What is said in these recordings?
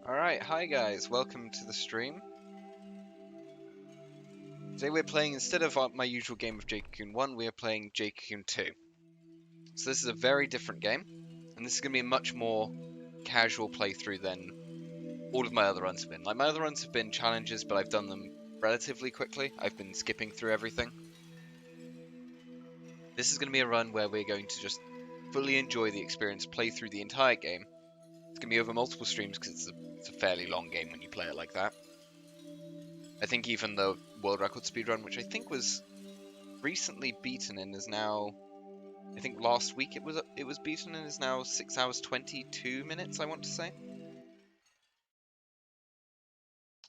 Alright, hi guys, welcome to the stream. Today we're playing, instead of my usual game of Jade Cocoon 1, we are playing Jade Cocoon 2. So this is a very different game, and this is going to be a much more casual playthrough than all of my other runs have been. Like, my other runs have been challenges, but I've done them relatively quickly. I've been skipping through everything. This is going to be a run where we're going to just fully enjoy the experience, play through the entire game. It's going to be over multiple streams because it's a fairly long game when you play it like that. I think even the world record speedrun, which I think was recently beaten and is now, I think last week it was beaten and is now 6 hours 22 minutes, I want to say.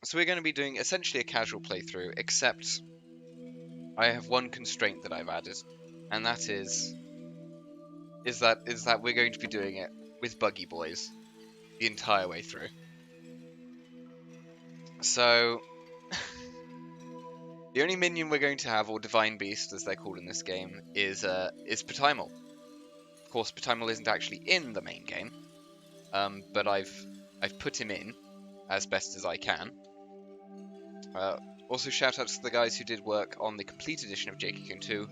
So we're going to be doing essentially a casual playthrough, except I have one constraint that I've added, and that is that we're going to be doing it with Buggy Boys the entire way through. So the only minion we're going to have, or Divine Beast as they're called in this game, is Pataimel. Of course, Pataimel isn't actually in the main game, but I've put him in as best as I can. Also, shout out to the guys who did work on the complete edition of Jade Cocoon 2.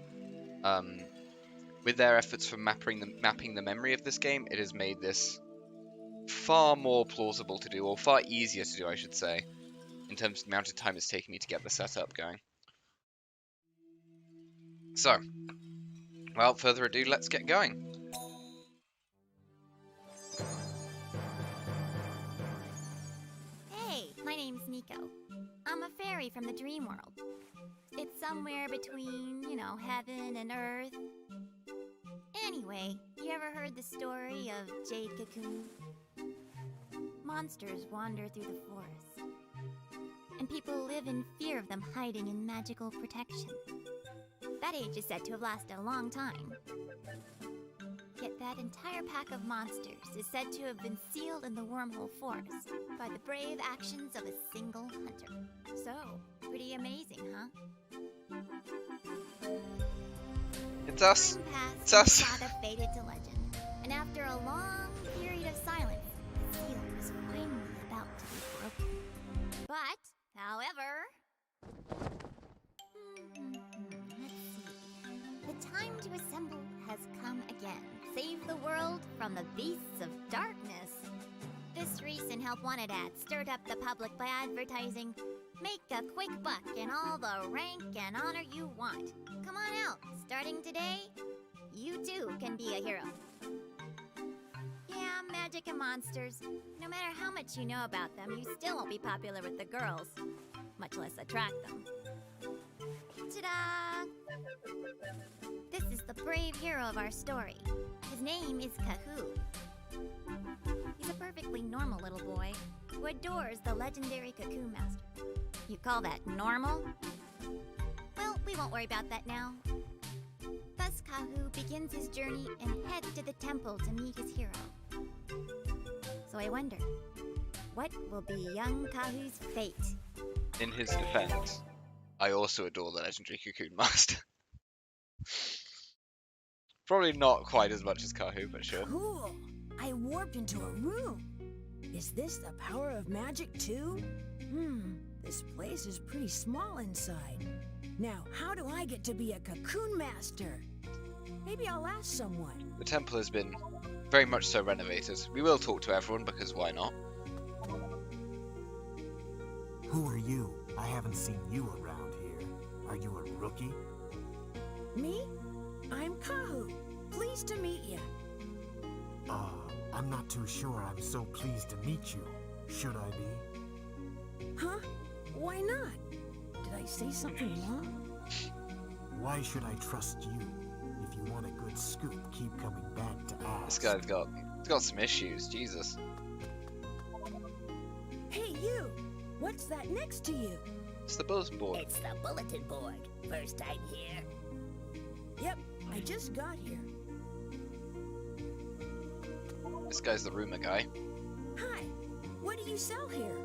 With their efforts for mapping the memory of this game, it has made this far more plausible to do, or far easier to do, I should say, in terms of the amount of time it's taken me to get the setup going. So, without further ado, let's get going. Hey, my name's Nico. I'm a fairy from the dream world. It's somewhere between, heaven and earth. Anyway, you ever heard the story of Jade Cocoon? Monsters wander through the forest, and people live in fear of them hiding in magical protection. That age is said to have lasted a long time. Yet that entire pack of monsters is said to have been sealed in the Wormhole Forest by the brave actions of a single hunter. So, pretty amazing, huh? It's us. Time passed, It's us. The saga faded to legend, and after a long period of silence, the seal was finally about to be broken. But, however, let's see. The time to assemble has come again. Save the world from the beasts of darkness. This recent Help Wanted ad stirred up the public by advertising, "Make a quick buck and all the rank and honor you want. Come on out. Starting today, you too can be a hero." Yeah, magic and monsters. No matter how much you know about them, you still won't be popular with the girls, much less attract them. Ta-da! This is the brave hero of our story. His name is Kahoo. He's a perfectly normal little boy who adores the legendary Cocoon Master. You call that normal? Well, we won't worry about that now. Thus, Kahoo begins his journey and heads to the temple to meet his hero. So I wonder, what will be young Kahoo's fate? In his defense, I also adore the legendary Cocoon Master. Probably not quite as much as Kahoo, but sure. Cool! I warped into a room. Is this the power of magic too? This place is pretty small inside. Now, how do I get to be a Cocoon Master? Maybe I'll ask someone. The temple has been very much so renovated. We will talk to everyone, because why not? Who are you? I haven't seen you around here. Are you a rookie? Me? I'm Kahoo. Pleased to meet you. I'm not too sure I'm so pleased to meet you. Should I be? Huh? Why not? Did I say something wrong? Why should I trust you? If you want a good scoop, keep coming back to ask. This guy's got some issues, Jesus. Hey, you! What's that next to you? It's the bulletin board. It's the bulletin board. First time here. Yep, I just got here. This guy's the rumor guy. Hi, what do you sell here?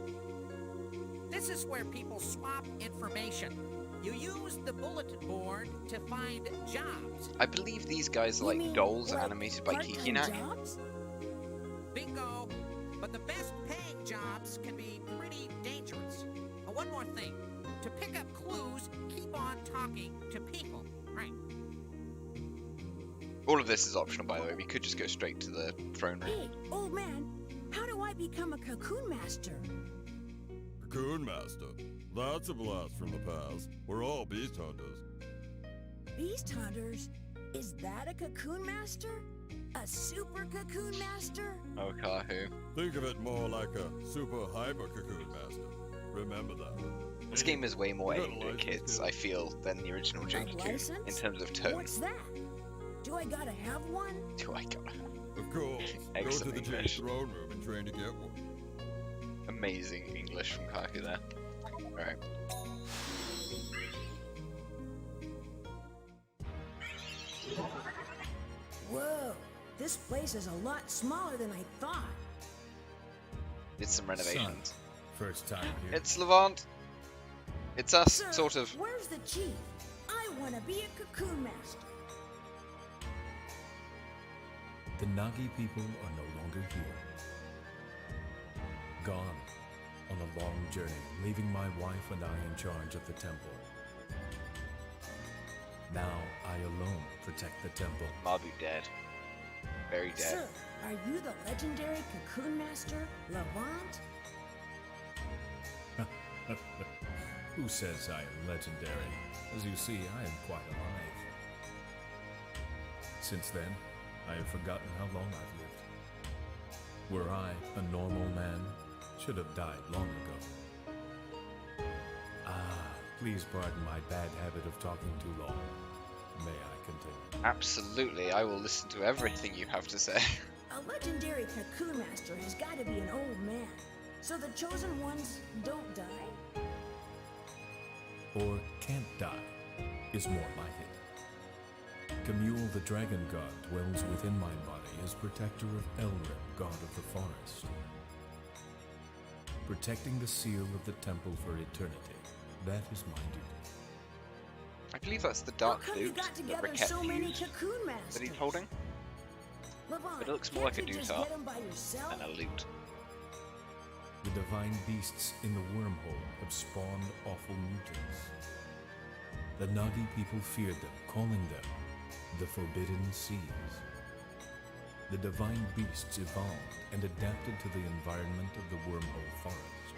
This is where people swap information. You use the bulletin board to find jobs. I believe these guys are You like mean, dolls like animated by part-time Kikinak. jobs? Bingo! But the best paying job swamps can be pretty dangerous. One more thing. To pick up clues, keep on talking to people. Right. All of this is optional, by the way. We could just go straight to the throne room. Hey, old man, how do I become a cocoon master? Cocoon Master. That's a blast from the past. We're all beast hunters. Beast hunters? Is that a cocoon master? A super cocoon master? Oh, Kahu. Think of it more like a super hyper cocoon master. Remember that. This game is way more You got a aimed at license, kids, kid? I feel, than the original Jade Cocoon license? in terms of tone. What's that? Do I gotta have one? Do I got Of course. Go to Excellent the Jade English. throne room and train to get one. amazing English from Kahu there. Alright. Whoa, this place is a lot smaller than I thought. Did some renovations. First time here. It's Levant. It's us, Sir, sort of. where's the chief? I want to be a cocoon master. The Nagi people are no longer here. Gone on a long journey, leaving my wife and I in charge of the temple. Now I alone protect the temple. Mabu dead. Very dead. Sir, are you the legendary cocoon master, Levant? Who says I am legendary? As you see, I am quite alive. Since then, I have forgotten how long I've lived. Were I a normal man, should have died long ago. Please pardon my bad habit of talking too long. May I continue? Absolutely, I will listen to everything you have to say. A legendary cocoon master has got to be an old man. So the chosen ones don't die? Or can't die, is more like it. Camule the dragon god dwells within my body as protector of Elrim, god of the forest. Protecting the seal of the temple for eternity, that is my duty. I believe that's the How dark come you flute got that together Raquette so many used, cocoon masters? that he's holding, Levant, but it looks more like a can't you just dootar get 'em by yourself? and a lute. The divine beasts in the wormhole have spawned awful mutants. The Nagi people feared them, calling them the Forbidden Seas. The divine beasts evolved and adapted to the environment of the wormhole forest.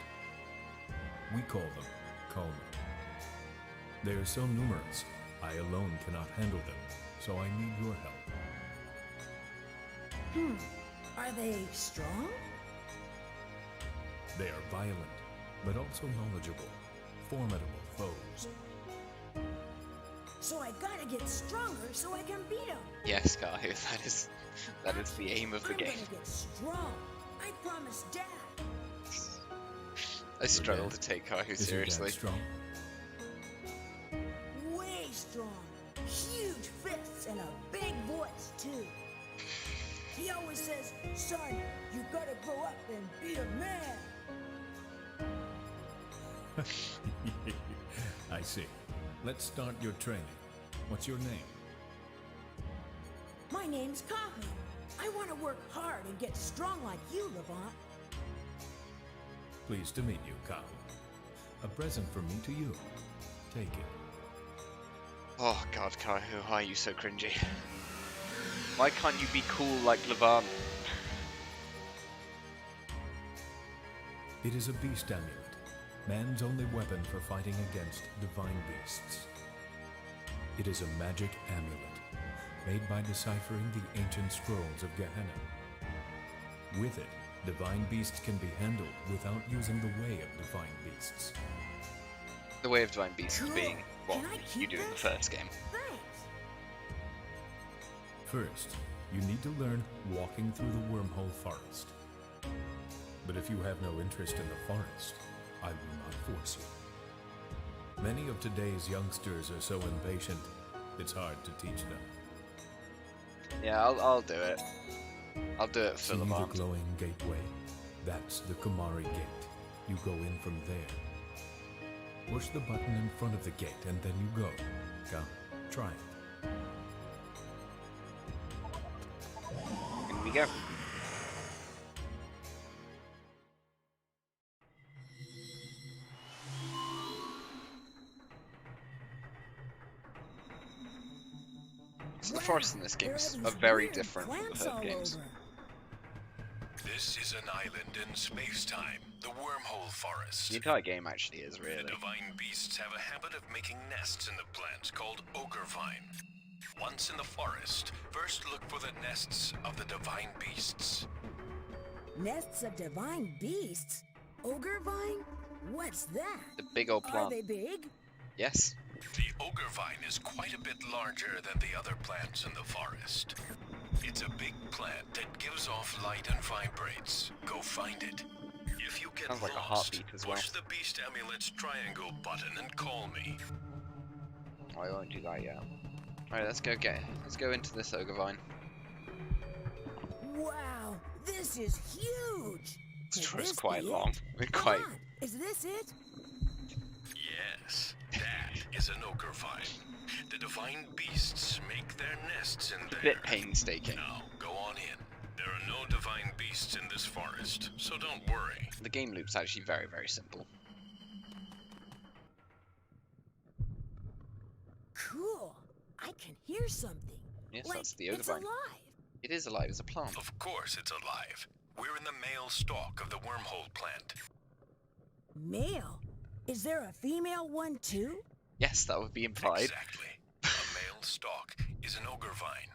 We call them Kalma. They are so numerous, I alone cannot handle them, so I need your help. Are they strong? They are violent, but also knowledgeable, formidable foes. So I gotta get stronger so I can beat them. Yes, Kahu, that is the aim of the I'm game. gonna get strong. I promise Dad. I struggle to Dad, take Kahu Is your seriously. dad strong? Way strong. Huge fists and a big voice, too. He always says, son, you gotta grow up and be a man. I see. Let's start your training. What's your name? My name's Kahu. I want to work hard and get strong like you, Levant. Pleased to meet you, Kahu. A present from me to you. Take it. Oh god, Kahu, why are you so cringy? Why can't you be cool like Levant? It is a beast amulet, man's only weapon for fighting against divine beasts. It is a magic amulet, made by deciphering the ancient scrolls of Gehenna. With it, divine beasts can be handled without using the way of divine beasts. The way of divine beasts Cool. being what Can I you keep do in the this? first game. Thanks. First, you need to learn walking through the wormhole forest. But if you have no interest in the forest, I will not force you. Many of today's youngsters are so impatient, it's hard to teach them. Yeah, I'll do it. I'll do it for See the Levant. glowing gateway? That's the Kumari gate. You go in from there. Push the button in front of the gate and then you go. Come, try it. In we go. forests in this game There are these very weird different from the plants Herb all games. over. This is an island in space-time, the Wormhole Forest. The entire game actually is, The really. divine beasts have a habit of making nests in the plants called ogre vine. Once in the forest, first look for the nests of the divine beasts. Nests of divine beasts? Ogre vine? What's that? The big old Are plant. they big? Yes. The ogre vine is quite a bit larger than the other plants in the forest. It's a big plant that gives off light and vibrates. Go find it. If you get Sounds like a lost, heartbeat as well. push the beast amulet's triangle button and call me. Oh, I won't do that yet. Alright, let's go into this ogre vine. Wow, this is huge! It's Could this quite be long. it? Quite. Come on, is this it? Yes, that is an ogre vine. The divine beasts make their nests in A there. bit painstaking. Now, go on in. There are no divine beasts in this forest, so don't worry. The game loop's actually very, very simple. Cool. I can hear something. Yes, Like that's the ogre it's vine. alive. It is alive as a plant. Of course it's alive. We're in the male stalk of the wormhole plant. Male? Is there a female one too? Yes, that would be implied. Exactly. A male stalk is an ogre vine.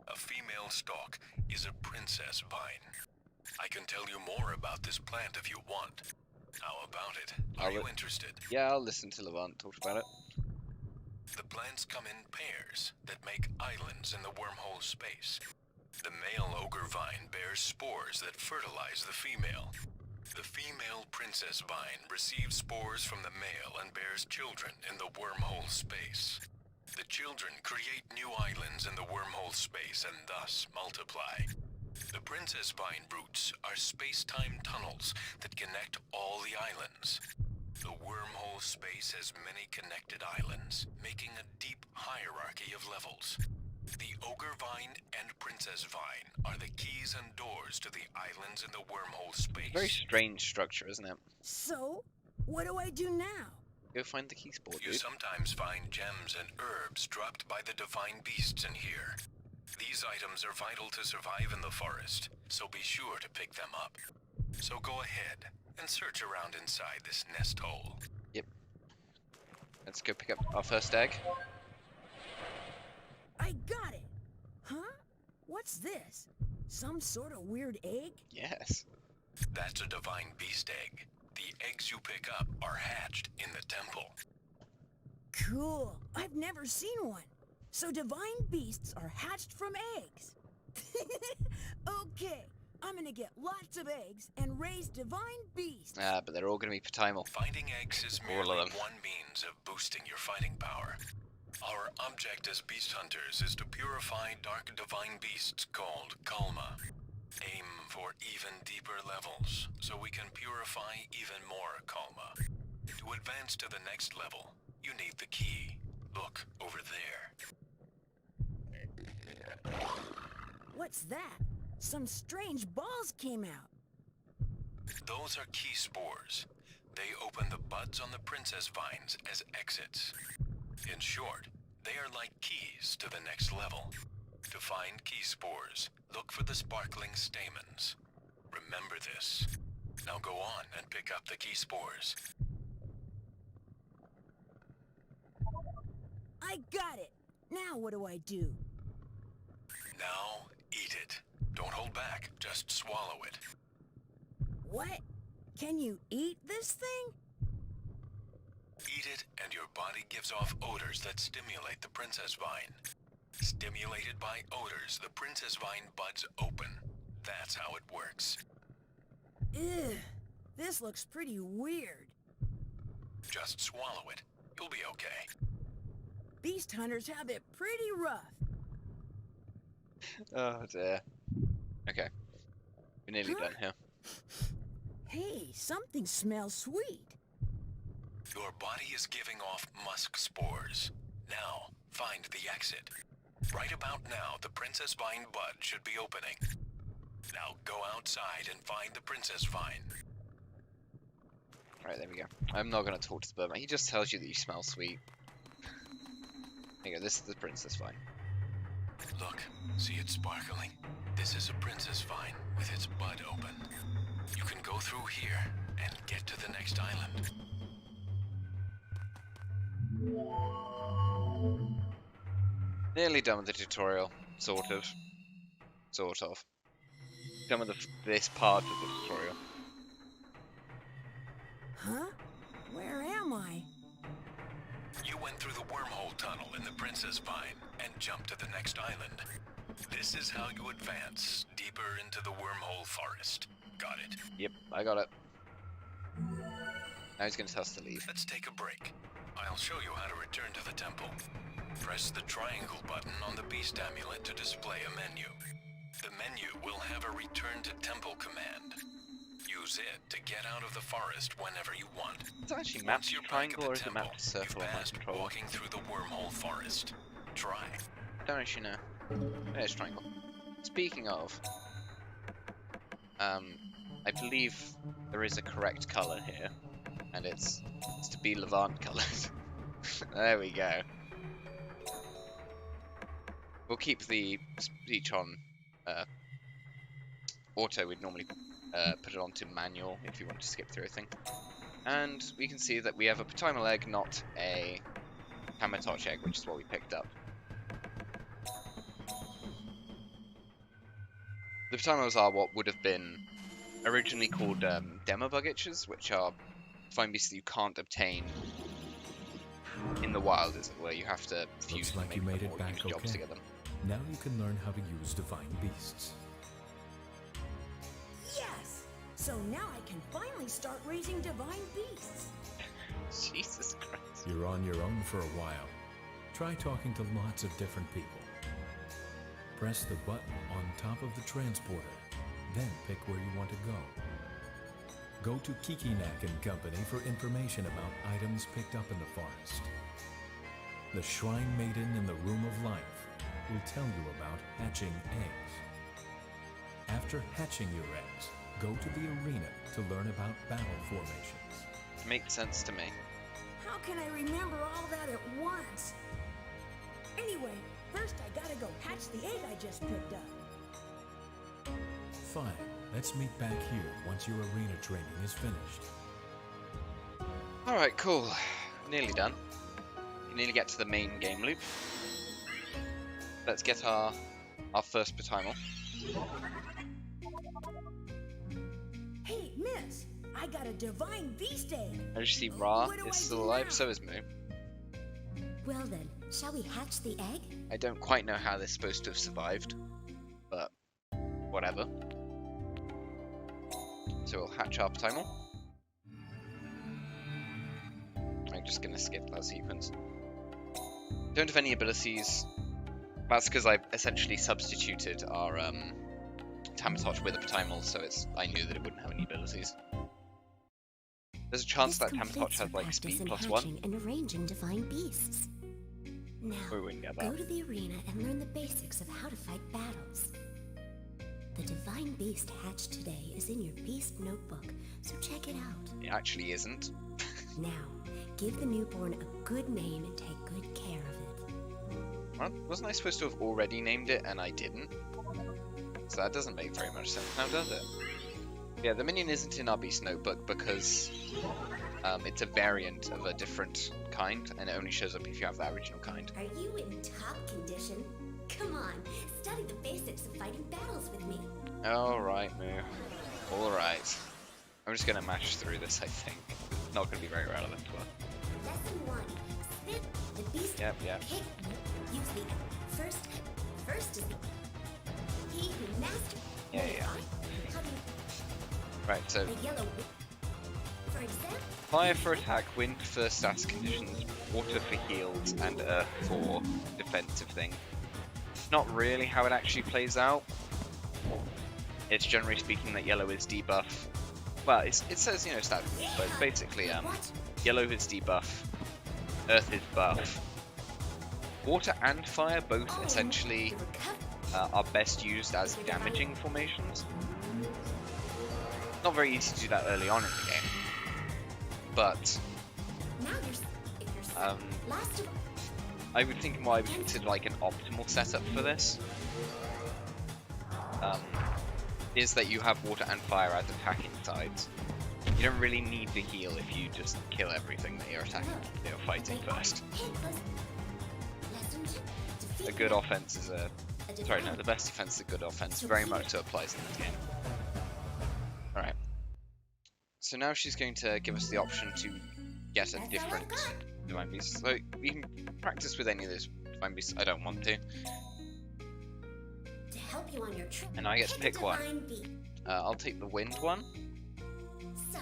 A female stalk is a princess vine. I can tell you more about this plant if you want. How about it? Are you interested? Yeah, I'll listen to Levant talk about it. The plants come in pairs that make islands in the wormhole space. The male ogre vine bears spores that fertilize the female. The female princess vine receives spores from the male and bears children in the wormhole space. The children create new islands in the wormhole space and thus multiply. The princess vine roots are space-time tunnels that connect all the islands. The wormhole space has many connected islands, making a deep hierarchy of levels. The ogre vine and princess vine are the keys and doors to the islands in the wormhole space. Very strange structure, isn't it? So, what do I do now? Go find the key spore, You dude. sometimes find gems and herbs dropped by the divine beasts in here. These items are vital to survive in the forest, so be sure to pick them up. So go ahead and search around inside this nest hole. Let's go pick up our first egg. I got it! Huh? What's this? Some sort of weird egg? Yes. That's a divine beast egg. The eggs you pick up are hatched in the temple. Cool. I've never seen one. So divine beasts are hatched from eggs. Okay, I'm gonna get lots of eggs and raise divine beasts. But they're all going to be Pataimel. Finding eggs is All of merely them. one means of boosting your fighting power. Our object as beast hunters is to purify dark divine beasts called Kalma. Aim for even deeper levels, so we can purify even more Kalma. To advance to the next level, you need the key. Look over there. What's that? Some strange balls came out. Those are key spores. They open the buds on the princess vines as exits. In short, they are like keys to the next level. To find key spores, look for the sparkling stamens. Remember this. Now go on and pick up the key spores. I got it. Now what do I do? Now, eat it. Don't hold back, just swallow it. What? Can you eat this thing? Eat it and your body gives off odors that stimulate the princess vine. Stimulated by odors, the princess vine buds open. That's how it works. Ugh, this looks pretty weird. Just swallow it. You'll be okay. Beast hunters have it pretty rough. Oh dear. Okay. We're nearly done here. Hey, something smells sweet. Your body is giving off musk spores. Now, find the exit. Right about now, the princess vine bud should be opening. Now go outside and find the princess vine. Alright, there we go. I'm not going to talk to the birdman. He just tells you that you smell sweet. There you go, this is the princess vine. Look, see it sparkling? This is a princess vine with its bud open. You can go through here and get to the next island. Nearly done with the tutorial, sort of. Sort of. Done with this part of the tutorial. Huh? Where am I? You went through the wormhole tunnel in the Princess Vine and jumped to the next island. This is how you advance deeper into the wormhole forest. Got it? Yep, I got it. Now he's going to tell us to leave. Let's take a break. I'll show you how to return to the temple. Press the triangle button on the beast amulet to display a menu. The menu will have a return to temple command. Use it to get out of the forest whenever you want. Is it actually mapped to triangle or is it temple, mapped to circle you've on my passed controller? walking through the wormhole forest. Try. Don't actually know. There's triangle. Speaking of, I believe there is a correct colour here, and it's to be Levant coloured. There we go. We'll keep the speech on auto. We'd normally put it onto manual if you want to skip through a thing. And we can see that we have a Pataimel egg, not a Demabugich egg, which is what we picked up. The Pataimels are what would have been originally called Demabugiches, which are fine beasts that you can't obtain in the wild, as it were. You have to fuse them, Looks like you made it back jobs okay. to get them. Now you can learn how to use divine beasts. Yes! So now I can finally start raising divine beasts. Jesus Christ. You're on your own for a while. Try talking to lots of different people. Press the button on top of the transporter, then pick where you want to go. Go to Kikinak and Company for information about items picked up in the forest. The Shrine Maiden in the Room of Life will tell you about hatching eggs. After hatching your eggs, go to the arena to learn about battle formations. Makes sense to me. How can I remember all that at once? Anyway, first I gotta go hatch the egg I just picked up. Fine, let's meet back here once your arena training is finished. Alright, cool. Nearly done. We nearly get to the main game loop. Let's get our first Pataimel. Hey, miss! I got a divine beast egg! I just see Ra What do is I still do alive, now? so is Moo. Well then, shall we hatch the egg? I don't quite know how they're supposed to have survived, but whatever. So we'll hatch our Pataimel. I'm just gonna skip that sequence. Don't have any abilities. That's because I essentially substituted our Demabugich with a Pataimel, so I knew that it wouldn't have any abilities. There's a chance that Demabugich has like speed plus 1. And arranging divine beasts. Now, We wouldn't get go that. to the arena and learn the basics of how to fight battles. The divine beast hatched today is in your beast notebook, so check it out. It actually isn't. Now, give the newborn a good name and take good care of it. Well, wasn't I supposed to have already named it and I didn't? So that doesn't make very much sense now, does it? Yeah, the minion isn't in our beast notebook because it's a variant of a different kind and it only shows up if you have the original kind. Are you in top condition? Come on, study the basics of fighting battles with me. Alright, Moo. Alright. I'm just gonna mash through this, I think. It's not gonna be very relevant to us. Lesson 1. Spit the beast. Yep. Pick. Use the first is he who mastered. Yeah. How do you Right, so the yellow? For example. fire for attack, wind for stats conditions, water for heals, and earth for defensive thing. Not really how it actually plays out. It's generally speaking that yellow is debuff. Well, it says, you know, stat, but it's basically yellow is debuff, earth is buff. Water and fire both essentially are best used as damaging formations. Not very easy to do that early on in the game, but Now you're last of I would think what I would consider like an optimal setup for this is that you have water and fire as attacking sides. You don't really need to heal if you just kill everything that you're attacking, you're fighting first. A good offense is a... Sorry, no, the best defense is a good offense. Very much so applies in this game. Alright. So now she's going to give us the option to get a different Divine Beast. So we can practice with any of those Divine Beasts. I don't want to. Help you on your trip. And I get to pick one. I'll take the wind one. So,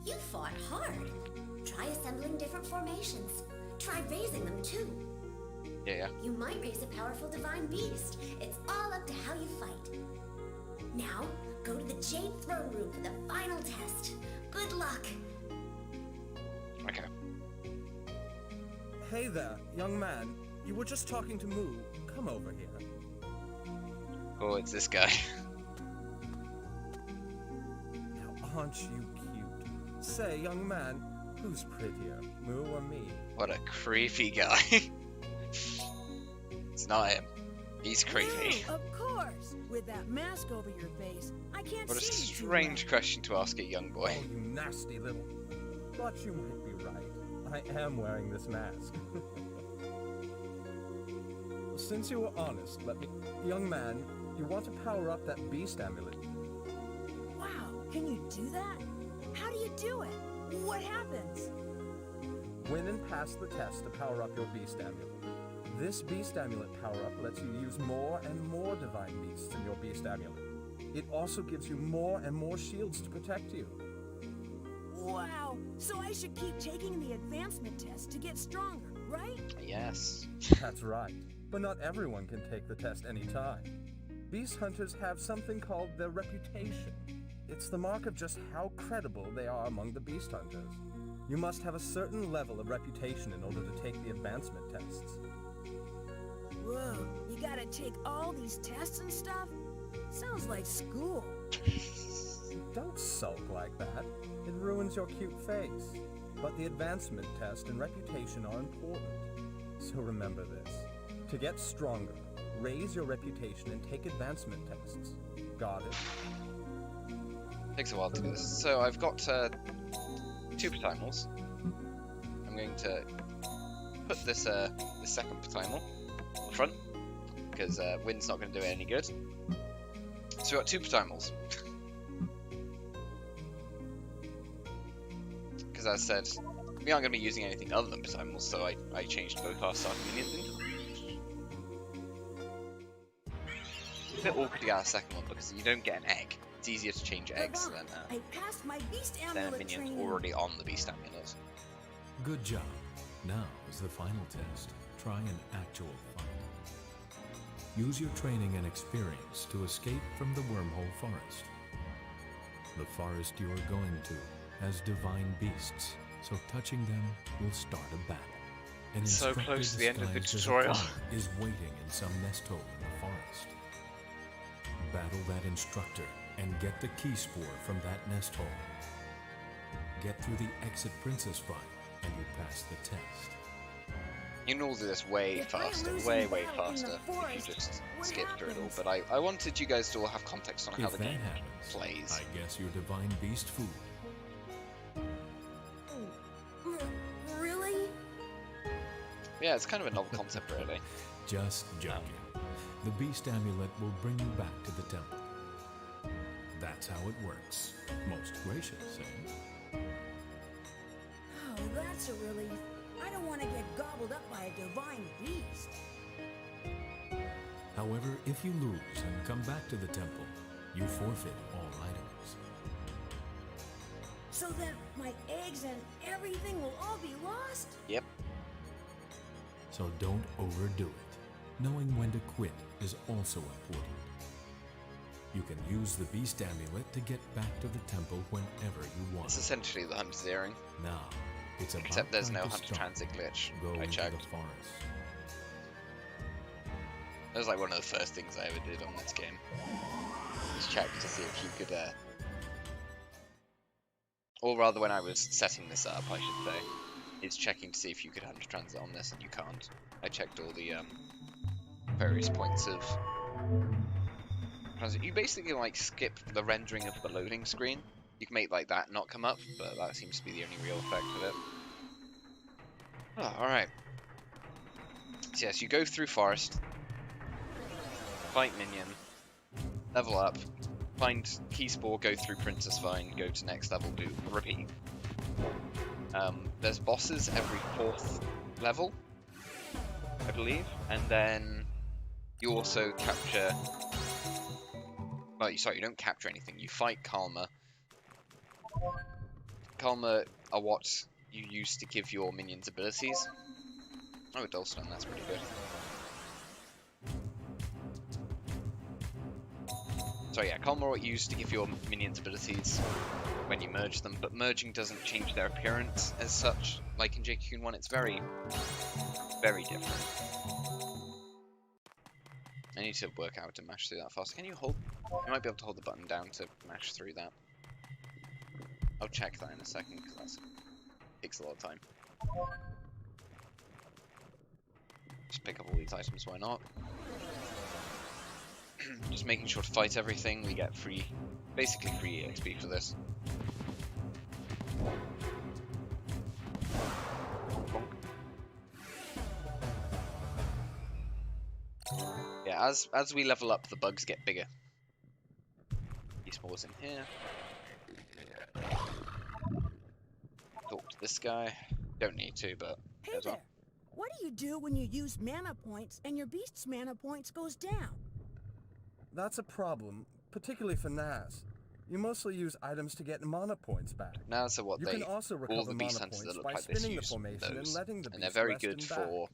you fought hard. Try assembling different formations. Try raising them too. Yeah. You might raise a powerful divine beast. It's all up to how you fight. Now, go to the Jade Throne Room for the final test. Good luck. Okay. Hey there, young man. You were just talking to Moo. Come over here. Oh, it's this guy. Now, aren't you cute? Say, young man, who's prettier, Moo or me? What a creepy guy. It's not him. He's creepy. Of course! With that mask over your face, I can't What a see you too strange well. question to ask a young boy. Oh, you nasty little... But you might be right. I am wearing this mask. Since you were honest, let me... Young man, you want to power up that beast amulet? Wow, can you do that? How do you do it? What happens? Win and pass the test to power up your beast amulet. This beast amulet power-up lets you use more and more divine beasts in your beast amulet. It also gives you more and more shields to protect you. Wow, so I should keep taking the advancement test to get stronger, right? Yes. That's right, but not everyone can take the test anytime. Beast hunters have something called their reputation. It's the mark of just how credible they are among the beast hunters. You must have a certain level of reputation in order to take the advancement tests. Whoa, you gotta take all these tests and stuff? Sounds like school. Don't sulk like that. It ruins your cute face. But the advancement test and reputation are important. So remember this. To get stronger, raise your reputation and take advancement tests. Got it? Takes a while to do this. So I've got 2 Pataimels. I'm going to put this second Pataimel on the front, because wind's not going to do it any good. So we've got 2 Pataimels. Because as I said, we aren't going to be using anything other than Pataimels, so I changed both our starting minions into them. It's a bit awkward to get our second one because you don't get an egg. It's easier to change eggs than I passed my beast a amulet minion training. already on the beast amulet. Good job. Now is the final test. Try an actual fight. Use your training and experience to escape from the wormhole forest. The forest you are going to has divine beasts, so touching them will start a battle. An So instructor close to the end of the disguised as a tutorial. clone is waiting in some nest hole in the forest. Battle that instructor and get the key spore from that nest hole. Get through the exit princess fight and you pass the test. You can all do this way If I faster, lose way in battle in the faster if forest, you just what skip through it all. happens? But I wanted you guys to all have context on how If the that game happens, plays. I guess you're divine beast food. Really? Yeah, it's kind of a novel concept, really. Just joking. The beast amulet will bring you back to the temple. That's how it works. Most gracious, eh? Oh, that's a relief. I don't want to get gobbled up by a divine beast. However, if you lose and come back to the temple, you forfeit all items. So then my eggs and everything will all be lost? Yep. So don't overdo it. Knowing when to quit is also important. You can use the beast amulet to get back to the temple whenever you want. It's essentially the Hunter's Earring, Now, it's about except there's time no to Hunter start. Transit glitch. Go I into checked. the forest. That was like one of the first things I ever did on this game. Just check to see if you could, or rather when I was setting this up, I should say, is checking to see if you could 100 transit on this, and you can't. I checked all the various points of transit. You basically like skip the rendering of the loading screen. You can make like that not come up, but that seems to be the only real effect of it. Oh, alright. So yes, you go through forest, fight minion, level up, find key spore, go through Princess Vine, go to next level, do repeat. There's bosses every 4th level, I believe, and then you also capture... Well, sorry, you don't capture anything, you fight Kalma. Kalma are what you use to give your minions abilities. Oh, a Dullstone, that's pretty good. So yeah, Kalma are what you use to give your minions abilities when you merge them, but merging doesn't change their appearance as such, like in Jade Cocoon 1. It's very, very different. I need to work out how to mash through that fast. Can you hold... You might be able to hold the button down to mash through that. I'll check that in a second, because that takes a lot of time. Just pick up all these items, why not? Just making sure to fight everything. We get free, basically free EXP for this. Yeah, as we level up, the bugs get bigger. He spawns in here. Talk to this guy. Don't need to, but Hey there. well. What do you do when you use mana points and your beast's mana points goes down? That's a problem, particularly for Naz. You mostly use items to get mana points back. Naz are what You they... can also all recover the mana beast hunters points that look by like this spinning the use formation those, and letting the and they're beast very rest good and for...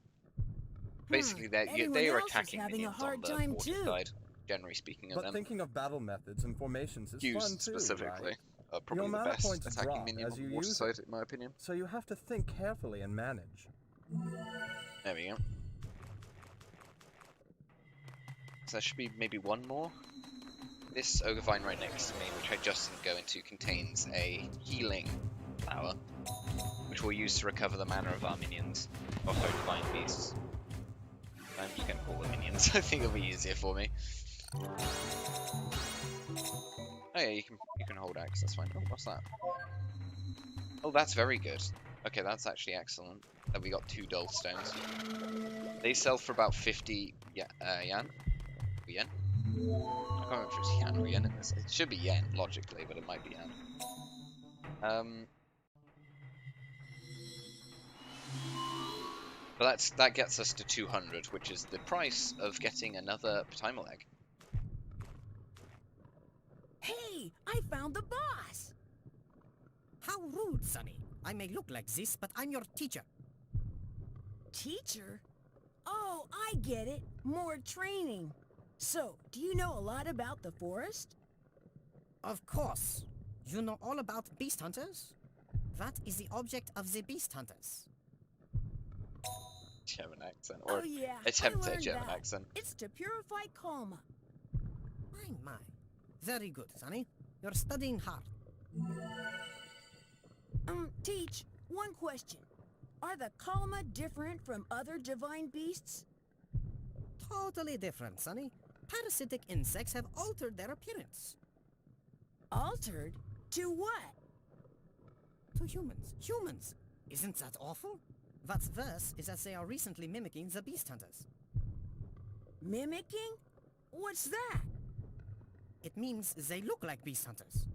Basically, they Everyone are else is attacking having a minions on hard the time water too. side, generally speaking of But them. thinking of battle methods and formations is Used fun too, specifically. right? Probably Your the mana best points attacking drop minion as on the you water use side, it. in my opinion. So you have to think carefully and manage. There we go. So there should be maybe one more. This ogre vine right next to me, which I just didn't go into, contains a healing flower, which we'll use to recover the mana of our minions. Also, divine beasts. I'm just going to call them minions. I think it'll be easier for me. Oh yeah, you can hold X. That's fine. Oh, what's that? Oh, that's very good. Okay, that's actually excellent. That we got 2 dull stones. They sell for about 50 yen. Yen? I can't remember if it's yen or yen in this. It should be yen, logically, but it might be yen. But that gets us to 200, which is the price of getting another Pataimel egg. Hey, I found the boss! How rude, Sonny. I may look like this, but I'm your teacher. Teacher? Oh, I get it. More training. So, do you know a lot about the forest? Of course. You know all about beast hunters? That is the object of the beast hunters. German accent, or Oh yeah, attempt I at a learned German that. accent. It's to purify Kalma. My. Very good, Sonny. You're studying hard. Teach, one question. Are the Kalma different from other divine beasts? Totally different, Sonny. Parasitic insects have altered their appearance. Altered? To what? To humans. Humans! Isn't that awful? What's worse is that they are recently mimicking the beast hunters. Mimicking? What's that? It means they look like beast hunters.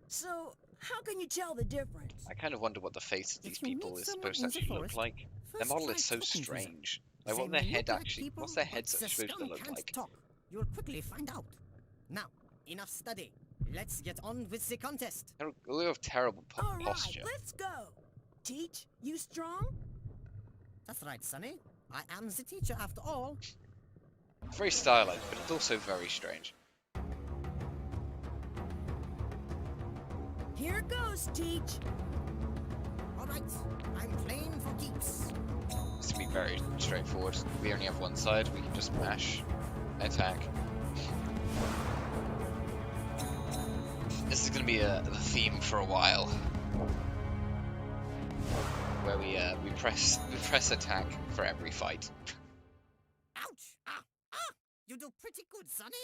So, how can you tell the difference? I kind of wonder what the face of these If you people meet is someone supposed to in the actually look forest, like. Their first model try is so talking to them. strange. Like, They what their may head look like actually... people, What's their but heads the supposed to scum look can't like? talk. You'll quickly find out. Now, enough study. Let's get on with the contest. They look have terrible All right, posture. let's go. Teach, you strong? That's right, Sonny. I am the teacher after all. It's very stylized, but it's also very strange. Here goes, Teach. All right, I'm playing for keeps. This can be very straightforward. We only have one side. We can just mash, attack. This is going to be the theme for a while. where we press attack for every fight. Ouch! You do pretty good, Sonny.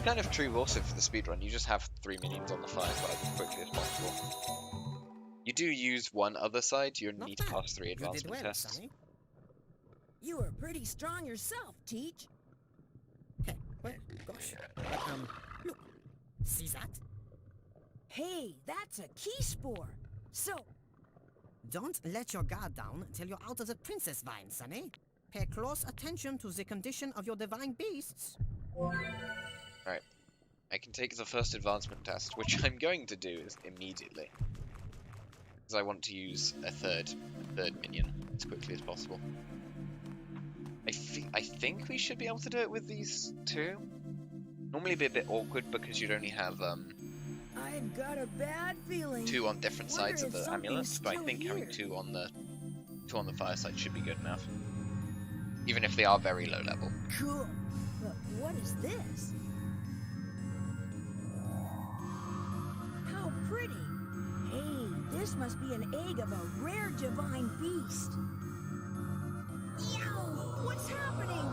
Kind of true also for the speedrun. You just have 3 minions on the fire side as quickly as possible. You do use one other side. You need to pass 3 advancement tests. Sonny. You were pretty strong yourself, Teach. Hey, well, gosh. Look. See that? Hey, that's a key spore. So, Don't let your guard down till you're out of the princess vine, Sonny. Pay close attention to the condition of your divine beasts. Right. I can take the first advancement test, which I'm going to do immediately. Because I want to use a third minion as quickly as possible. I think we should be able to do it with these 2. Normally it'd be a bit awkward because you'd only have I've got a bad feeling. 2 on different sides of Wonder if the amulet, something's but I still think having here. 2 on the fire side should be good enough. Even if they are very low level. Cool. But what is this? How pretty. Hey, this must be an egg of a rare divine beast. Yow! What's happening?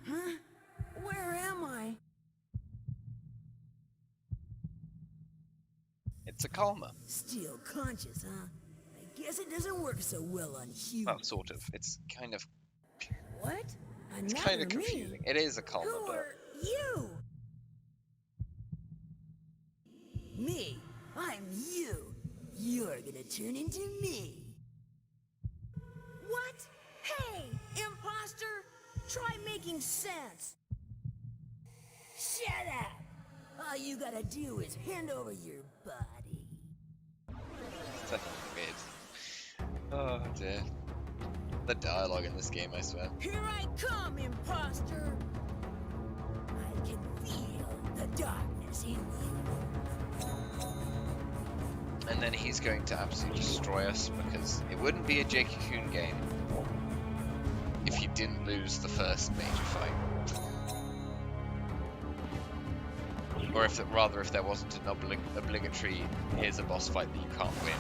Huh? Where am I? It's a Kalma. Still conscious, huh? I guess it doesn't work so well on humans. Well, sort of. It's kind of What? it's Another kind of me? confusing. It is a Kalma, Who but are you? Me. I'm you. You're gonna turn into me. What? Hey, imposter! Try making sense. Shut up! All you gotta do is hand over your body. it's like weird. Oh dear. The dialogue in this game, I swear. Here I come, imposter! I can feel the darkness in you. And then he's going to absolutely destroy us because it wouldn't be a Jade Cocoon game if you didn't lose the first major fight. Or if there wasn't an obligatory here's a boss fight that you can't win.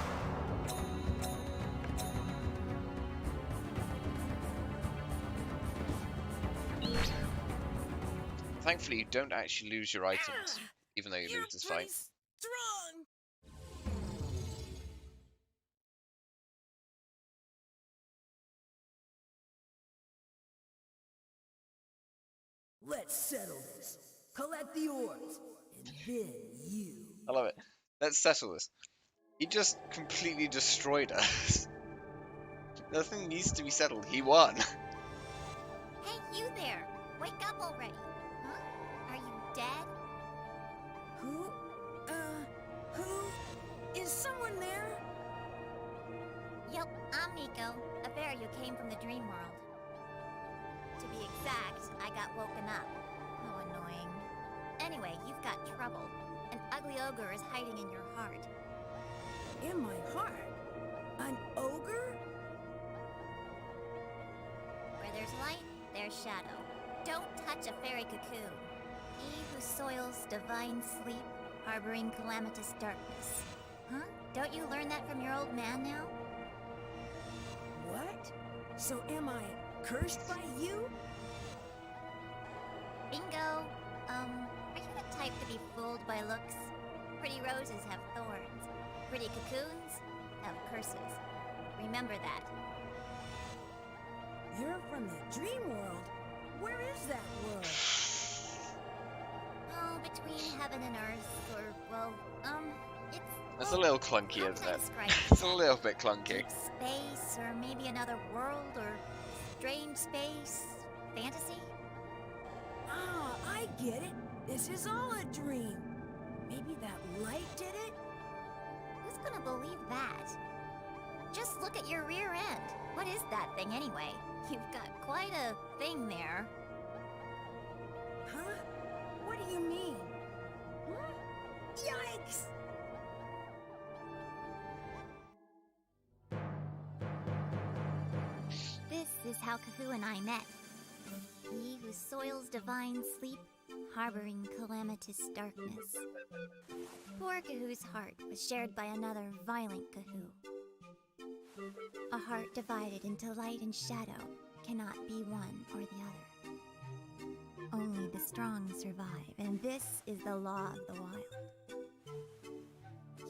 Thankfully, you don't actually lose your items, even though you lose this fight. Strong! Let's settle this. Collect the orbs, and then you. I love it. Let's settle this. He just completely destroyed us. Nothing needs to be settled. He won. Hey, you there! Wake up already! Huh? Are you dead? Who? Who? Is someone there? Yup, I'm Nico, a bear who came from the dream world. To be exact, I got woken up. Oh, annoying. Anyway, you've got trouble. An ugly ogre is hiding in your heart. In my heart? An ogre? Where there's light, there's shadow. Don't touch a fairy cocoon. He who soils divine sleep, harboring calamitous darkness. Huh? Don't you learn that from your old man now? What? So am I cursed by you? Bingo! Are you the type to be fooled by looks? Pretty roses have thorns. Pretty cocoons have curses. Remember that. You're from the dream world. Where is that world? Oh, between heaven and earth, or, well, it's... That's a little clunky, how isn't can I it? describe It's a little bit clunky. Deep space, or maybe another world, or strange space, fantasy? Ah, I get it. This is all a dream. Maybe that light did it? Who's gonna believe that? Just look at your rear end. What is that thing anyway? You've got quite a thing there. Huh? What do you mean? Huh? Yikes! how Kahoo and I met. He who soils divine sleep, harboring calamitous darkness. Poor Kahoo's heart was shared by another violent Kahoo. A heart divided into light and shadow cannot be one or the other. Only the strong survive, and this is the law of the wild.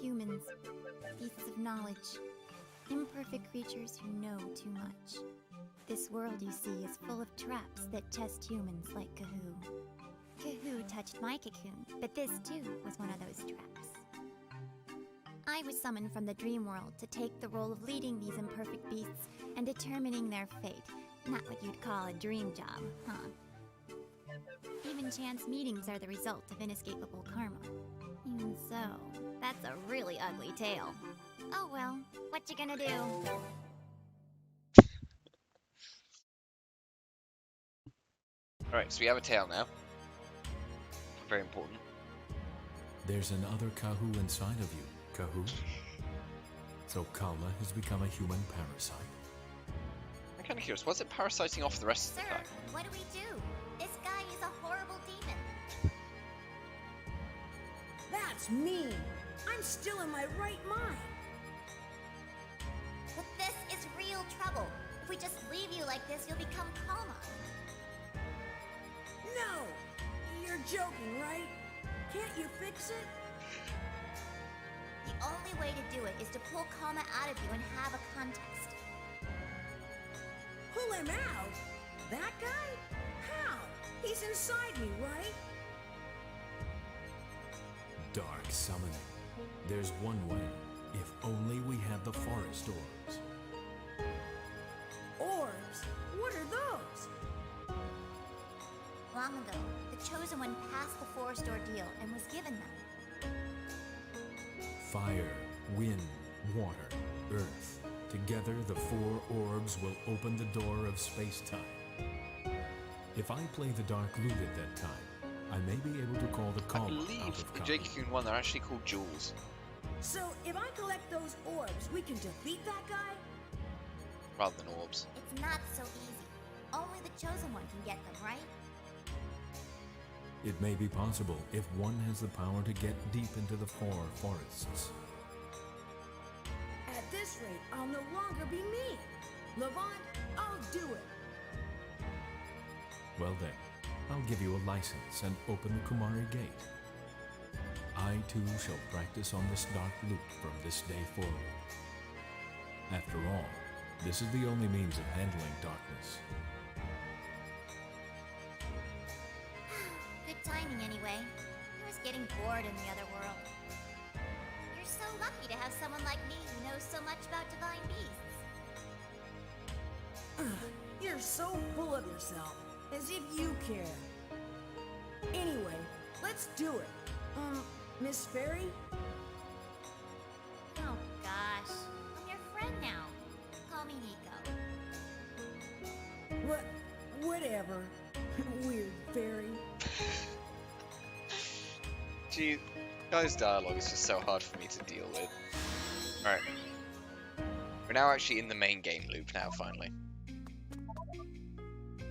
Humans, beasts of knowledge, imperfect creatures who know too much. This world, you see, is full of traps that test humans like Kahoo. Kahoo touched my cocoon, but this too was one of those traps. I was summoned from the dream world to take the role of leading these imperfect beasts and determining their fate. Not what you'd call a dream job, huh? Even chance meetings are the result of inescapable karma. Even so, that's a really ugly tale. Oh well, what you gonna do? Alright, so we have a tail now. Very important. There's another Kahoo inside of you, Kahoo. So Kalma has become a human parasite. I'm kind of curious, what's it parasiting off the rest Sir, of the time? what do we do? This guy is a horrible demon. That's mean. I'm still in my right mind. But this is real trouble. If we just leave you like this, you'll become Kalma. No! You're joking, right? Can't you fix it? The only way to do it is to pull Kalma out of you and have a contest. Pull him out? That guy? How? He's inside me, right? Dark summoning. There's one way. If only we had the forest orbs. Orbs? What are those? Long ago, the Chosen One passed the forest ordeal and was given them. Fire, wind, water, earth. Together, the four orbs will open the door of space-time. If I play the Dark Lute at that time, I may be able to call the I Kalma believe out of the Kalma. Jade Cocoon one, they're actually called jewels. So, if I collect those orbs, we can defeat that guy? Rather than orbs. It's not so easy. Only the Chosen One can get them, right? It may be possible if one has the power to get deep into the four forests. At this rate, I'll no longer be me. Levant, I'll do it. Well then, I'll give you a license and open the Kumari Gate. I too shall practice on this Dark Lute from this day forward. After all, this is the only means of handling darkness. Good timing, anyway. I was getting bored in the other world. You're so lucky to have someone like me who knows so much about divine beasts. You're so full of yourself, as if you care. Anyway, let's do it. Miss Fairy? Oh gosh, I'm your friend now. Call me Nico. Whatever. Weird fairy. Gee, guys' dialogue is just so hard for me to deal with. Alright. We're now actually in the main game loop now, finally.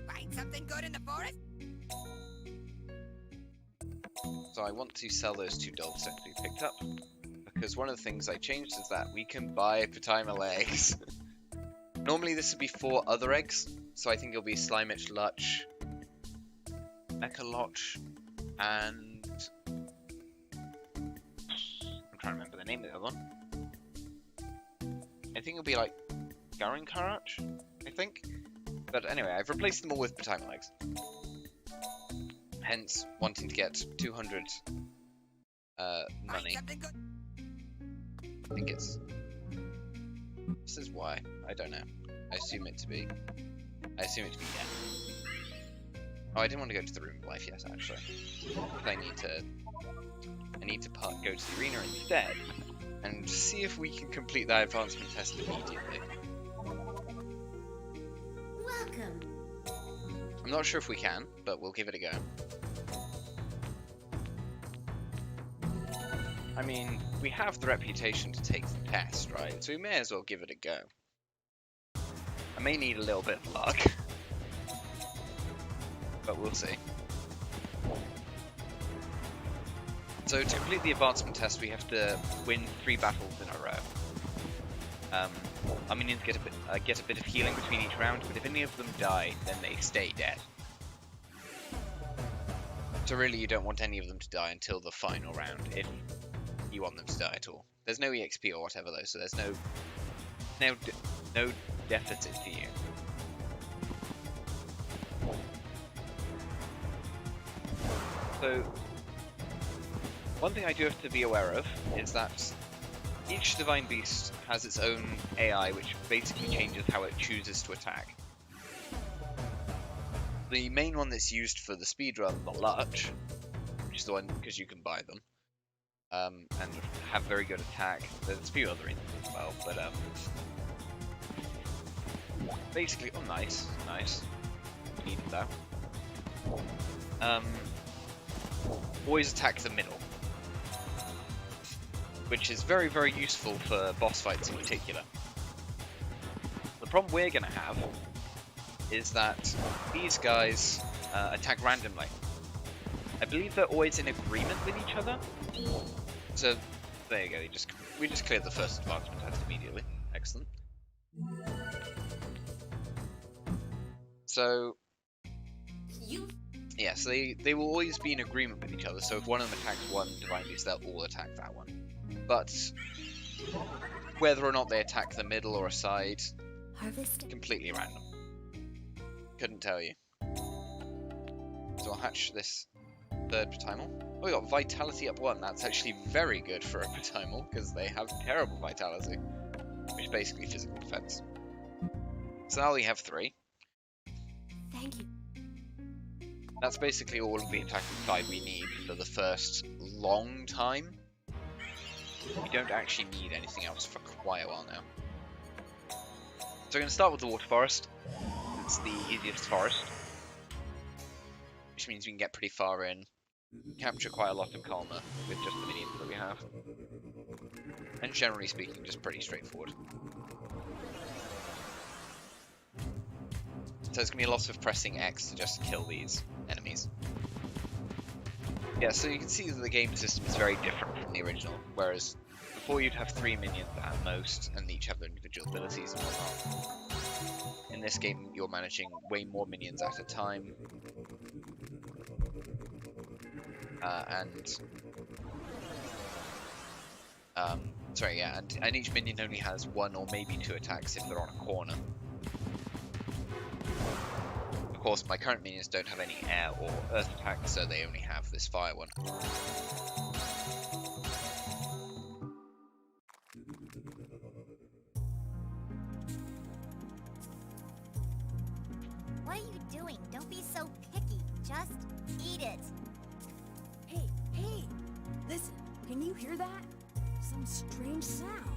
Find something good in the forest? So I want to sell those 2 dogs that we picked up, because one of the things I changed is that we can buy Pataimel eggs. Normally this would be 4 other eggs, so I think it'll be Slimich, Lutch, Echolotch, and... I'm trying to remember the name of the other one. I think it'll be like Garinkarach, I think. But anyway, I've replaced them all with Pataimel eggs. Hence, wanting to get 200 money. I think it's... This is why. I don't know. I assume it to be yeah. Oh, I didn't want to go to the Room of Life yet, actually. But I need to go to the arena instead and see if we can complete that advancement test immediately. Welcome. I'm not sure if we can, but we'll give it a go. I mean, we have the reputation to take the test, right? So we may as well give it a go. I may need a little bit of luck, but we'll see. So to complete the advancement test, we have to win 3 battles in a row. Our minions get a bit of healing between each round, but if any of them die, then they stay dead. So really, you don't want any of them to die until the final round, if you want them to die at all. There's no EXP or whatever though, so there's no deficit for you. So, one thing I do have to be aware of is that each Divine Beast has its own AI, which basically changes how it chooses to attack. The main one that's used for the speedrun, the Lurch, which is the one because you can buy them, and have very good attack. There's a few other reasons as well, but basically, oh nice, we needed that. Always attack the middle, which is very, very useful for boss fights in particular. The problem we're going to have is that these guys attack randomly. I believe they're always in agreement with each other. So there you go. We just cleared the first advancement test immediately. Excellent. So yeah, so they will always be in agreement with each other. So if one of them attacks one Divine Beast, they'll all attack that one. But whether or not they attack the middle or a side, completely random. Couldn't tell you. So I'll hatch this third Pataimel. Oh, we got Vitality up 1. That's actually very good for a Pataimel, because they have terrible Vitality, which is basically physical defense. So now we have 3. Thank you. That's basically all of the attacking side we need for the first long time. We don't actually need anything else for quite a while now. So we're going to start with the Water Forest. It's the easiest forest, which means we can get pretty far in, capture quite a lot of Kalma with just the minions that we have. And generally speaking, just pretty straightforward. So there's going to be a lot of pressing X to just kill these enemies. Yeah, so you can see that the game system is very different from the original, whereas before you'd have 3 minions at most, and each have their individual abilities and whatnot. In this game, you're managing way more minions at a time. And each minion only has 1 or maybe 2 attacks if they're on a corner. Of course, my current minions don't have any air or earth attacks, so they only have this fire one. What are you doing? Don't be so picky. Just eat it. Hey! Listen, can you hear that? Some strange sound.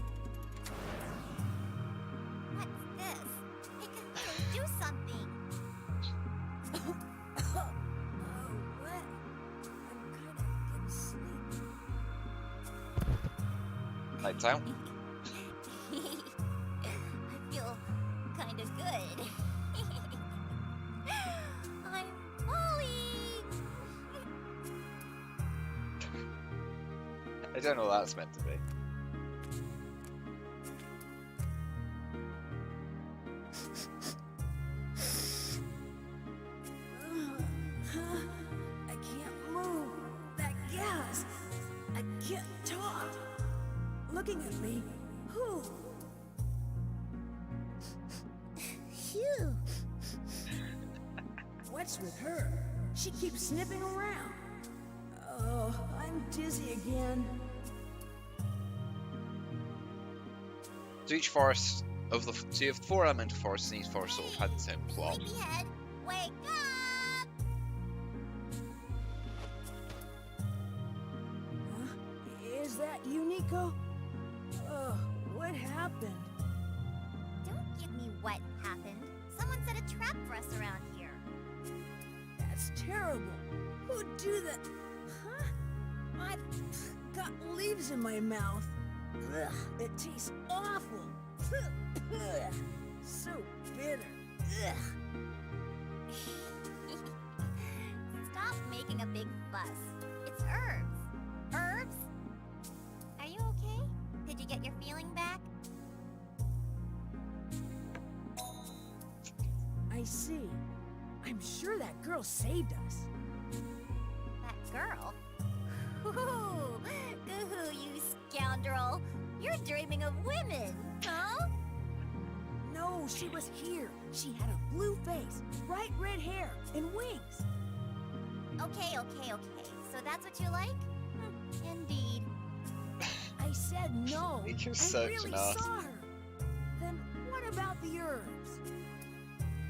What's this? Hey, Cthulhu, do something. What? I'm kinda getting sleepy. Lights out. I feel kind of good. I'm falling. I don't know what that's meant to be. I can't move. That gas. I can't talk. Looking at me. Who? Phew. What's with her? She keeps sniffing around. Oh, I'm dizzy again. So each forest of the so you have 4 elemental forests, and each forest sort of had its own plot. Sleepyhead, wake up! Huh? Is that you, Nico? Oh, what happened? Don't give me what happened. Someone set a trap for us around here. That's terrible. Who'd do that? Huh? I've got leaves in my mouth. Ugh, it tastes awful. So bitter. Ugh. Stop making a big fuss. It's herbs. Herbs? Are you okay? Did you get your feeling back? I see. I'm sure that girl saved us. That girl? Ooh, Goo-hoo, you scoundrel! You're dreaming of women, huh? No, she was here. She had a blue face, bright red hair, and wings. Okay. So that's what you like? Indeed. I said no. Nature's I such really an ass. saw her. Then what about the herbs?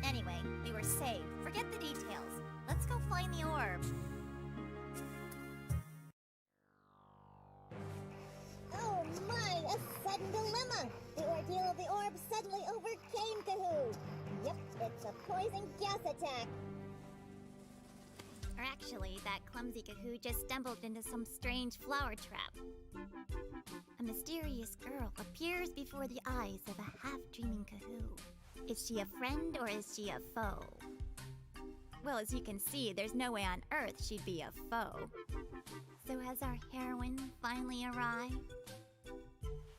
Anyway, we were saved. Forget the details. Let's go find the orb. Oh my, a sudden dilemma! The ordeal of the orb suddenly overcame Kahoo! Yep, it's a poison gas attack! Or actually, that clumsy Kahoo just stumbled into some strange flower trap. A mysterious girl appears before the eyes of a half-dreaming Kahoo. Is she a friend or is she a foe? Well, as you can see, there's no way on earth she'd be a foe. So has our heroine finally arrived?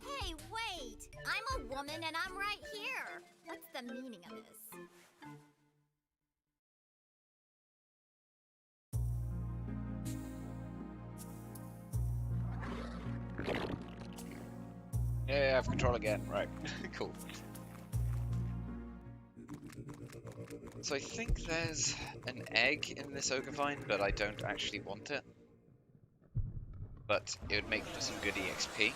Hey, wait! I'm a woman and I'm right here! What's the meaning of this? Yeah, I have control again. Right. Cool. So I think there's an egg in this ogre vine, but I don't actually want it. But it would make for some good EXP.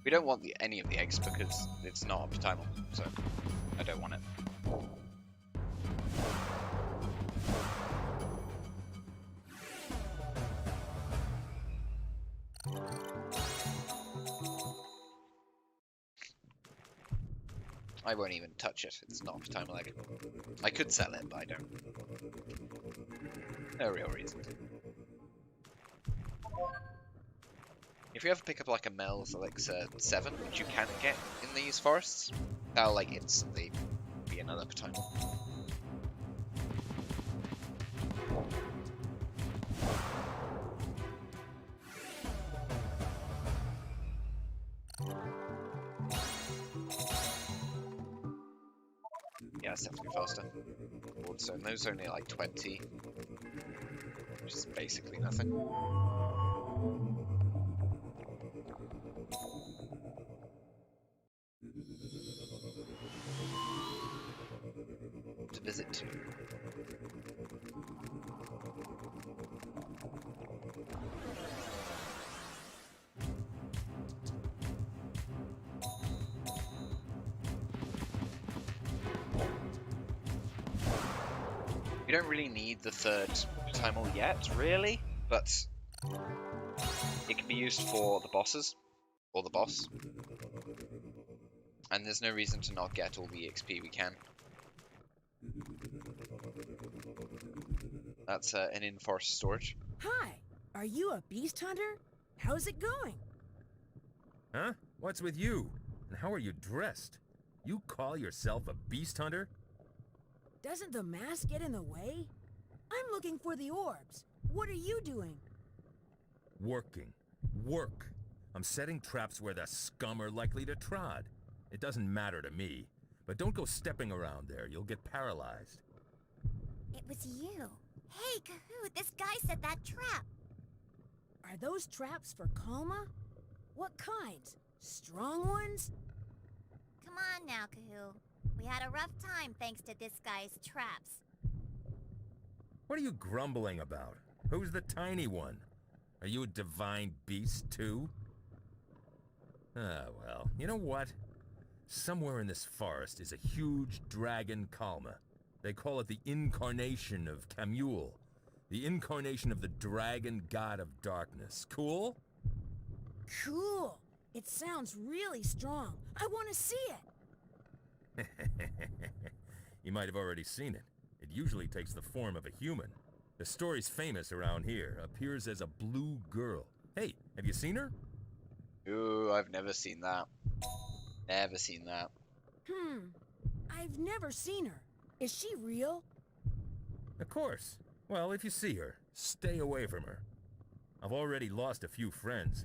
We don't want any of the eggs because it's not a Pataimel, so I don't want it. I won't even touch it. It's not a Pataimel egg. I could sell it, but I don't. No real reason. If you ever pick up like a Mel's Elixir 7, which you can get in these forests, that'll like instantly be another Pataimel. Yeah, it's definitely faster. Wardstone, those are only like 20, which is basically nothing. To visit to. You don't really need the third Pataimel yet, really, but it can be used for the bosses, or the boss. And there's no reason to not get all the EXP we can. That's an in-forest storage. Hi, are you a beast hunter? How's it going? Huh? What's with you? And how are you dressed? You call yourself a beast hunter? Doesn't the mask get in the way? I'm looking for the orbs. What are you doing? Working. Work. I'm setting traps where the scum are likely to trod. It doesn't matter to me. But don't go stepping around there. You'll get paralyzed. It was you. Hey, Kahoo, this guy set that trap. Are those traps for Kalma? What kinds? Strong ones? Come on now, Kahoo. We had a rough time thanks to this guy's traps. What are you grumbling about? Who's the tiny one? Are you a divine beast, too? Ah, well, you know what? Somewhere in this forest is a huge dragon Kalma. They call it the incarnation of Camule. The incarnation of the dragon god of darkness. Cool? Cool. It sounds really strong. I want to see it. You might have already seen it. It usually takes the form of a human. The story's famous around here. Appears as a blue girl. Hey, have you seen her? Ooh, I've never seen that. Never seen that. I've never seen her. Is she real? Of course. Well, if you see her, stay away from her. I've already lost a few friends.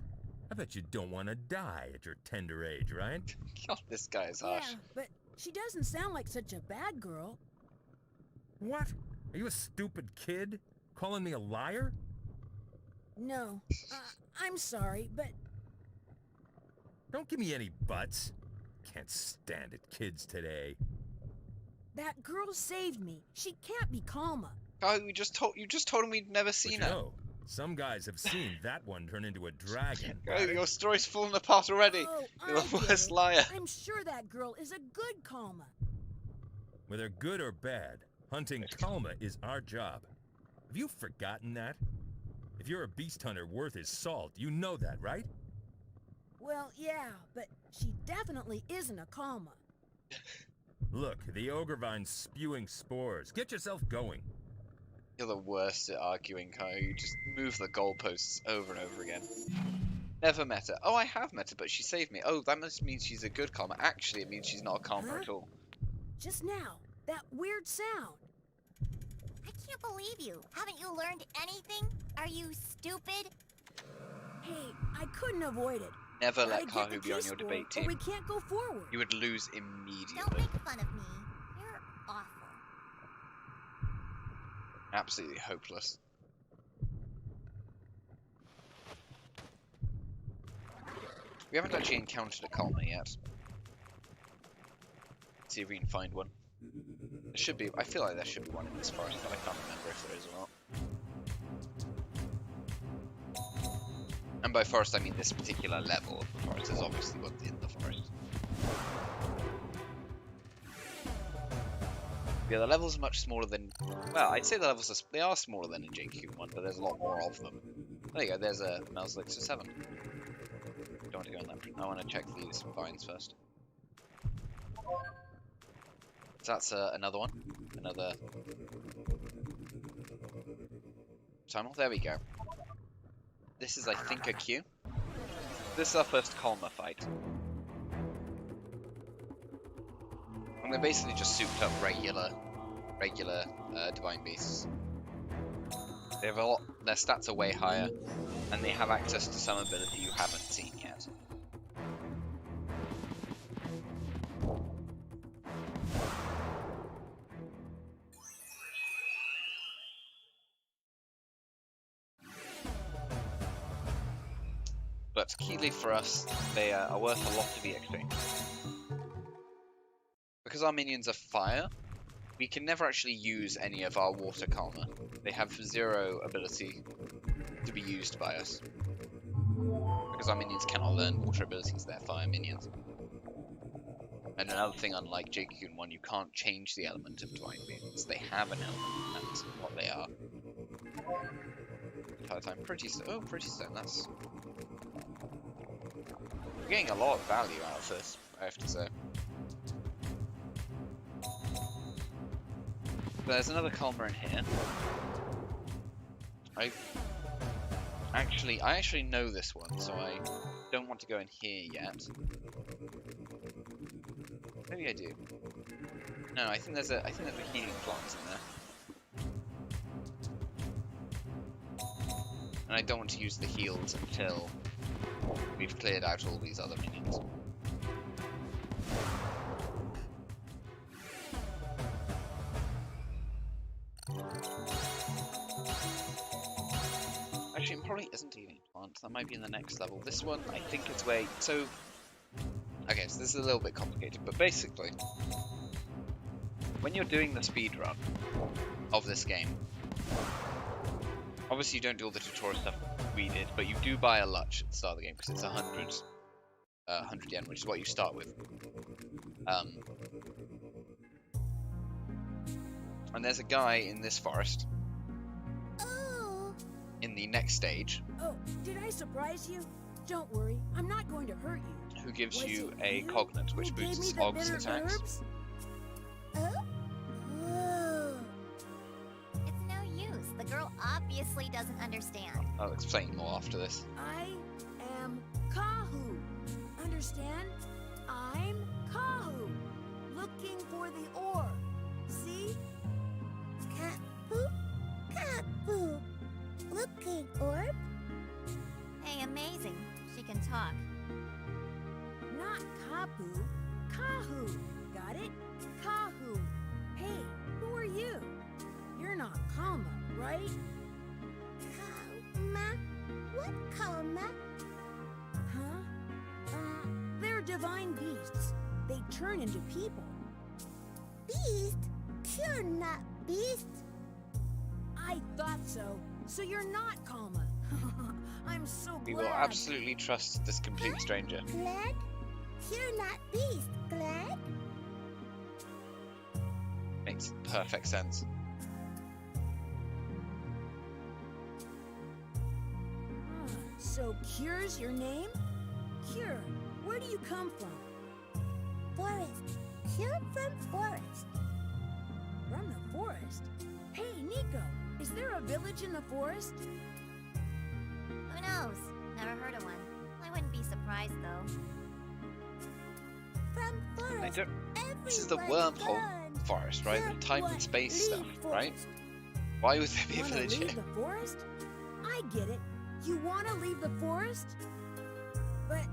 I bet you don't want to die at your tender age, right? God, this guy is harsh. Yeah, but she doesn't sound like such a bad girl. What? Are you a stupid kid? Calling me a liar? No, I'm sorry, but... Don't give me any buts. Can't stand it, kids today. That girl saved me. She can't be Kalma. Oh, you just told him we'd never seen But her. no, some guys have seen that one turn into a dragon. Oh, your story's falling apart already. Oh, You're I the get worst it. liar. I'm sure that girl is a good Kalma. Whether good or bad, hunting Kalma is our job. Have you forgotten that? If you're a beast hunter worth his salt, you know that, right? Well, yeah, but she definitely isn't a Kalma. Look, the Ogrevine's spewing spores. Get yourself going. You're the worst at arguing, Kyle. You just move the goalposts over and over again. Never met her. Oh, I have met her, but she saved me. Oh, that must mean she's a good Kalma. Actually, it means she's not a Kalma at all. Just now, that weird sound. I can't believe you. Haven't you learned anything? Are you stupid? Hey, I couldn't avoid it. Never let Gotta get the Kahu be on key your score, debate or team. we can't go forward. You would lose Don't immediately. make fun of me. You're awful. Absolutely hopeless. We haven't actually encountered a Kalma yet. Let's see if we can find one. There should be. I feel like there should be one in this forest, but I can't remember if there is or not. And by forest, I mean this particular level of the forest. There's obviously one in the forest. Yeah, the levels are much smaller than... Well, I'd say the levels they are smaller than in Jade Cocoon 1, but there's a lot more of them. There you go, there's a Mel's Elixir 7. Don't want to go on that. I want to check these vines first. So that's another one. Another... Pataimel, there we go. This is, I think, a queue. This is our first Kalma fight. And they're basically just souped up regular divine beasts. They have a lot. Their stats are way higher, and they have access to some ability you haven't seen yet. But keyly for us, they are worth a lot of EXP. Because our minions are fire, we can never actually use any of our water Kalma. They have 0 ability to be used by us. Because our minions cannot learn water abilities, they're fire minions. And another thing, unlike Jade Cocoon 1, you can't change the element of Divine Beings. They have an element, and that's what they are. Pataimel, pretty stone, that's... We're getting a lot of value out of this, I have to say. But there's another Kalma in here. I actually know this one, so I don't want to go in here yet. Maybe I do. No, I think there's a healing plant in there. And I don't want to use the heals until we've cleared out all these other minions. Actually, it probably isn't a healing plant. That might be in the next level. This one, I think it's where... So... Okay, so this is a little bit complicated, but basically... When you're doing the speedrun of this game... Obviously you don't do all the tutorial stuff we did, but you do buy a Luch at the start of the game, because it's 100 yen, which is what you start with. And there's a guy in this forest... in the next stage. Oh, did I surprise you? Don't worry, I'm not going to hurt you. Who gives you a cognate, which boosts Og's attacks. It's no use. The girl obviously doesn't understand. I'll explain more after this. I am Kahu. Understand? I'm Kahu. looking for the orb. See? Kapu? Kapu! Looking orb? Hey, amazing. She can talk. Not Kapu, Kahu. Got it? Kahu. Hey, who are you? You're not Kalma, right? Kalma? What Kalma? Huh? They're divine beasts. They turn into people. Beast? You're not beast. I thought so. So you're not Kalma. I'm so glad. We will absolutely trust this complete stranger. Glad? You're not beast, Glad? Makes perfect sense. So Cure's your name? Cure, where do you come from? Forest. You're from forest. From the forest? Hey, Nico, is there a village in the forest? Who knows? Never heard of one. I wouldn't be surprised, though. From forest. This is the wormhole forest, right? The time and space stuff, right? Why would there be a village here? Leave the forest? I get it. You want to leave the forest? But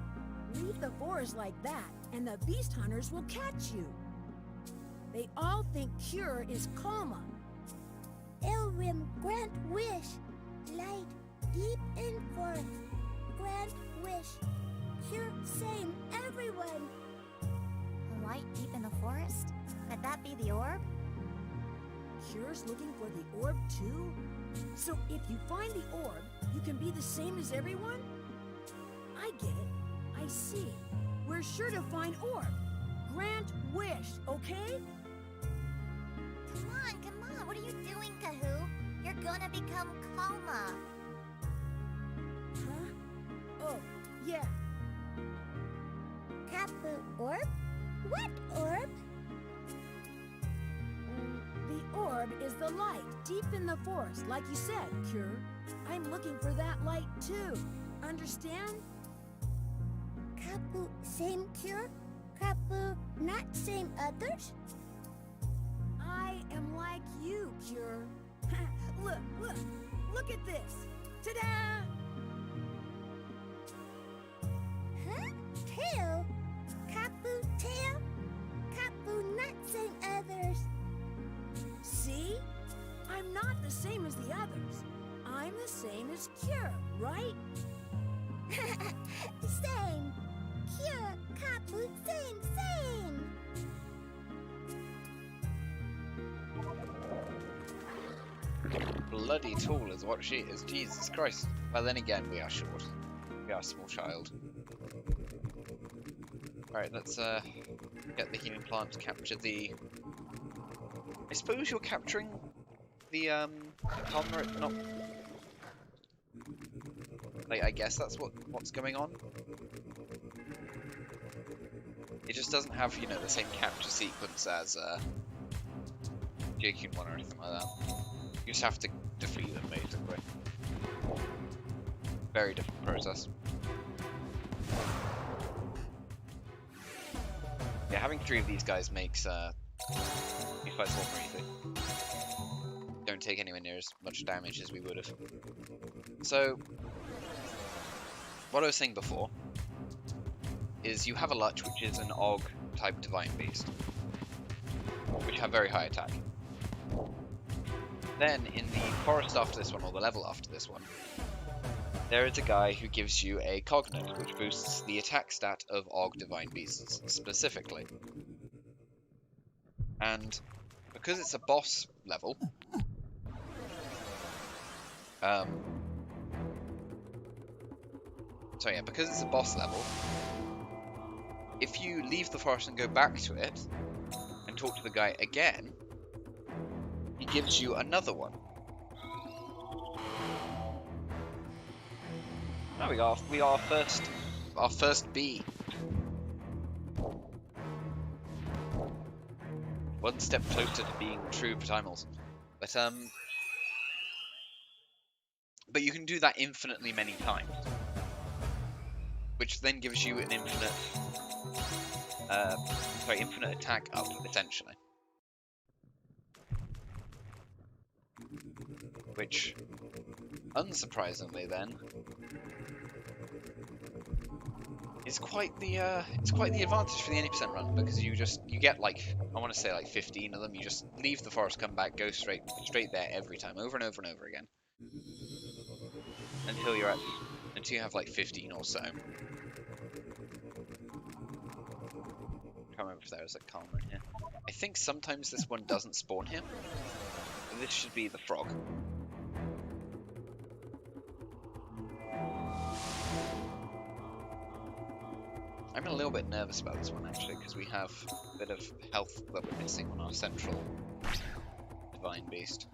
leave the forest like that, and the beast hunters will catch you. They all think Cure is Kalma. Elrim grant wish. Light deep in forest. Grant wish. Cure same everyone. A light deep in the forest? Could that be the orb? Cure's looking for the orb too? So if you find the orb, you can be the same as everyone? I get it. I see. We're sure to find orb. Grant wish, okay? Come on. What are you doing, Kahoo? You're gonna become Kalma. Huh? Oh, yeah. Kapu orb? What orb? The orb is the light deep in the forest, like you said, Cure. I'm looking for that light too. Understand? Kapu same Cure? Kapu not same others? I am like you, Cure. Look at this. Ta-da! Huh? Tail? Kapu tail? Kapu not same others. See? I'm not the same as the others. I'm the same as Cure, right? Same. Cure, Kapu, same. Bloody tall is what she is. Jesus Christ. Well, then again, we are short. We are a small child. Alright, let's get the healing plant to capture the... I suppose you're capturing the Kalma, not... Like, I guess that's what's going on. It just doesn't have, you know, the same capture sequence as Jade Cocoon 1 or anything like that. You just have to defeat them, basically. Very different process. Yeah, having 3 of these guys makes these fights a lot more easy. Don't take anywhere near as much damage as we would have. So, what I was saying before is you have a Luch, which is an Og type divine beast, which have very high attack. Then in the forest after this one, or the level after this one, there is a guy who gives you a Cognate, which boosts the attack stat of Og divine beasts specifically. And because it's a boss level, because it's a boss level, if you leave the forest and go back to it and talk to the guy again, he gives you another one. Now we are our first bee. One step closer to being true Pataimels. But you can do that infinitely many times, which then gives you an infinite infinite attack up, essentially. Which, unsurprisingly then, is quite the advantage for the 80% run, because you get like, I want to say like 15 of them. You just leave the forest, come back, go straight there every time, over and over and over again, until you have like 15 or so. Can't remember if there was a calmer in here. I think sometimes this one doesn't spawn here. This should be the frog. I'm a little bit nervous about this one actually, because we have a bit of health that we're missing on our central divine beast.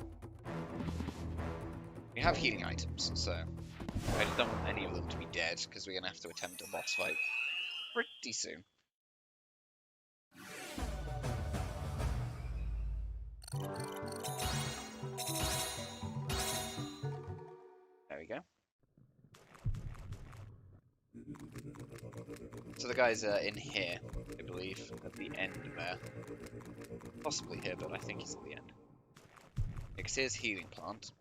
We have healing items, so I just don't want any of them to be dead, because we're going to have to attempt a boss fight pretty soon. There we go. So the guy's in here, I believe, at the end there. Possibly here, but I think he's at the end. Because here's healing plant.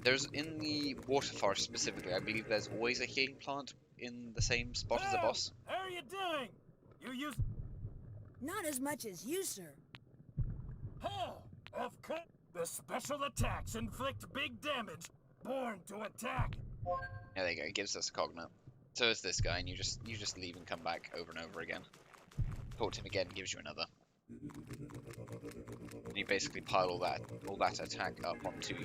There's, in the water forest specifically, I believe there's always a healing plant in the same spot as the boss. How are you doing? You use... Not as much as you, sir. Oh, of course. The special attacks inflict big damage. Born to attack. Yeah, there you go. It gives us a cognate. So is this guy, and you just leave and come back over and over again. Talk to him again, gives you another. And you basically pile all that attack up onto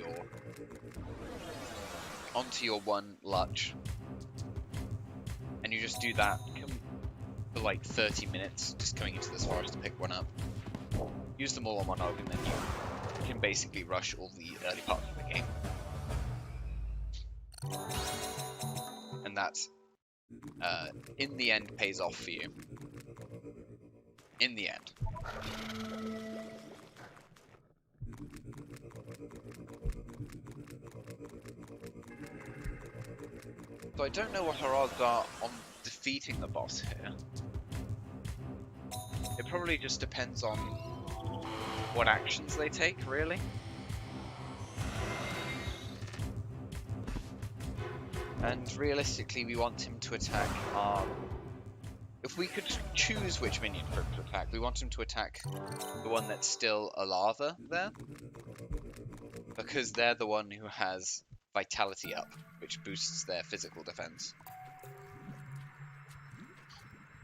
your one lutch, and you just do that for like 30 minutes, just coming into this forest to pick one up. Use them all on one hog, and then you can basically rush all the early parts of the game. And that, in the end, pays off for you. In the end. So I don't know what our odds are on defeating the boss here. It probably just depends on what actions they take, really. And realistically, we want him to attack our... If we could choose which minion for him to attack, we want him to attack the one that's still a lava there. Because they're the one who has Vitality up, which boosts their physical defense.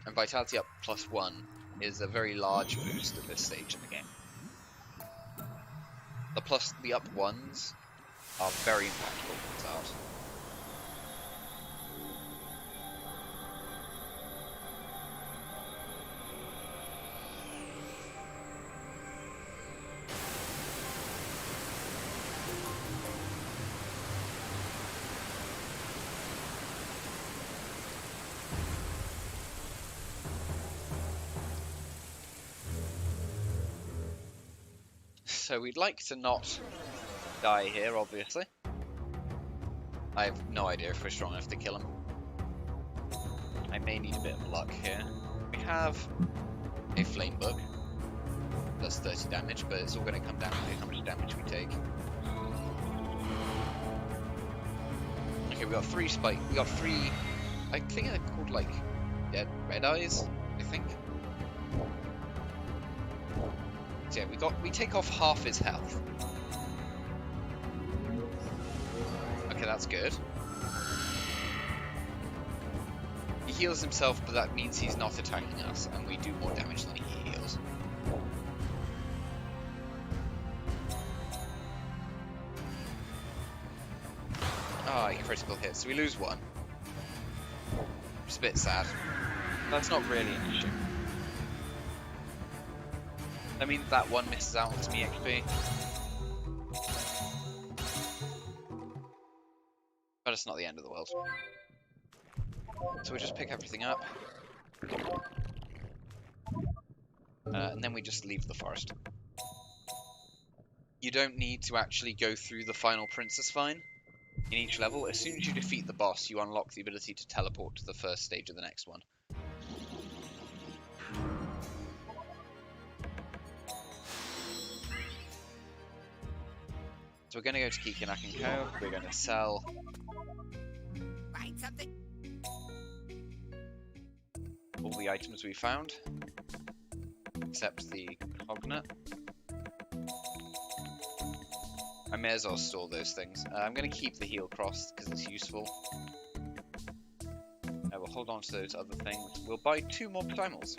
And Vitality up +1 is a very large boost at this stage in the game. The up ones are very impactful when it's out. So we'd like to not die here, obviously. I have no idea if we're strong enough to kill him. I may need a bit of luck here. We have a flame book. Does 30 damage, but it's all going to come down to how much damage we take. Okay, we got 3 spike. We got 3. I think they're called like dead red eyes. I think. So yeah, we take off half his health. Okay, that's good. He heals himself, but that means he's not attacking us, and we do more damage than he heals. Ah, he critical hit, so we lose 1. Which is a bit sad. That's not really an issue. That means that 1 misses out on me XP. But it's not the end of the world. So we just pick everything up. And then we just leave the forest. You don't need to actually go through the final Princess Vine in each level. As soon as you defeat the boss, you unlock the ability to teleport to the first stage of the next one. So we're going to go to Kikinak & Co. We're going to sell Find something. all the items we found, except the cognet. I may as well store those things. I'm going to keep the heel cross because it's useful. I will hold on to those other things. We'll buy 2 more Pataimels.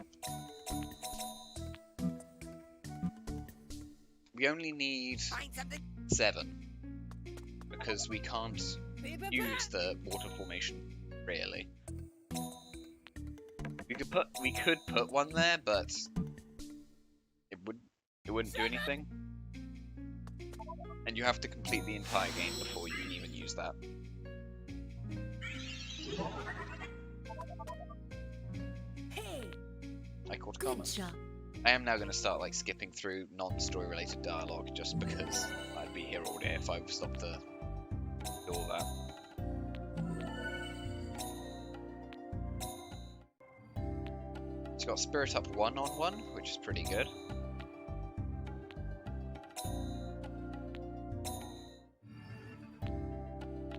We only need 7 because we can't use the water formation really. We could put one there, but it wouldn't do anything. And you have to complete the entire game before you can even use that. Hey, I caught a good comment. job. I am now going to start like skipping through non-story related dialogue just because I'd be here all day if I stopped to do all that. It's got Spirit up 1 on 1, which is pretty good.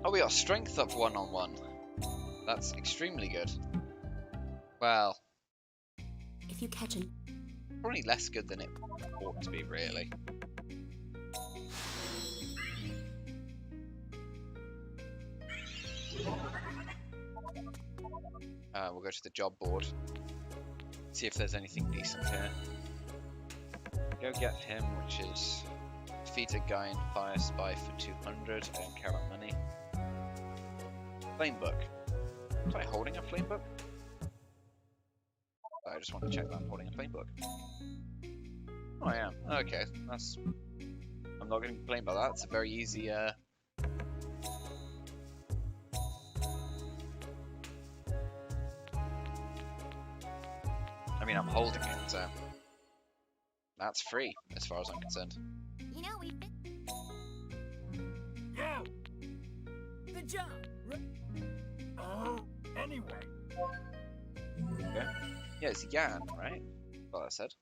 Oh, we got Strength up 1 on 1. That's extremely good. Well, If you catch an probably less good than it ought to be, really. We'll go to the job board. See if there's anything decent here. Go get him, which is defeat a guy in Fire Spy for 200. I don't care about money. Flame book. Am I holding a flame book? I just want to check that I'm holding a flame book. Oh, I am. Okay, that's. I'm not going to complain about that. It's a very easy. I mean, I'm holding it, so that's free as far as I'm concerned. You know, we've been. Yeah. Good job. Anyway. Okay. Yeah, it's Yan, right? Well, I said.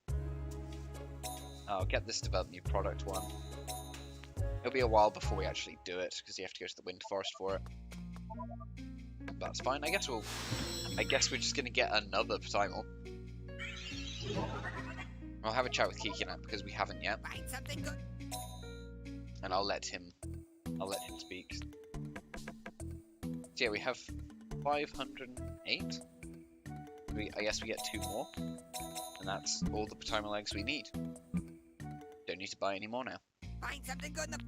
I'll get this develop new product one. It'll be a while before we actually do it because you have to go to the Wind Forest for it. That's fine. I guess we're just gonna get another Pataimel. I'll have a chat with Kikinak because we haven't yet. Find something good. And I'll let him speak. So yeah, we have 508. I guess we get 2 more, and that's all the Pataimel eggs we need. Don't need to buy any more now. Find something good in the.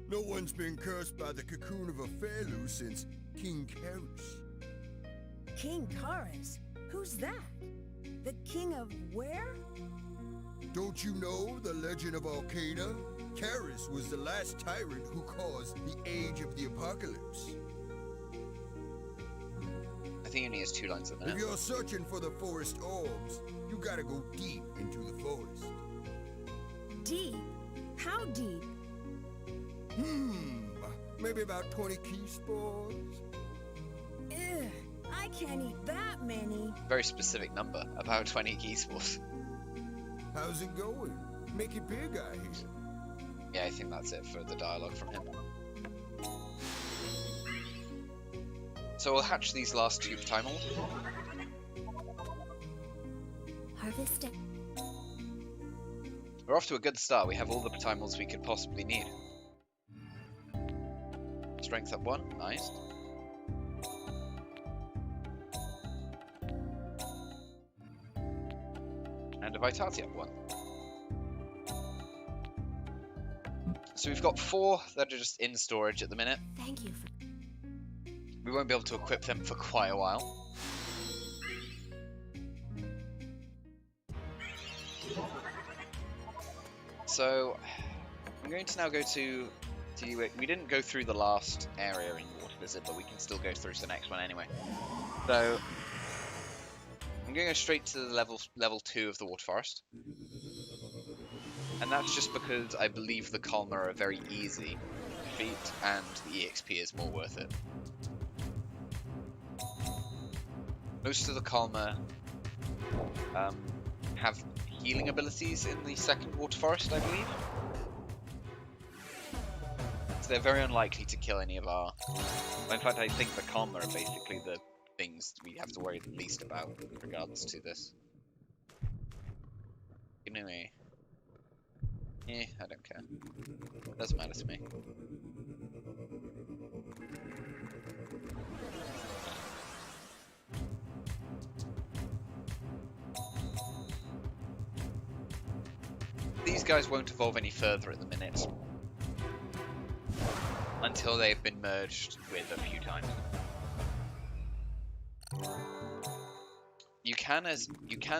No one's been cursed by the cocoon of a Fairloo since King Karis. King Karis? Who's that? The king of where? Don't you know the legend of Arcana? Karis was the last tyrant who caused the Age of the Apocalypse. I think he only has 2 lines at the If minute. you're searching for the forest orbs, you gotta go deep into the forest. Deep? How deep? Maybe about 20 key spores. Ugh, I can't eat that many. Very specific number, about 20 key spores. How's it going? Make it big, I hear. Yeah, I think that's it for the dialogue from him. So we'll hatch these last 2 Pataimels. harvest it. We're off to a good start. We have all the Pataimels we could possibly need. Strength up 1, nice. And a Vitality up 1. So we've got 4 that are just in storage at the minute. Thank you for. We won't be able to equip them for quite a while. So I'm going to now go to we didn't go through the last area in Water Visit, but we can still go through to the next one anyway. So I'm going to go straight to the level 2 of the Water Forest. And that's just because I believe the Kalmar are very easy to defeat and the EXP is more worth it. Most of the Kalmar have healing abilities in the second water forest, I believe. So they're very unlikely to kill any of our... In fact, I think the Karma are basically the things we have to worry the least about with regards to this. Anyway. Yeah, I don't care. Doesn't matter to me. These guys won't evolve any further at the minute. Until they've been merged with a few times. You can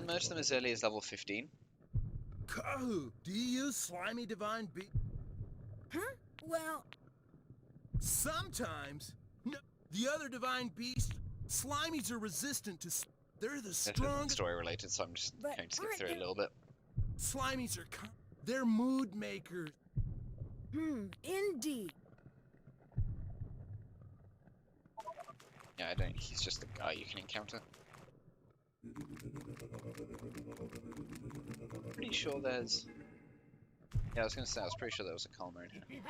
merge them as early as level 15. Kahu, do you use slimy divine beast? Huh? Well... Sometimes. No, the other divine beast, slimies are resistant to... They're the strongest... Story related, so I'm just going to skip through it a little bit. Slimies are... They're mood makers. Indeed. Yeah, he's just a guy you can encounter. Pretty sure there's... Yeah, I was gonna say, I was pretty sure there was a Calmer in here.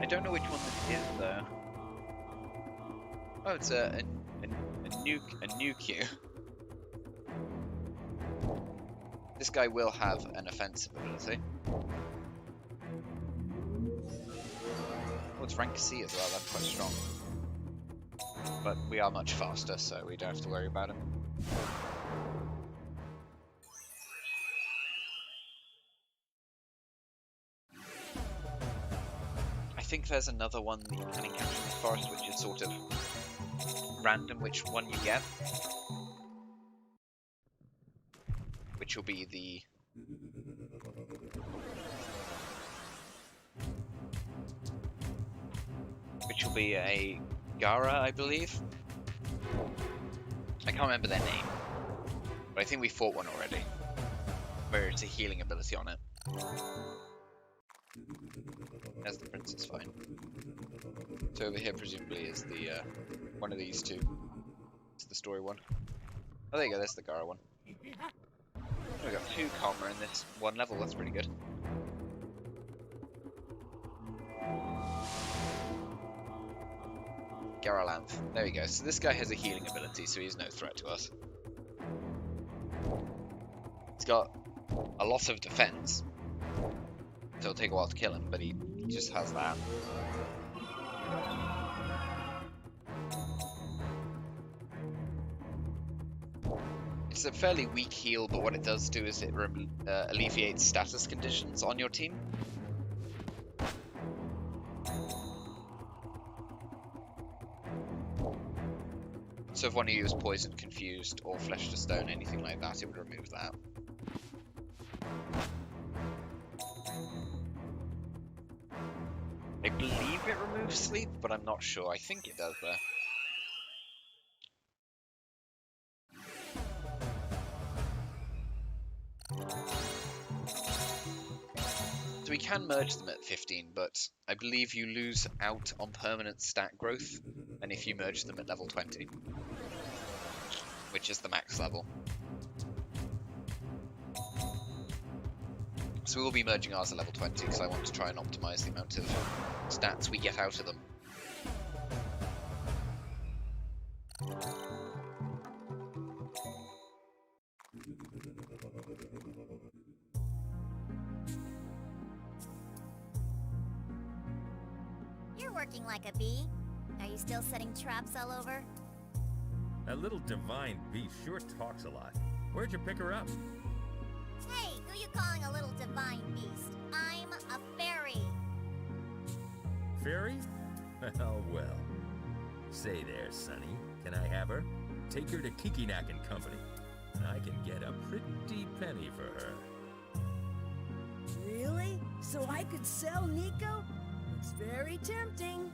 I don't know which one this is, though. Oh, it's a nuke. This guy will have an offensive ability. Oh, it's rank C as well, that's quite strong. But we are much faster, so we don't have to worry about him. I think there's another one that you can encounter in the forest, which is sort of random which one you get. Which will be the... Which will be a Gara, I believe. I can't remember their name. But I think we fought one already. Where it's a healing ability on it. As the princess, fine. So over here presumably is the one of these two. It's the story one. Oh, there you go, there's the Gara one. We've got 2 Karma in this one level, that's pretty good. Garalanth. There we go. So this guy has a healing ability, so he's no threat to us. He's got a lot of defense. So it'll take a while to kill him, but he just has that. It's a fairly weak heal, but what it does do is it alleviates status conditions on your team. So if one of you is poisoned, confused, or flesh to stone, anything like that, it would remove that. I believe it removes sleep, but I'm not sure. I think it does though. So we can merge them at 15, but I believe you lose out on permanent stat growth, and if you merge them at level 20, which is the max level. So we will be merging ours at level 20, because I want to try and optimize the amount of stats we get out of them. You're working like a bee. Are you still setting traps all over? That little divine beast sure talks a lot. Where'd you pick her up? Hey, who you calling a little divine beast? I'm a fairy. Fairy? Oh, well. Say there, Sonny. Can I have her? Take her to Kikinak and Company. I can get a pretty penny for her. Really? So I could sell Nico? Looks very tempting.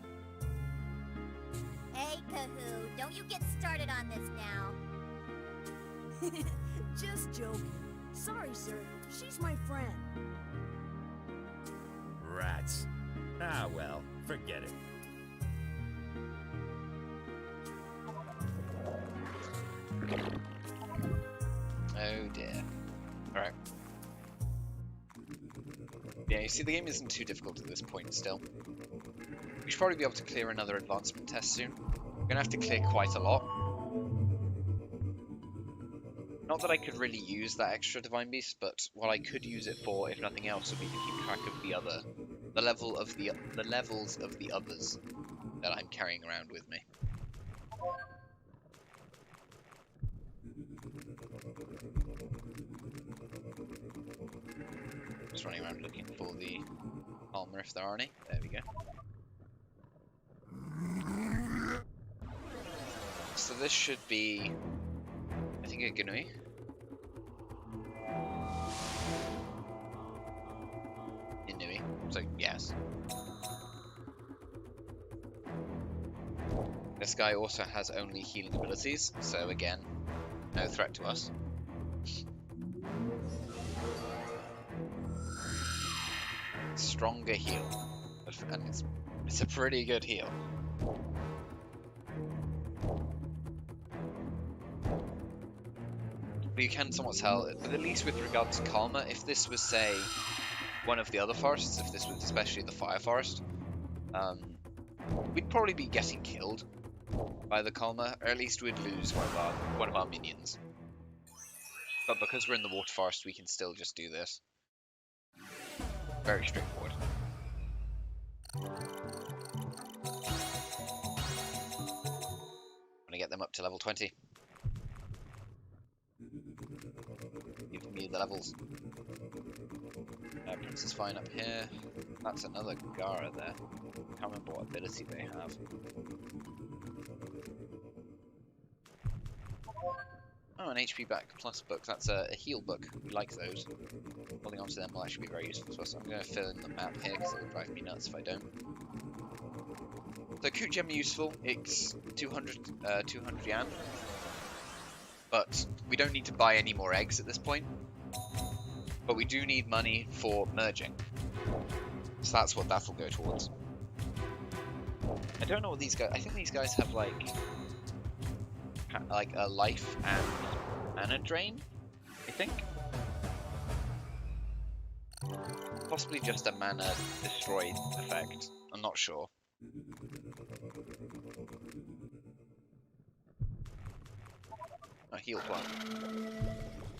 Hey, Kahoo, don't you get started on this now. Just joking. Sorry, sir. She's my friend. Rats. Ah, well, forget it. Oh dear. Alright. Yeah, you see, the game isn't too difficult at this point still. We should probably be able to clear another advancement test soon. We're gonna have to clear quite a lot. Not that I could really use that extra Divine Beast, but what I could use it for, if nothing else, would be to keep track of the levels of the others that I'm carrying around with me. Just running around looking for the armor if there are any. There we go. So this should be, I think, a Gnui. Inui. So yes. This guy also has only healing abilities, so again, no threat to us. Stronger heal, and it's a pretty good heal. But you can somewhat tell, but at least with regard to Kalma, if this was, say, one of the other forests, if this was especially the Fire Forest, we'd probably be getting killed by the Kalma, or at least we'd lose one of our minions. But because we're in the Water Forest, we can still just do this. Very straightforward. I'm gonna get them up to level 20. Give me the levels. Princess Fine up here. That's another Gara there. Can't remember what ability they have. Oh, an HP back plus book. That's a heal book. We like those. Holding on to them will actually be very useful to us. I'm going to fill in the map here because it'll drive me nuts if I don't. So Coot Gem useful. It's 200 yen. But we don't need to buy any more eggs at this point. But we do need money for merging. So that's what that will go towards. I don't know what these guys... I think these guys have like a life and mana drain, I think. Possibly just a mana destroy effect. I'm not sure. A heal plant.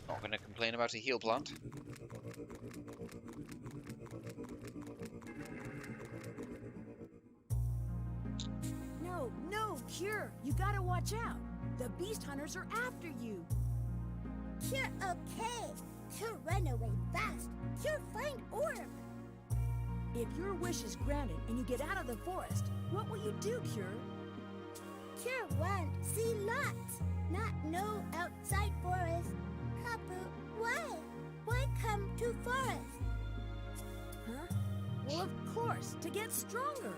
Not going to complain about a heal plant. No, Cure, you gotta watch out. The beast hunters are after you. Cure, okay. Cure, run away fast. Cure, find orb. If your wish is granted and you get out of the forest, what will you do, Cure? Cure want see lots, not no outside forest. Kapu, why? Why come to forest? Huh? Well, of course, to get stronger.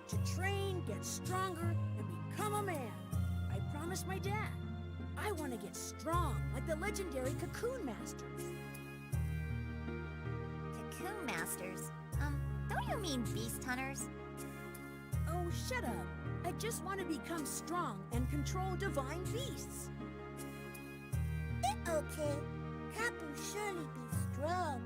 To train, get stronger, and become a man. I promised my dad. I want to get strong, like the legendary Cocoon Masters. Cocoon Masters? Don't you mean beast hunters? Oh, shut up. I just want to become strong and control divine beasts. Okay. Kapu surely be strong.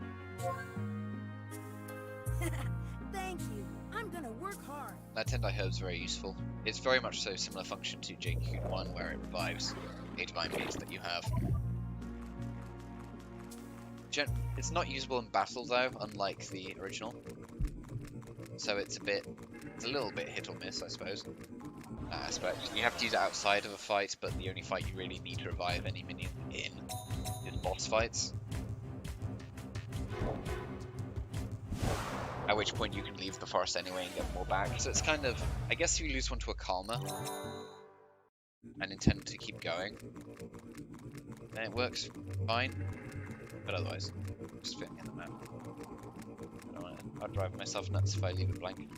Thank you. I'm gonna work hard. That Tendai Herb's very useful. It's very much so similar function to Jade Cocoon 1, where it revives a divine beast that you have. It's not usable in battle though, unlike the original. So it's a little bit hit or miss, I suppose. That aspect. You have to use it outside of a fight, but the only fight you really need to revive any minion in is boss fights. At which point you can leave the forest anyway and get more back. So it's kind of, I guess if you lose one to a Kalma and intend to keep going, then it works fine. But otherwise, just fitting in the map. I'd drive myself nuts if I leave it blank.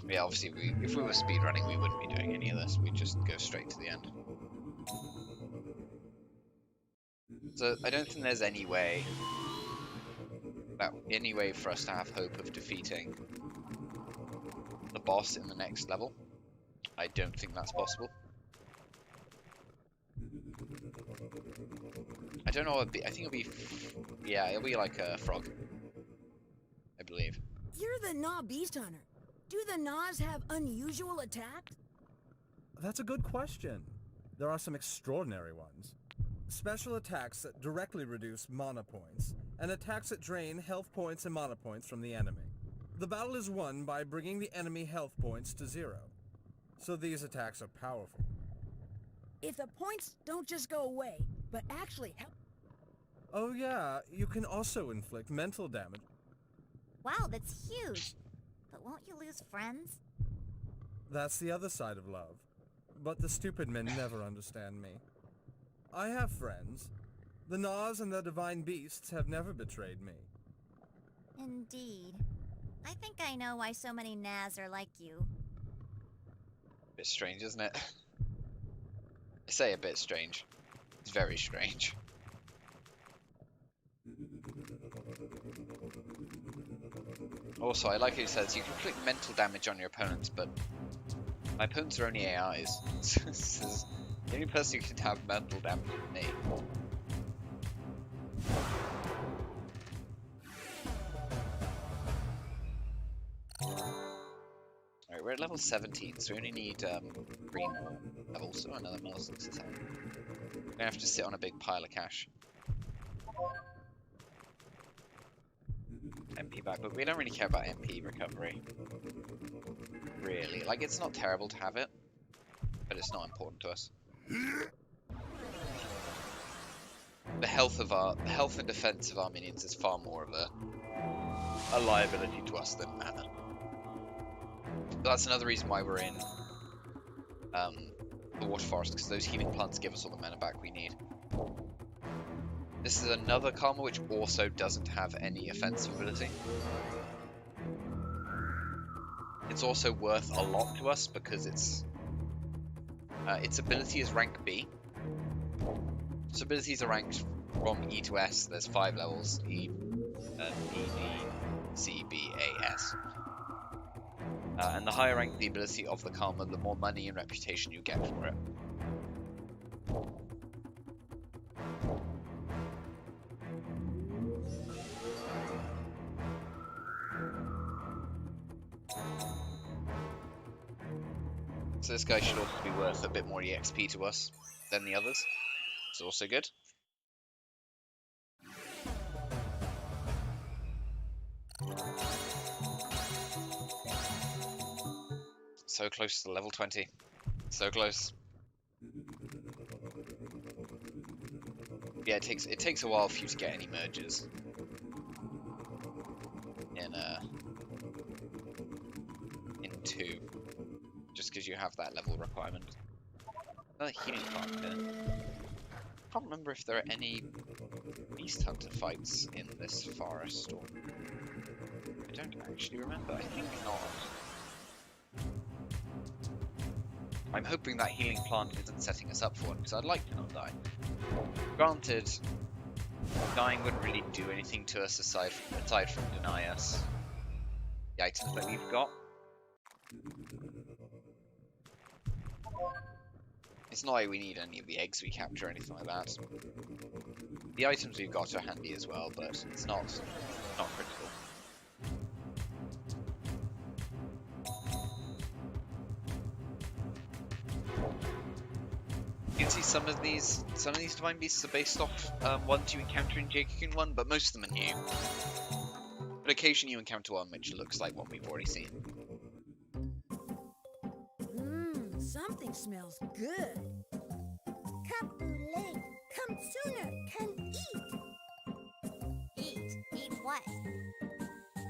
Yeah, obviously, if we were speedrunning, we wouldn't be doing any of this. We'd just go straight to the end. So I don't think there's any way that any way for us to have hope of defeating the boss in the next level. I don't think that's possible. I don't know what it'd be. I think it'll be... Yeah, it'll be like a frog. I believe. You're the Gnaw Beast Hunter. Do the Gnaws have unusual attacks? That's a good question. There are some extraordinary ones. Special attacks that directly reduce mana points, and attacks that drain health points and mana points from the enemy. The battle is won by bringing the enemy health points to 0. So these attacks are powerful. If the points don't just go away, but actually help... Oh yeah, you can also inflict mental damage. Wow, that's huge. But won't you lose friends? That's the other side of love. But the stupid men never understand me. I have friends. The Gnaws and the Divine Beasts have never betrayed me. Indeed. I think I know why so many Naz are like you. Bit strange, isn't it? I say a bit strange. It's very strange. Also, I like how it says you can inflict mental damage on your opponents, but my opponents are only AIs. This is the only person who can have mental damage is me. Alright, we're at level 17, so we only need 3 more levels, so another more success. We're gonna have to sit on a big pile of cash. MP back, but we don't really care about MP recovery. Really. Like, it's not terrible to have it, but it's not important to us. The health and defense of our minions is far more of a liability to us than mana. But that's another reason why we're in the Water Forest, because those healing plants give us all the mana back we need. This is another Karma which also doesn't have any offensive ability. It's also worth a lot to us because its ability is rank B. So abilities are ranked from E to S. There's 5 levels: E, B, D, C, B, A, S. And the higher rank the ability of the Karma, the more money and reputation you get for it. So this guy should also be worth a bit more EXP to us than the others. It's also good. So close to level 20. So close. Yeah, it takes a while for you to get any merges in 2. Just because you have that level requirement. Another healing plant here. I can't remember if there are any Beast Hunter fights in this forest, or... I don't actually remember. I think not. I'm hoping that healing plant isn't setting us up for one, because I'd like to not die. Granted, dying wouldn't really do anything to us aside from deny us the items that we've got. It's not like we need any of the eggs we capture or anything like that. The items we've got are handy as well, but it's not critical. You can see some of these divine beasts are based off ones you encounter in Jade Cocoon 1, but most of them are new. But occasionally you encounter one which looks like one we've already seen. Something smells good. Capulet, come sooner, can eat. Eat? Eat what?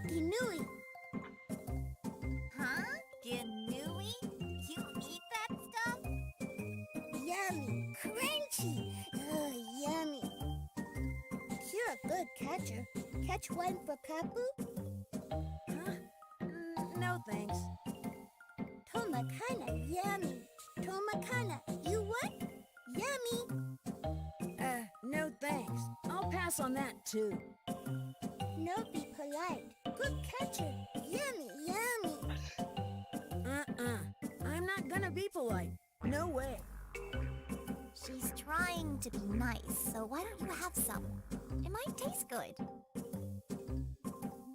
Ginui. Huh? Ginui? You eat that stuff? Yummy, crunchy. Oh, yummy. You're a good catcher. Catch one for Kapu? Huh? No thanks. Tomakana, yummy. Tomakana, you what? Yummy. No thanks. I'll pass on that too. no be polite. Good catcher. Yummy, yummy. I'm not gonna be polite. No way. She's trying to be nice, so why don't you have some? It might taste good.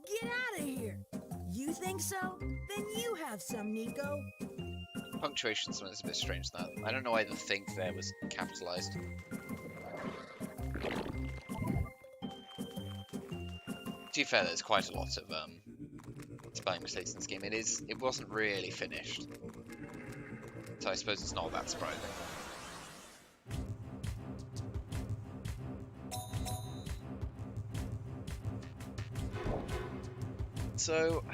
Get out of here. You think so? Then you have some, Nico. Punctuation is a bit strange, that. I don't know why the think there was capitalized. To be fair, there's quite a lot of spelling mistakes in this game. It wasn't really finished, so I suppose it's not that surprising. So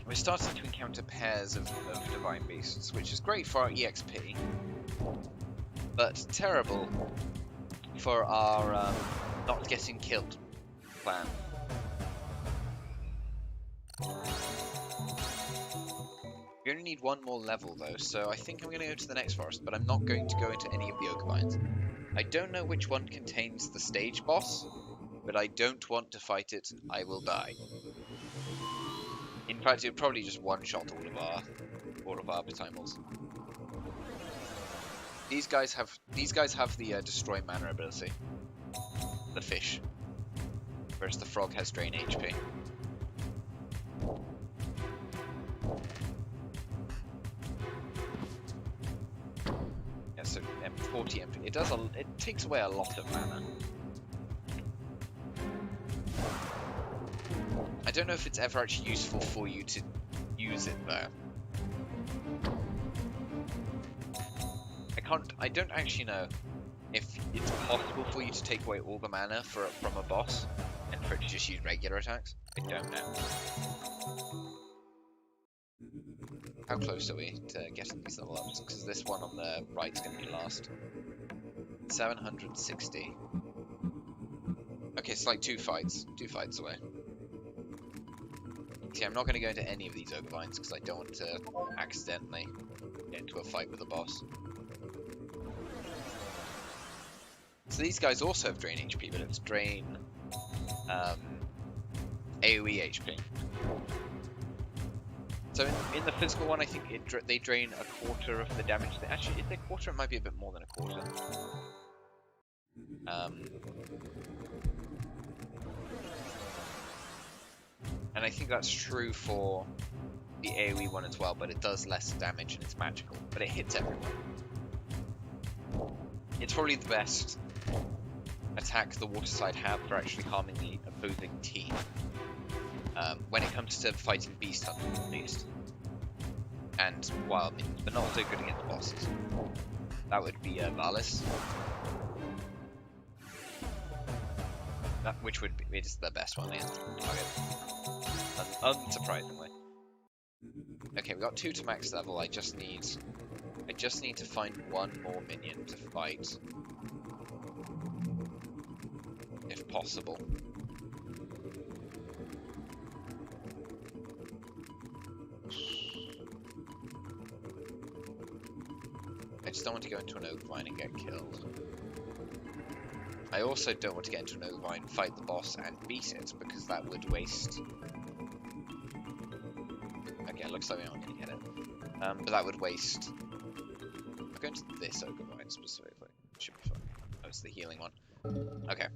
we're starting to encounter pairs of divine beasts, which is great for our EXP, but terrible for our not getting killed plan. We only need one more level though, so I think I'm going to go to the next forest, but I'm not going to go into any of the ogre vines. I don't know which one contains the stage boss, but I don't want to fight it. I will die. In fact, it would probably just one-shot all of our Pataimels. These guys have the destroy mana ability. The fish, whereas the frog has drain HP. Yeah, so 40 MP. It takes away a lot of mana. I don't know if it's ever actually useful for you to use it though. I don't actually know if it's possible for you to take away all the mana from a boss and for it to just use regular attacks. I don't know. How close are we to getting these level ups? Because this one on the right is going to be last. 760. Okay, it's like two fights away. See, I'm not going to go into any of these ogre vines because I don't want to accidentally get into a fight with a boss. So these guys also have drain HP, but it's drain AoE HP. So in the physical one, I think they drain a quarter of the damage. Actually, is it a quarter? It might be a bit more than a quarter. And I think that's true for the AoE one as well, but it does less damage and it's magical, but it hits everyone. It's probably the best attack the Waterside have for actually harming the opposing team. When it comes to fighting beast hunters, at least. And wild minions, but not so good against bosses. That would be Valis. Which would be it is the best one against target. Unsurprisingly. Okay, we got 2 to max level. I just need to find one more minion to fight, if possible. I just don't want to go into an ogre vine and get killed. I also don't want to get into an ogre vine, fight the boss, and beat it, because that would waste... Okay, it looks like we're not going to get it. But that would waste... I'm going to this ogre vine specifically. Should be fun. Oh, it's the healing one. Okay.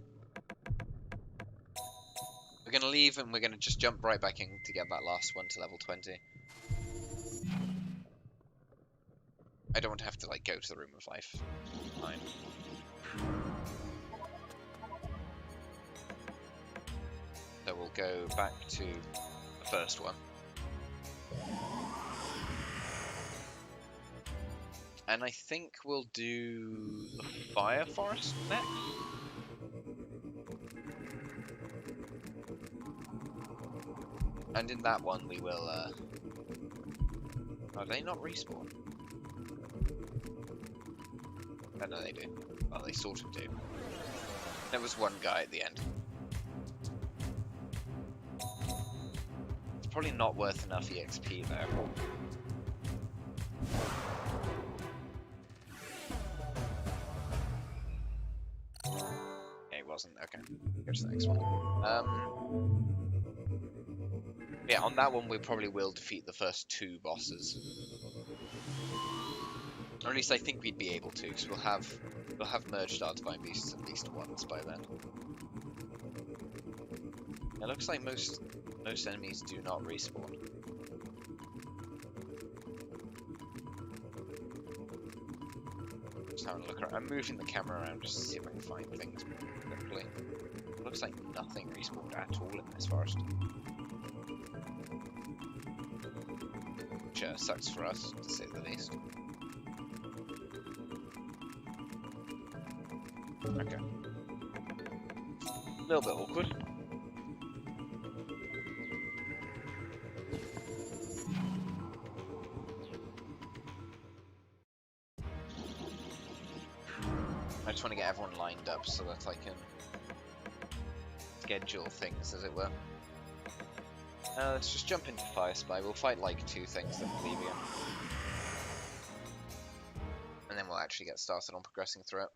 We're going to leave and we're going to just jump right back in to get that last one to level 20. I don't want to have to, like, go to the Room of Life. Fine. So we'll go back to the first one. And I think we'll do the Fire Forest next. And in that one we will, oh, they not respawn? Oh, no, they do. Well, they sort of do. There was one guy at the end. It's probably not worth enough EXP though. wasn't. Okay, go to the next one. Yeah, on that one we probably will defeat the first 2 bosses. Or at least I think we'd be able to, because we'll have merged our Divine Beasts at least once by then. It looks like most enemies do not respawn. Just having a look around. I'm moving the camera around just to see if I can find things quickly. It looks like nothing respawned at all in this forest. Which sucks for us, to say the least. Okay. A little bit awkward. I just want to get everyone lined up so that I can schedule things, as it were. Let's just jump into Fire Spy. We'll fight like 2 things, then we'll leave again. And then we'll actually get started on progressing through it.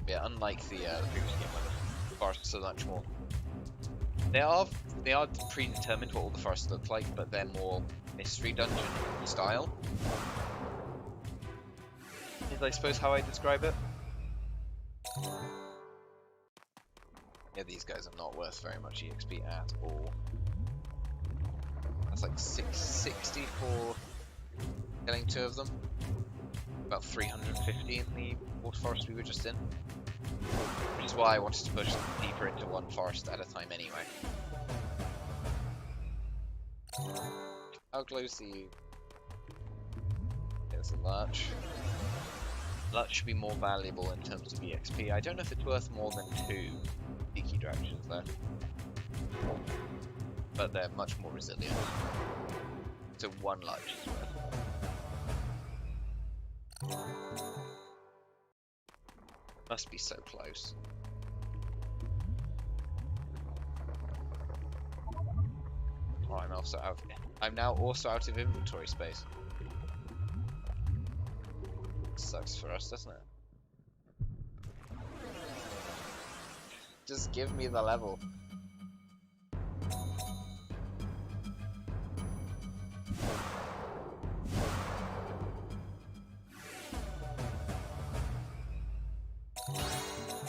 Yeah, unlike the previous game where the forests are much more... They are predetermined what all the forests look like, but they're more mystery dungeon style. Is I suppose how I describe it. Yeah, these guys are not worth very much EXP at all. That's like 660 for killing 2 of them. About 350 in the water forest we were just in. Which is why I wanted to push deeper into one forest at a time anyway. How close are you? There's a Lurch. Lurch should be more valuable in terms of EXP. I don't know if it's worth more than 2 Peaky Directions though. But they're much more resilient. So 1 Lurch is worth more. Must be so close. Oh, I'm now also out of inventory space. Sucks for us, doesn't it? Just give me the level.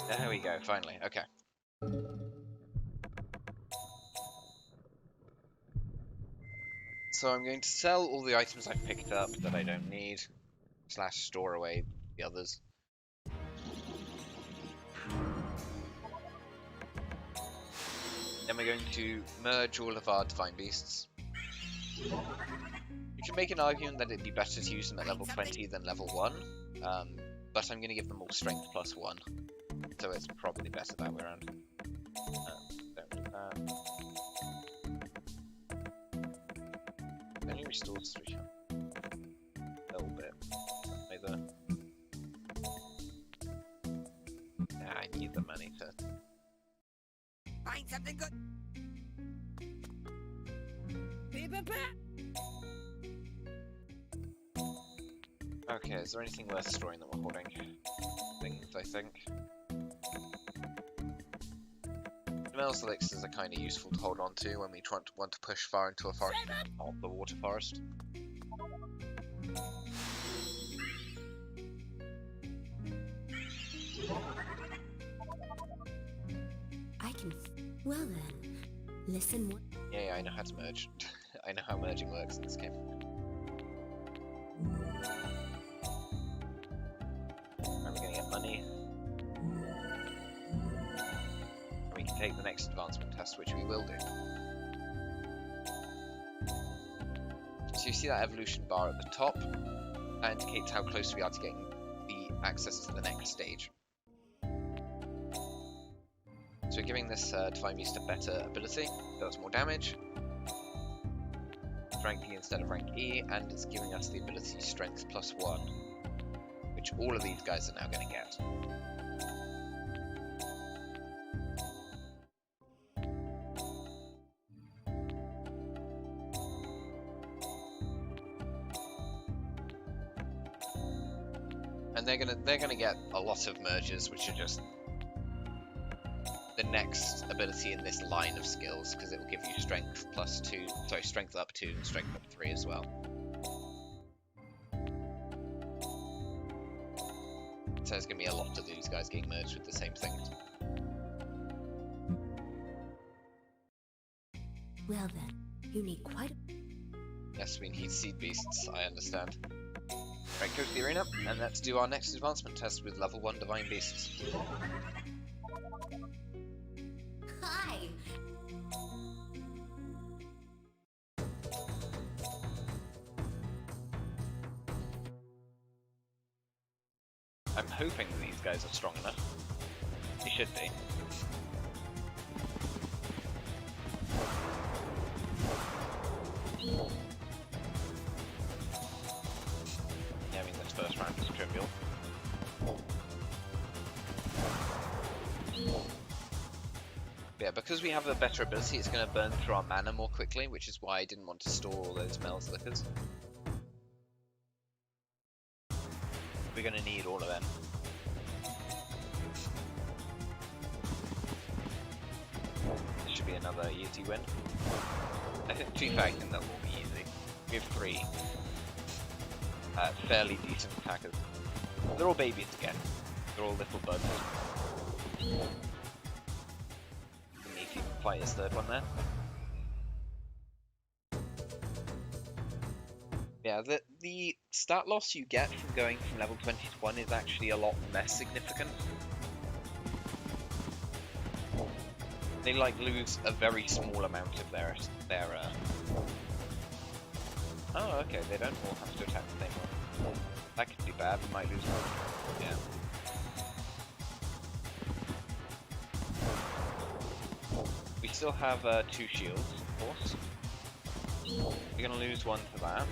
There we go, finally, okay. So I'm going to sell all the items I've picked up that I don't need, / store away the others. Then we're going to merge all of our Divine Beasts. You can make an argument that it'd be better to use them at level 20 than level 1, but I'm going to give them all strength +1. So it's probably better that way around. Only restores 3. A little bit. Either. Yeah, I need the money to find something good. Okay, is there anything worth storing that we're holding? Things, I think. Pataimels elixirs are kind of useful to hold on to when we want to push far into a forest, not the water forest. I can. Well then, listen. Yeah, I know how to merge. I know how merging works in this game. I'm gonna get money. We can take the next advancement test, which we will do. So you see that evolution bar at the top? That indicates how close we are to getting the access to the next stage. So we're giving this Divine Beast a better ability, does more damage, rank E instead of rank E, and it's giving us the ability strength +1, which all of these guys are now going to get. And they're gonna get a lot of merges, which are just the next ability in this line of skills, because it will give you strength strength up 2 and strength up 3 as well. So there's gonna be a lot of these guys getting merged with the same things. Well then, you need quite a... Yes, we need seed beasts, I understand. Right, go to the arena, and let's do our next advancement test with level 1 divine beasts. Hi! I'm hoping that these guys are strong enough. They should be. Yeah, I mean, this first round is trivial. Yeah, because we have a better ability, it's going to burn through our mana more quickly, which is why I didn't want to store all those Mel's liquors. We're going to need all of them. This should be another easy win. I think, to be fair, I think that will be easy. We have 3 fairly decent attackers. They're all babies again. They're all little bugs. Didn't need to even fight his third one there. Yeah, the stat loss you get from going from level 20 to 1 is actually a lot less significant. They like lose a very small amount of their Oh, okay, they don't all have to attack the same one. That could be bad, we might lose one. Yeah. We still have 2 shields, of course. We're gonna lose 1 to that.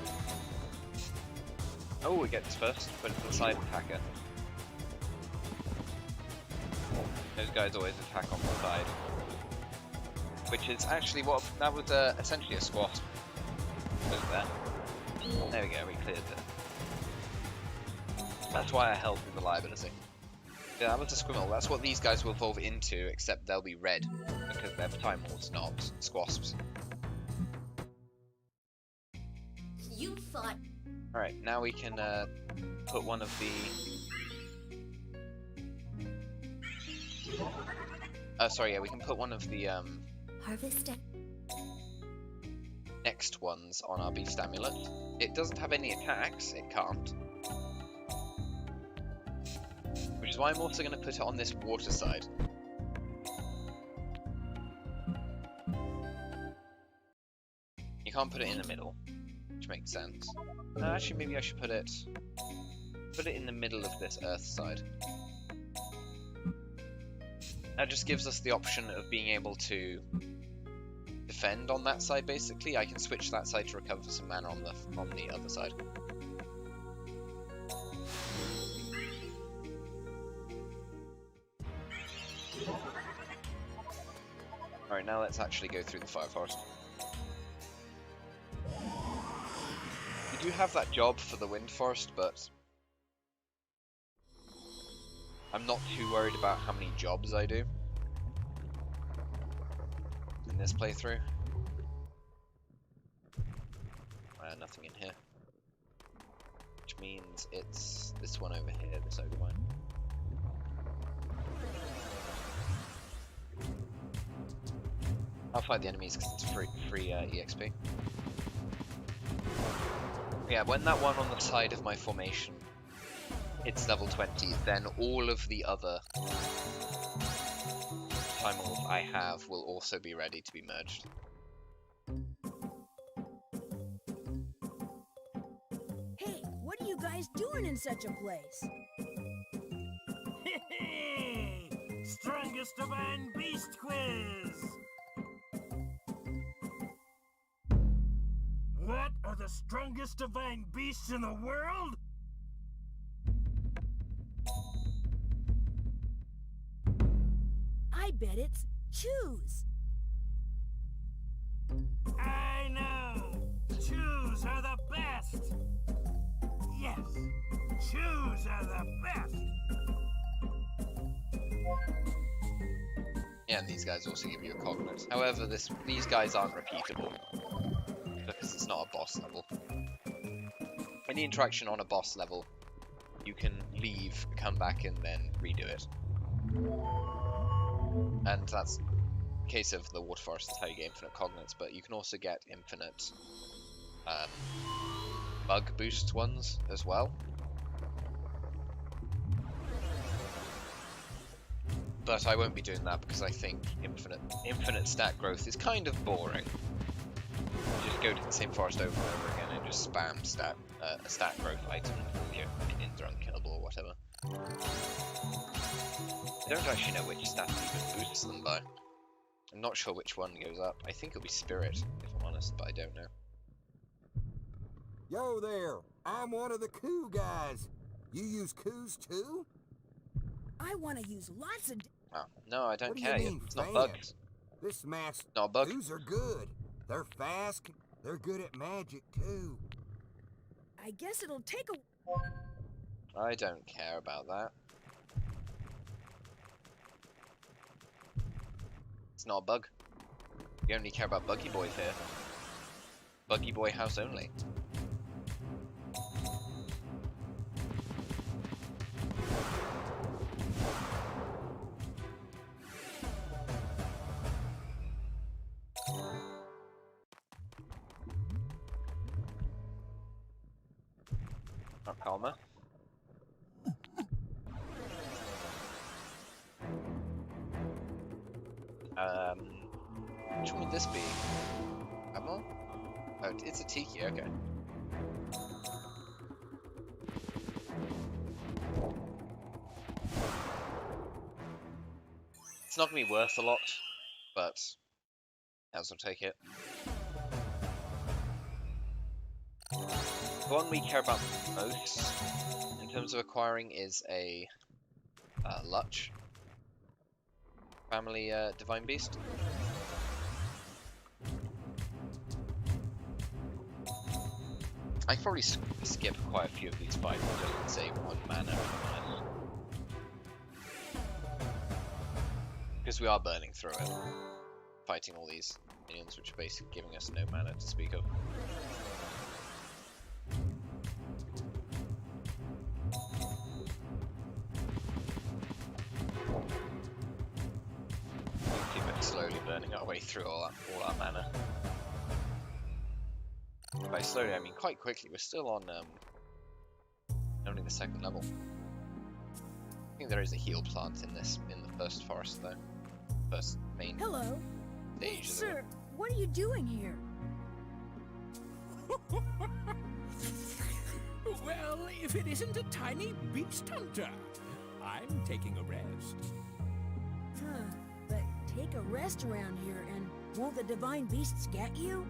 Oh, we get this first, but it's the side attacker. Those guys always attack on the side. Which is actually what, that was essentially a squat. Was that? There we go, we cleared it. That's why I held the reliability. Yeah, that was a squirrel. That's what these guys will evolve into, except they'll be red, because they're Pataimels, not squasps. You thought... Alright, now we can put one of the... sorry, yeah, we can put one of the Harvest... next ones on our beast amulet. It doesn't have any attacks, it can't. Which is why I'm also going to put it on this water side. You can't put it in the middle, which makes sense. Actually, maybe I should put it in the middle of this earth side. That just gives us the option of being able to defend on that side, basically. I can switch that side to recover some mana on the other side. Alright, now let's actually go through the fire forest. We do have that job for the wind forest, but I'm not too worried about how many jobs I do in this playthrough. Nothing in here. Which means it's this one over here, this ogre one. I'll fight the enemies because it's free EXP. Yeah, when that one on the side of my formation hits level 20, then all of the other Pataimels I have will also be ready to be merged. Hey, what are you guys doing in such a place? Strongest divine beast quiz! What are the strongest divine beasts in the world? I bet it's Chews. I know! Chews are the best! Yes, chews are the best. Yeah, and these guys also give you a cognate. However, these guys aren't repeatable because it's not a boss level. Any interaction on a boss level, you can leave, come back, and then redo it. And that's the case of the Water Forest, that's how you get infinite cognates, but you can also get infinite bug boost ones as well. But I won't be doing that because I think infinite stat growth is kind of boring. You just go to the same forest over and over again and just spam a stat growth item until your minions are unkillable or whatever. I don't actually know which stat even boosts them by. I'm not sure which one goes up. I think it'll be Spirit, if I'm honest, but I don't know. Yo there, I'm one of the coup guys. You use coups too? I want to use lots of... Oh, no, I don't What do care. you mean, It's not fans? bugs. This mask Not a bug. coups are good. They're fast, they're good at magic too. I guess it'll take a... I don't care about that. It's not a bug. We only care about Buggy Boys here. Buggy Boy house only. Calmer. Which one would this be? Ammo? Oh, it's a Tiki, okay. It's not gonna be worth a lot, but I'll take it. The one we care about most in terms of acquiring is a Luch family Divine Beast. I could probably skip quite a few of these fights just to save 1 mana, because we are burning through it, fighting all these minions which are basically giving us no mana to speak of. Slowly burning our way through all our mana. By slowly, I mean quite quickly. We're still on only the 2nd level. I think there is a heal plant in the first forest though. First main. Hello. Stage. Sir, what are you doing here? Well, if it isn't a tiny beast hunter, I'm taking a rest. Huh. But take a rest around here, and won't the divine beasts get you?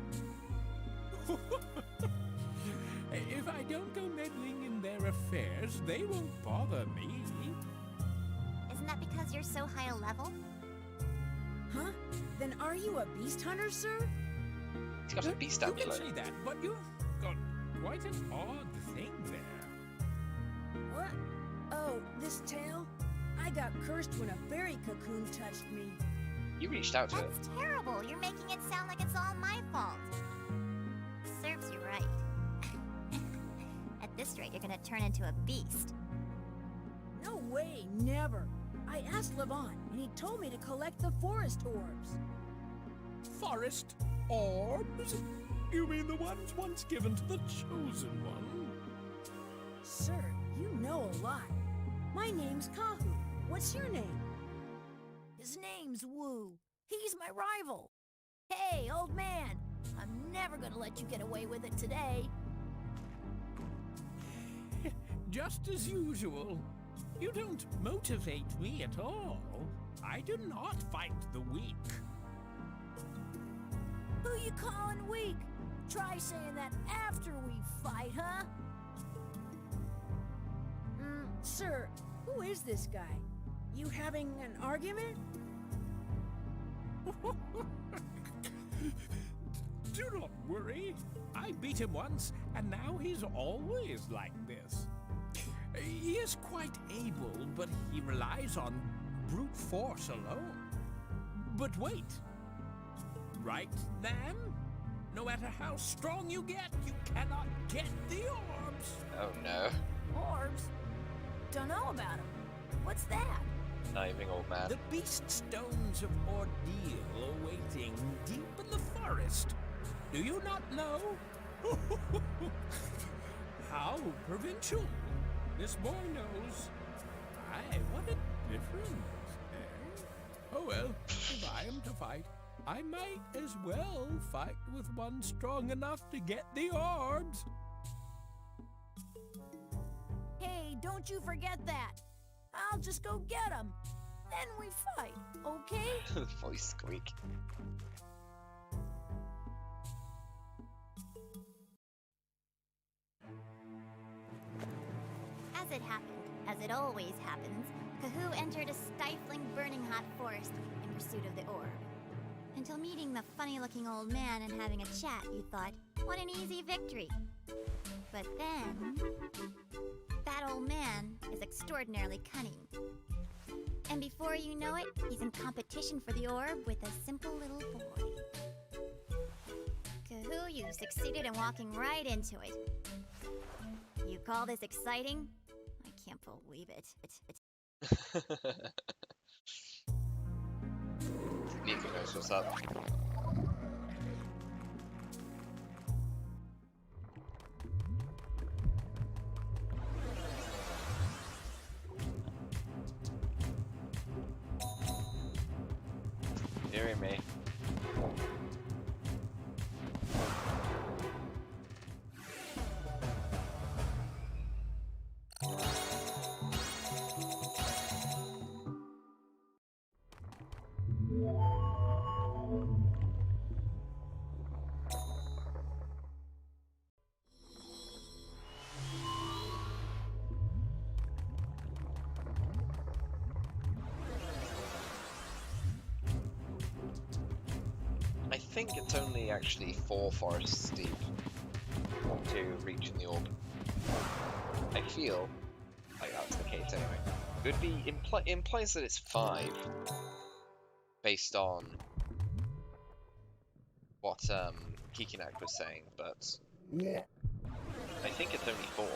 If I don't go meddling in their affairs, they won't bother me. Isn't that because you're so high a level? Huh? Then are you a beast hunter, sir? He's got a beast You can amulet. say that, but you've got quite an odd thing there. What? Oh, this tail? I got cursed when a fairy cocoon touched me. You reached out to it. That's terrible. You're making it sound like it's all my fault. Serves you right. At this rate, you're gonna turn into a beast. No way, never. I asked Levant, and he told me to collect the forest orbs. Forest orbs? You mean the ones once given to the chosen one? Sir, you know a lot. My name's Kahu. What's your name? His name's Wu. He's my rival. Hey, old man. I'm never gonna let you get away with it today. Just as usual. You don't motivate me at all. I do not fight the weak. Who you calling weak? Try saying that after we fight, huh? Sir, who is this guy? You having an argument? Do not worry. I beat him once, and now he's always like this. He is quite able, but he relies on brute force alone. But wait. Right, Lamb? No matter how strong you get, you cannot get the orbs. Oh no. Orbs? Don't know about them. What's that? Kniving old man. The beast stones of ordeal awaiting deep in the forest. Do you not know? How provincial. This boy knows. Aye, what a difference, eh? Oh well, if I am to fight, I might as well fight with one strong enough to get the orbs. Hey, don't you forget that. I'll just go get them. Then we fight, okay? Voice squeak. As it happened, as it always happens, Kahoo entered a stifling, burning hot forest in pursuit of the orb. Until meeting the funny-looking old man and having a chat, you thought, what an easy victory. But then, that old man is extraordinarily cunning. And before you know it, he's in competition for the orb with a simple little boy. Kahoo, you succeeded in walking right into it. You call this exciting? I can't believe it. Nico knows what's up. Dear me. I think it's only actually 4 forests deep to reach the orb. I feel like that's the case anyway. It would be implies that it's 5 based on what Kikinak was saying, but I think it's only 4.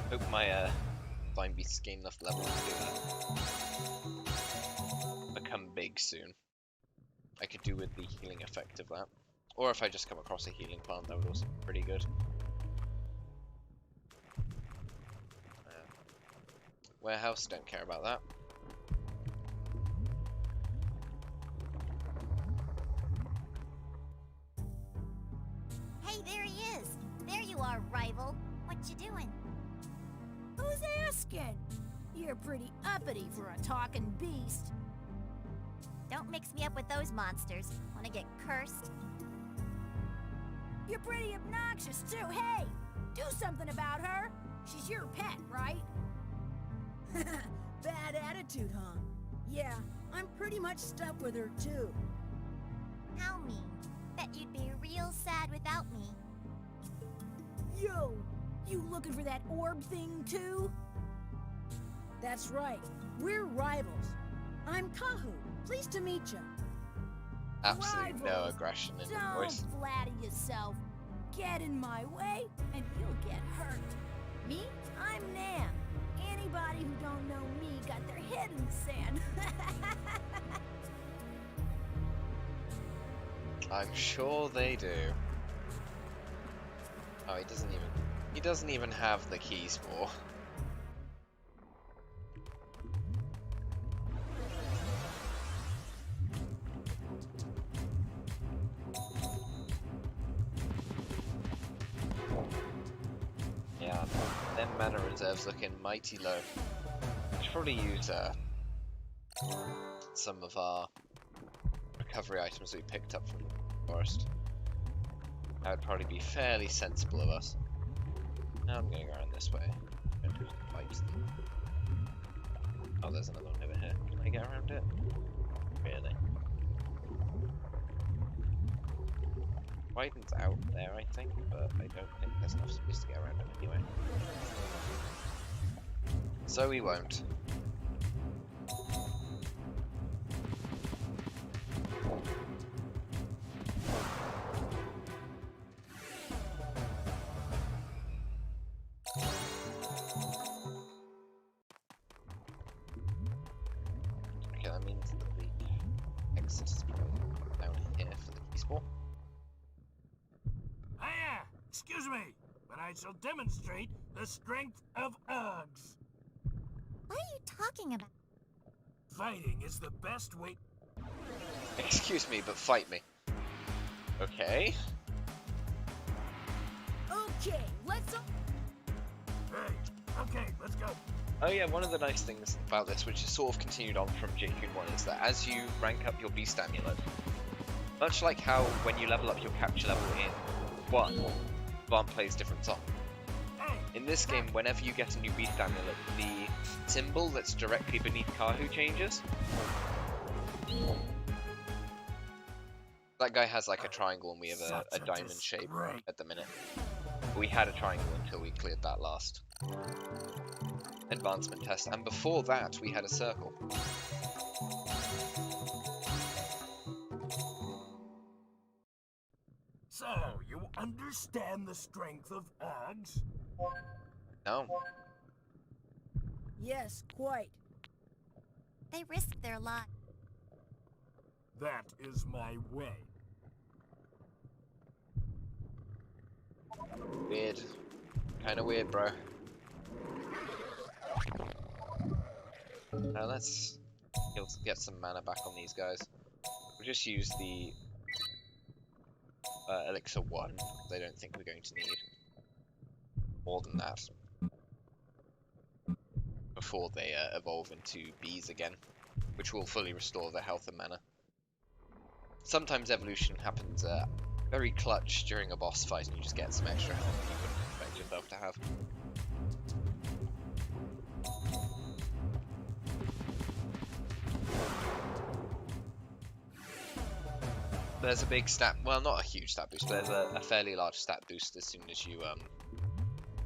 Hope my Vine Beasts gain enough level to become big soon. I could do with the healing effect of that. Or if I just come across a healing plant, that would also be pretty good. Warehouse, don't care about that. Hey, there he is! There you are, rival! What you doing? Who's asking? You're pretty uppity for a talking beast. Don't mix me up with those monsters. Wanna get cursed? You're pretty obnoxious, too. Hey, do something about her. She's your pet, right? Bad attitude, huh? Yeah, I'm pretty much stuck with her, too. How mean. Bet you'd be real sad without me. Yo, you looking for that orb thing, too? That's right. We're rivals. I'm Kahoo. Pleased to meet you. Absolutely no Rivals. aggression in your Don't voice. flatter yourself. Get in my way, and you'll get hurt. Me? I'm Nam. Anybody who don't know me got their head in the sand. I'm sure they do. Oh, he doesn't even have the keys for. Yeah, them mana reserves looking mighty low. We should probably use some of our recovery items we picked up from the forest. That would probably be fairly sensible of us. Now I'm going around this way. Oh, there's another one over here. Can I get around it? Really? Wyvern's out there, I think, but I don't think there's enough space to get around it anyway. So we won't. Okay, that means that the exit is probably down here for the key spore. Hiya! Excuse me, but I shall demonstrate the strength of Uggs. What are you talking about? Fighting is the best way. Excuse me, but fight me. Okay. Okay, let's. Hey, okay, let's go. Oh yeah, one of the nice things about this, which is sort of continued on from Jade Cocoon 1, is that as you rank up your Beast Amulet, much like how when you level up your capture level in 1, Vaughn plays different song. In this game, whenever you get a new Beast Amulet, the symbol that's directly beneath Kahu changes. That guy has like a triangle and we have a diamond shape at the minute. We had a triangle until we cleared that last advancement test, and before that we had a circle. So, you understand the strength of Uggs? No. Yes, quite. They risk their lives. That is my way. Weird. Kinda weird, bro. Now let's get some mana back on these guys. We'll just use the Elixir 1, because I don't think we're going to need more than that before they evolve into bees again, which will fully restore their health and mana. Sometimes evolution happens very clutch during a boss fight and you just get some extra health that you wouldn't expect yourself to have. There's a big stat, well, not a huge stat boost, but there's a fairly large stat boost as soon as you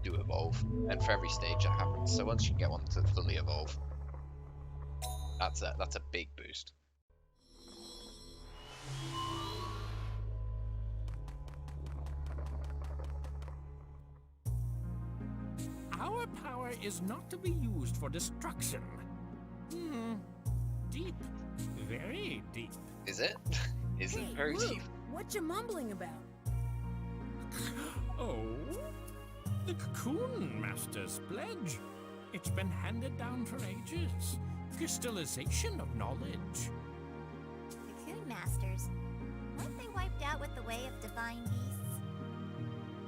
do evolve, and for every stage that happens. So once you get one to fully evolve, that's a big boost. Our power is not to be used for destruction. Deep. Very deep. Is it? Is it Hey, very Luke, deep? what you mumbling about? Oh, the Cocoon Master's pledge. It's been handed down for ages. Crystallization of knowledge. Cocoon Masters. Weren't they wiped out with the way of divine beasts?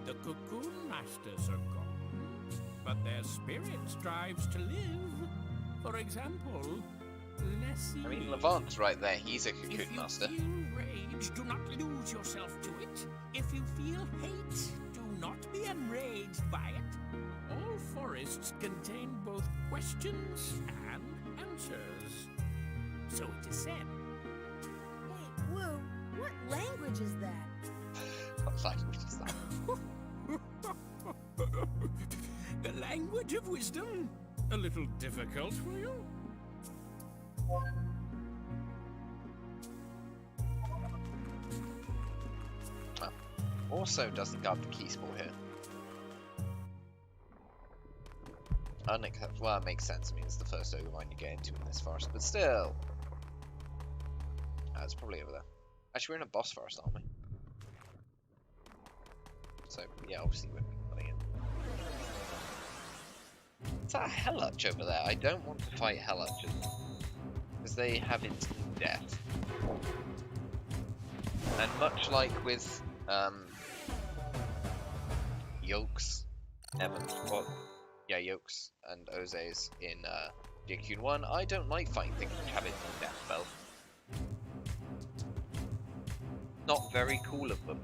The Cocoon Masters are gone, but their spirit strives to live. For example, let's see. I mean, Levant's right there. He's a Cocoon Master. If you feel rage, do not lose yourself to it. If you feel hate, do not be enraged by it. All forests contain both questions and answers. So it is said. Hey, Woo, what language is that? What language is that? The language of wisdom? A little difficult for you? Also doesn't guard the key spore here. Unacceptable. Well, it makes sense. I mean, it's the first ogre mine you get into in this forest, but still. It's probably over there. Actually, we're in a boss forest, aren't we? So, yeah, obviously we're putting in. Is that a Helluch over there? I don't want to fight Helluches, because they have instant death. And much like with Yolks, Yolks and Oze's in Jade Cocoon 1, I don't like fighting things which have instant death spells. Not very cool of them.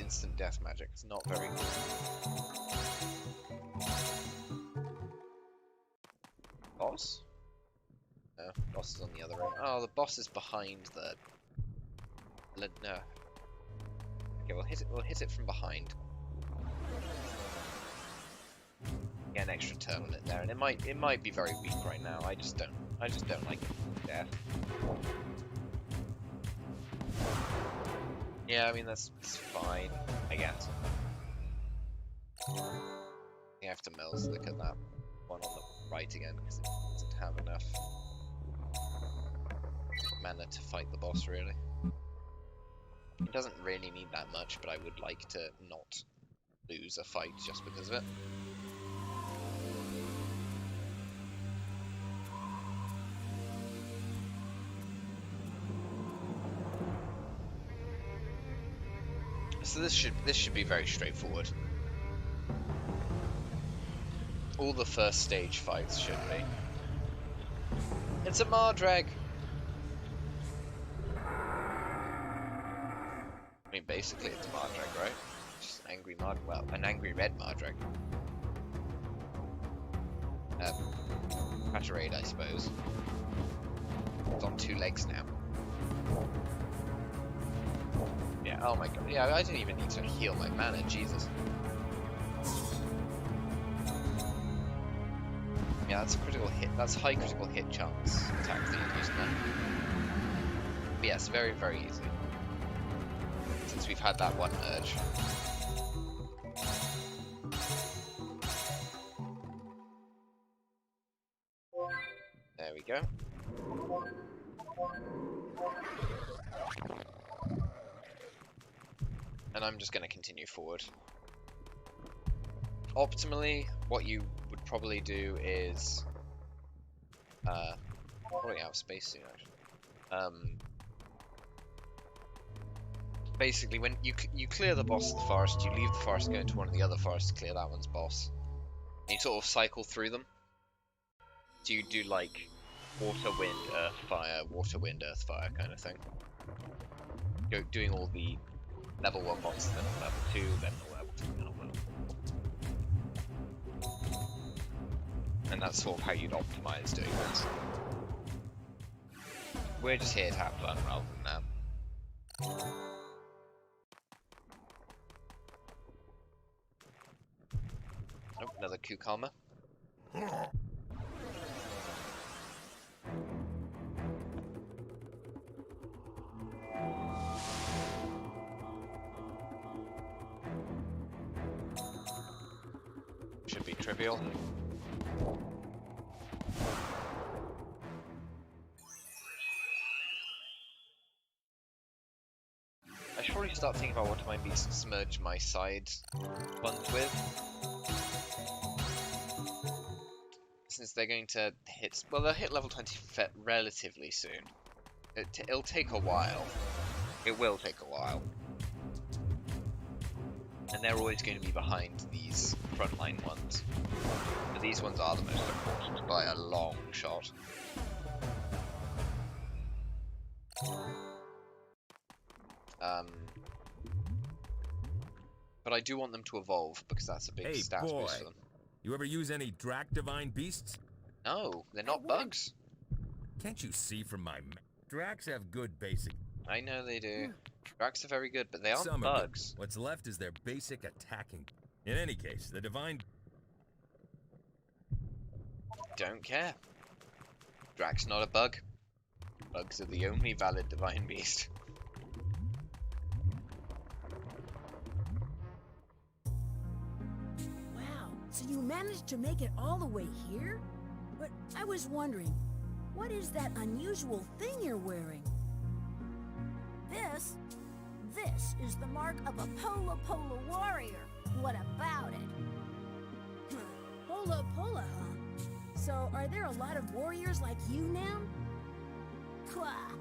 instant death magic. It's not very good. Boss? No, boss is on the other end. Oh, the boss is behind the... No. Okay, we'll hit it from behind. Get an extra turn on it there, and it might be very weak right now. I just don't like death. Yeah, I mean that's fine, I guess. You have to Mels look at that one on the right again because it doesn't have enough mana to fight the boss really. It doesn't really need that much, but I would like to not lose a fight just because of it. So this should be very straightforward. All the first stage fights should be. It's a Mardrag! I mean, basically it's a Mardrag, right? Just an angry well, an angry red Mardrag. Pataimel, I suppose. It's on 2 legs now. Yeah, oh my god. Yeah, I didn't even need to heal my mana, Jesus. Yeah, that's a critical hit. That's high critical hit chance attack that you're using there. But yes, very, very easy. Since we've had that one merge. There we go. And I'm just going to continue forward. Optimally, what you would probably do is... probably out of space soon, actually. Basically, when you clear the boss of the forest, you leave the forest, go into one of the other forests to clear that one's boss. And you sort of cycle through them. So you do like water, wind, earth, fire, water, wind, earth, fire kind of thing. Doing all the level 1 monsters, then level 2, then level 2, then level 4. And that's sort of how you'd optimize doing this. We're just here to have fun rather than that. Oh, another cucumber. Should be trivial. I should probably start thinking about what I might merge my side ones with. Since they're going to hit, well, they'll hit level 20 relatively soon. It'll take a while. It will take a while. And they're always going to be behind these frontline ones. But these ones are the most important by a long shot. But I do want them to evolve because that's a big stat boost for them. You ever use any Drac Divine Beasts? No, they're not bugs. Can't you see from my Dracs have good basic... I know they do. Dracs are very good, but they aren't bugs. What's left is their basic attacking. In any case, the Divine... Don't care. Drac's not a bug. Bugs are the only valid Divine Beast. So you managed to make it all the way here? But I was wondering, what is that unusual thing you're wearing? This is the mark of a Pola Pola warrior. What about it? Pola Pola, huh? So are there a lot of warriors like you now? Pwah!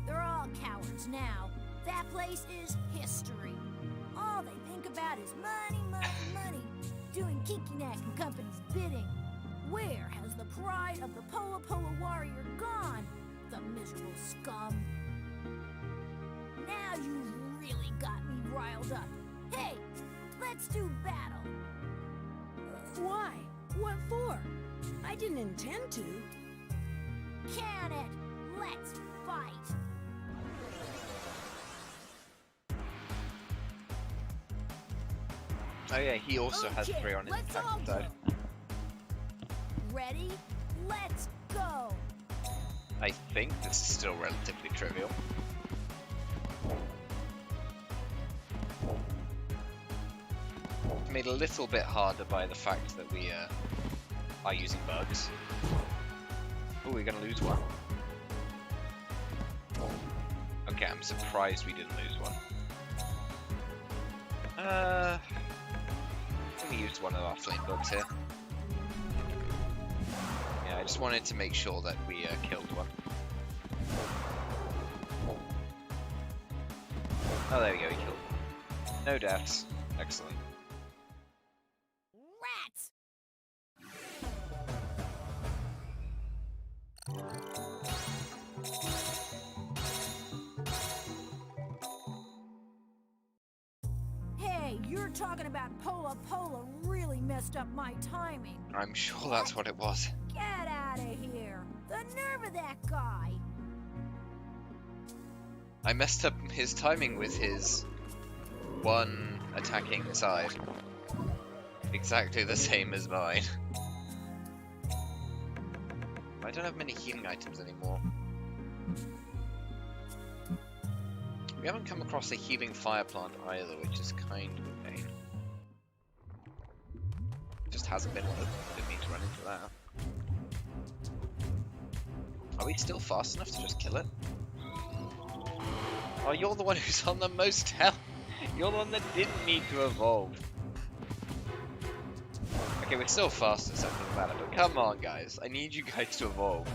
They're all cowards now. That place is history. All they think about is money, money, money. Doing Kikinak and Company's bidding. Where has the pride of the Pola Pola warrior gone? The miserable scum. Now you've really got me riled up. Hey, let's do battle. Why? What for? I didn't intend to. Can it? Let's fight. Oh yeah, he also has 3 on his let's all attack side. go. Ready? Let's go. I think this is still relatively trivial. Made a little bit harder by the fact that we are using bugs. Oh, we're gonna lose one. Okay, I'm surprised we didn't lose one. We used one of our flame bugs here. Yeah, I just wanted to make sure that we killed one. Oh, there we go, we killed one. No deaths. Excellent. Rats! Hey, you're talking about Pola Pola really messed up my timing. I'm sure that's what it was. Get out of here. The nerve of that guy. I messed up his timing with his one attacking side. Exactly the same as mine. I don't have many healing items anymore. We haven't come across a healing fire plant either, which is kind of a pain. Just hasn't been one of them. Didn't mean to run into that. Are we still fast enough to just kill it? Oh, you're the one who's on the most health. You're the one that didn't need to evolve. Okay, we're still faster, so it doesn't matter, but come on, guys. I need you guys to evolve.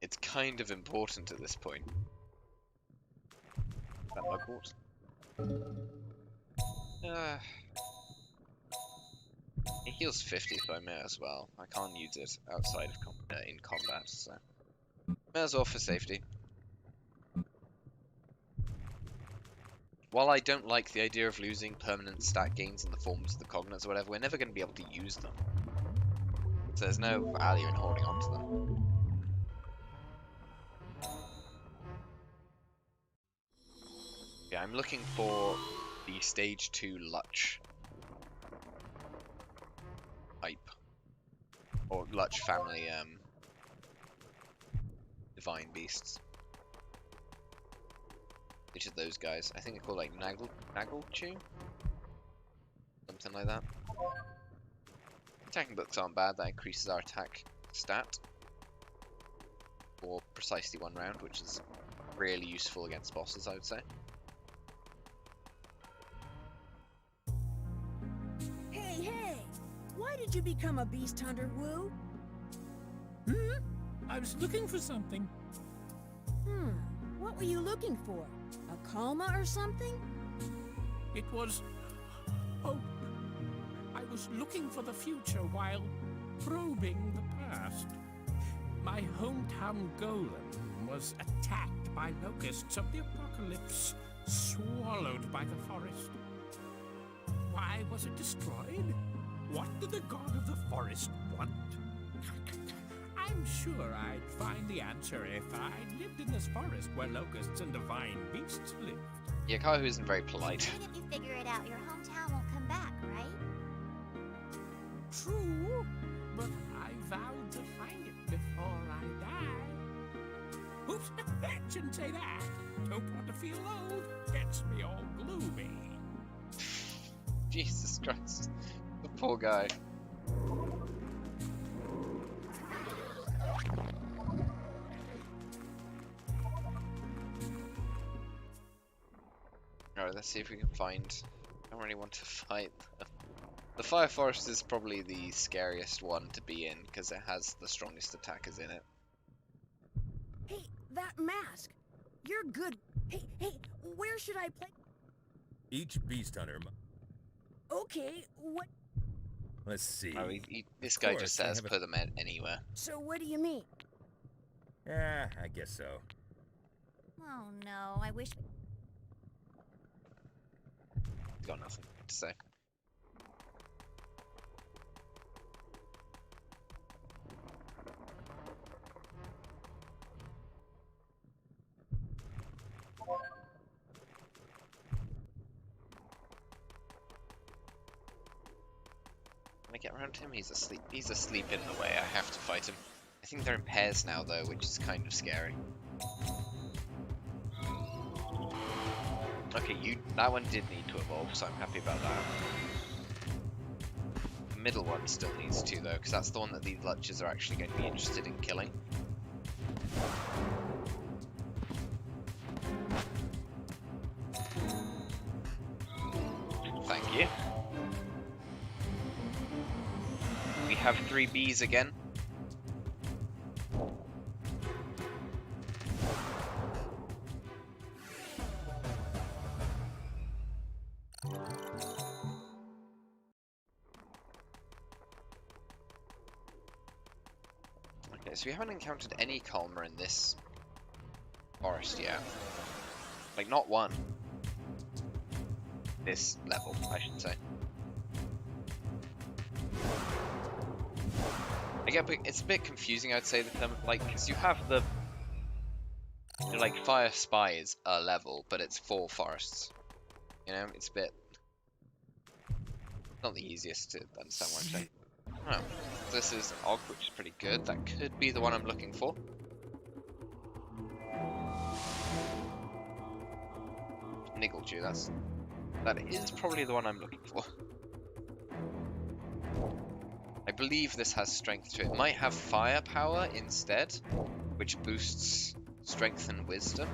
It's kind of important at this point. That mugwort. It heals 50, so I may as well. I can't use it outside of in combat, so may as well for safety. While I don't like the idea of losing permanent stat gains in the forms of the cognates or whatever, we're never going to be able to use them. So there's no value in holding on to them. Yeah, I'm looking for the stage 2 Luch type. Or Luch family divine beasts. Which are those guys? I think they're called like Nagelchew? Something like that. Attacking books aren't bad, that increases our attack stat for precisely 1 round, which is really useful against bosses, I would say. Hey! Why did you become a beast hunter, Woo? I was looking for something. What were you looking for? A coma or something? It was hope. I was looking for the future while probing the past. My hometown golem was attacked by locusts of the apocalypse, swallowed by the forest. Why was it destroyed? What did the god of the forest want? I'm sure I'd find the answer if I'd lived in this forest where locusts and divine beasts lived. Yeah, Kahu isn't very polite. Even if you figure it out, your hometown won't come back, right? True, but I vowed to find it before I die. Oops, shouldn't say that. Don't want to feel old. Gets me all gloomy. Jesus Christ. The poor guy. Alright, let's see if we can find... I don't really want to fight. The Fire Forest is probably the scariest one to be in, because it has the strongest attackers in it. Hey, that mask! You're good. Hey, where should I play? Each beast hunter. Okay, what? Let's see. Oh, this guy just says put them anywhere. So what do you mean? Yeah, I guess so. Oh no, I wish. Got nothing to say. Can I get around him? He's asleep. He's asleep in the way. I have to fight him. I think they're in pairs now, though, which is kind of scary. Okay, that one did need to evolve, so I'm happy about that. The middle one still needs to, though, because that's the one that these Luchers are actually going to be interested in killing. Thank you. We have 3 bees again. Okay, so we haven't encountered any Kalmar in this forest yet. Like, not one. This level, I should say. It's a bit confusing, I'd say, the term, like, because you have the, you know, like, Fire Spy is a level, but it's 4 forests. You know, it's a bit, not the easiest to understand what I'm saying. Oh, this is Og, which is pretty good. That could be the one I'm looking for. Niggledew, that is probably the one I'm looking for. I believe this has strength to it. It might have firepower instead, which boosts strength and wisdom.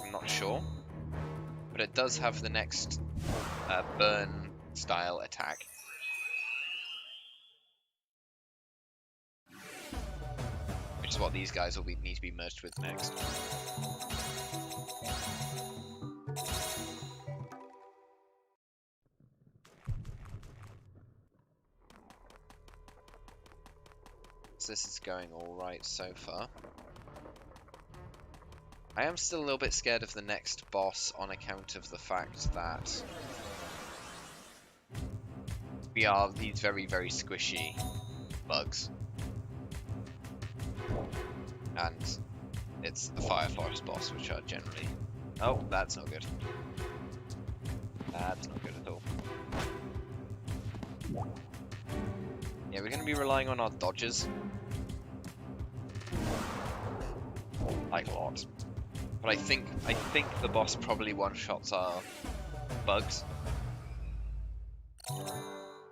I'm not sure. But it does have the next burn style attack. Which is what these guys will need to be merged with next. This is going alright so far. I am still a little bit scared of the next boss on account of the fact that we are these very, very squishy bugs. And it's the Fire Forest boss, which are generally... Oh, that's not good. That's not good at all. Yeah, we're going to be relying on our dodges. Like a lot. But I think the boss probably one-shots our bugs.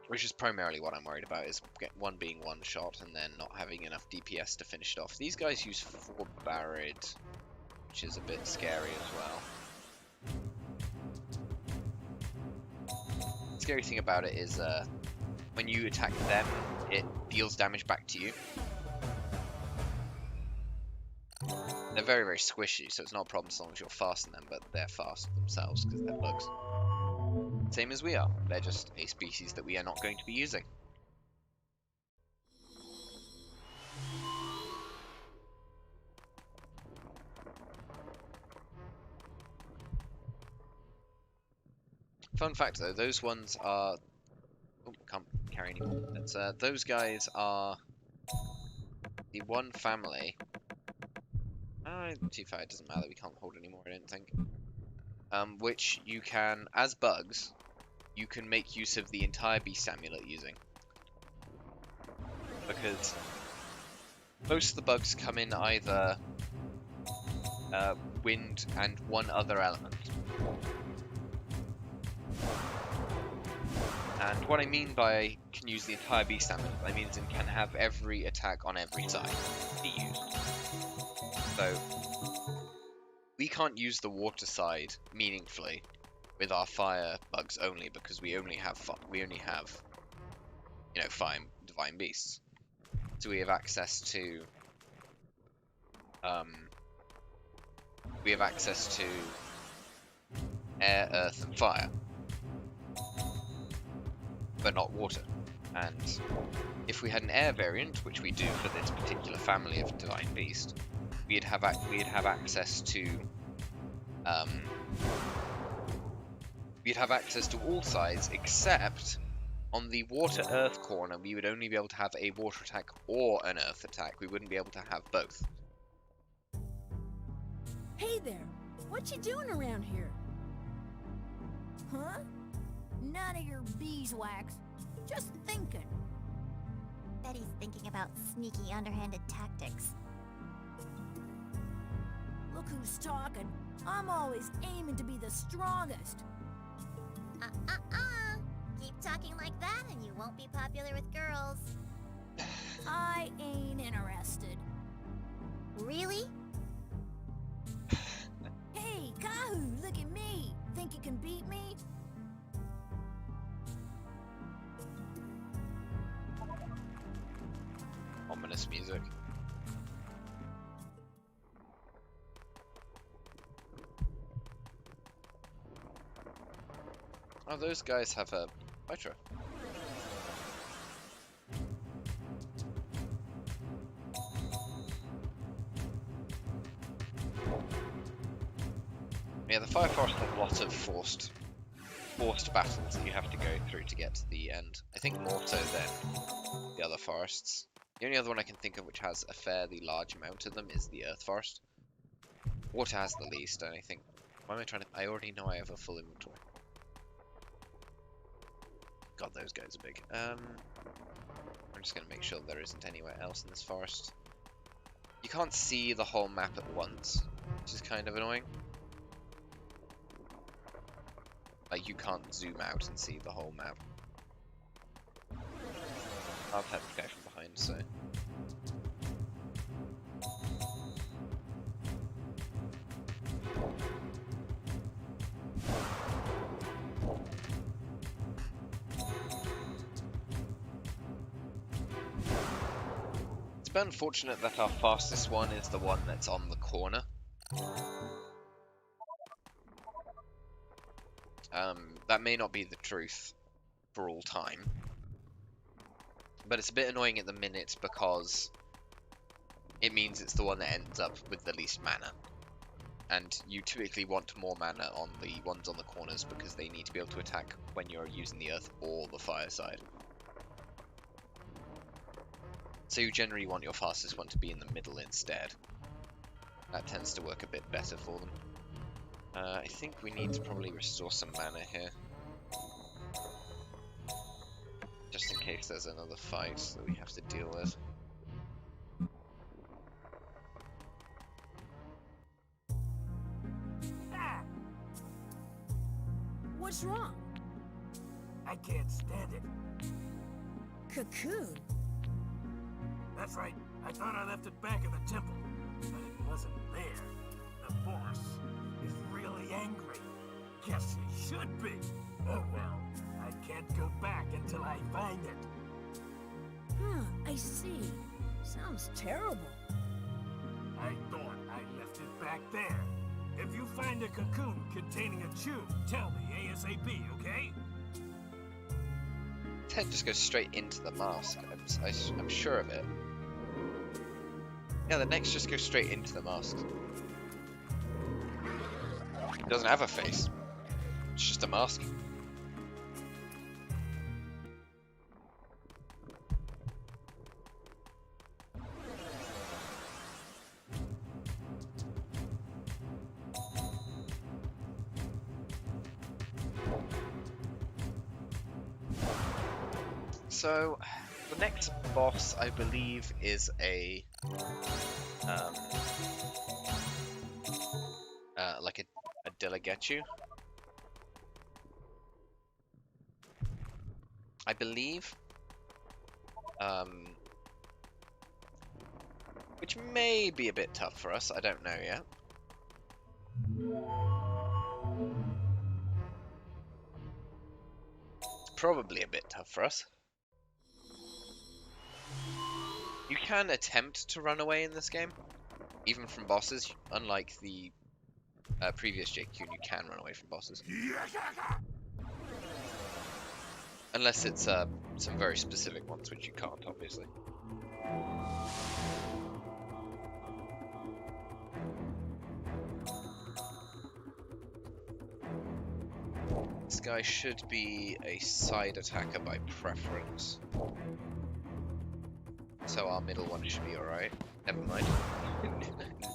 Which is primarily what I'm worried about, is one being one-shot and then not having enough DPS to finish it off. These guys use 4 Barad, which is a bit scary as well. The scary thing about it is when you attack them, it deals damage back to you. They're very, very squishy, so it's not a problem as long as you're faster than them, but they're fast themselves because they're bugs. Same as we are. They're just a species that we are not going to be using. Fun fact though, those ones are... Oh, can't carry anymore. It's, those guys are the one family... too far, it doesn't matter, we can't hold anymore, I don't think. Which you can, as bugs, you can make use of the entire Beast Amulet using. Because most of the bugs come in either wind and one other element. And what I mean by can use the entire Beast Amulet, I mean it can have every attack on every side be used. So we can't use the water side meaningfully with our fire bugs only because we only have you know, fire divine beasts. So we have access to air, earth, and fire, but not water. And if we had an air variant, which we do for this particular family of divine beast, we'd have access to all sides, except on the water earth corner we would only be able to have a water attack or an earth attack. We wouldn't be able to have both. Hey there, what you doing around here? Huh? None of your beeswax. Just thinking. Bet he's thinking about sneaky, underhanded tactics. Look who's talking. I'm always aiming to be the strongest. Keep talking like that and you won't be popular with girls. I ain't interested. Really? Hey, Kahoo, look at me. Think you can beat me? Ominous music. Oh, those guys have a nitro. Yeah, the Fire Forest has a lot of forced battles that you have to go through to get to the end. I think more so than the other forests. The only other one I can think of which has a fairly large amount of them is the Earth Forest. Water has the least, and I think... Why am I trying to... I already know I have a full inventory. God, those guys are big. I'm just going to make sure there isn't anywhere else in this forest. You can't see the whole map at once, which is kind of annoying. Like, you can't zoom out and see the whole map. I've had the guy from behind, so... It's been unfortunate that our fastest one is the one that's on the corner. That may not be the truth for all time. But it's a bit annoying at the minute because it means it's the one that ends up with the least mana. And you typically want more mana on the ones on the corners because they need to be able to attack when you're using the earth or the fire side. So you generally want your fastest one to be in the middle instead. That tends to work a bit better for them. I think we need to probably restore some mana here. Just in case there's another fight that we have to deal with. What's wrong? I can't stand it. Cocoon? That's right. I thought I left it back in the temple, but it wasn't there. The boss is really angry. Guess he should be. Oh well, I can't go back until I find it. Huh, I see. Sounds terrible. I thought I left it back there. If you find a cocoon containing a chew, tell me ASAP, okay? His head just goes straight into the mask. I'm sure of it. Yeah, the necks just go straight into the mask. It doesn't have a face. It's just a mask. So, the next boss, I believe, is a like a Delegachu. I believe, which may be a bit tough for us. I don't know yet. It's probably a bit tough for us. You can attempt to run away in this game, even from bosses. Unlike the previous Jade Cocoon, you can run away from bosses. Unless it's some very specific ones, which you can't, obviously. This guy should be a side attacker by preference. So our middle one should be alright. Never mind.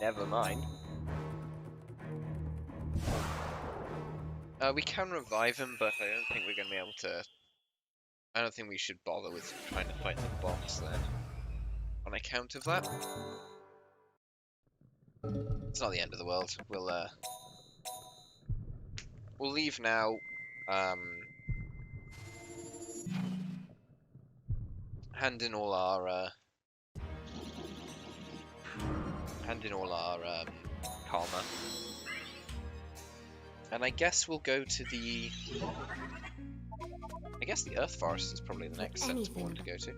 Never mind. We can revive him, but I don't think we're going to be able to... I don't think we should bother with trying to fight the boss then. On account of that. It's not the end of the world. We'll leave now. Hand in all our karma. And I guess we'll go to the... I guess the Earth Forest is probably the next sensible one to go to.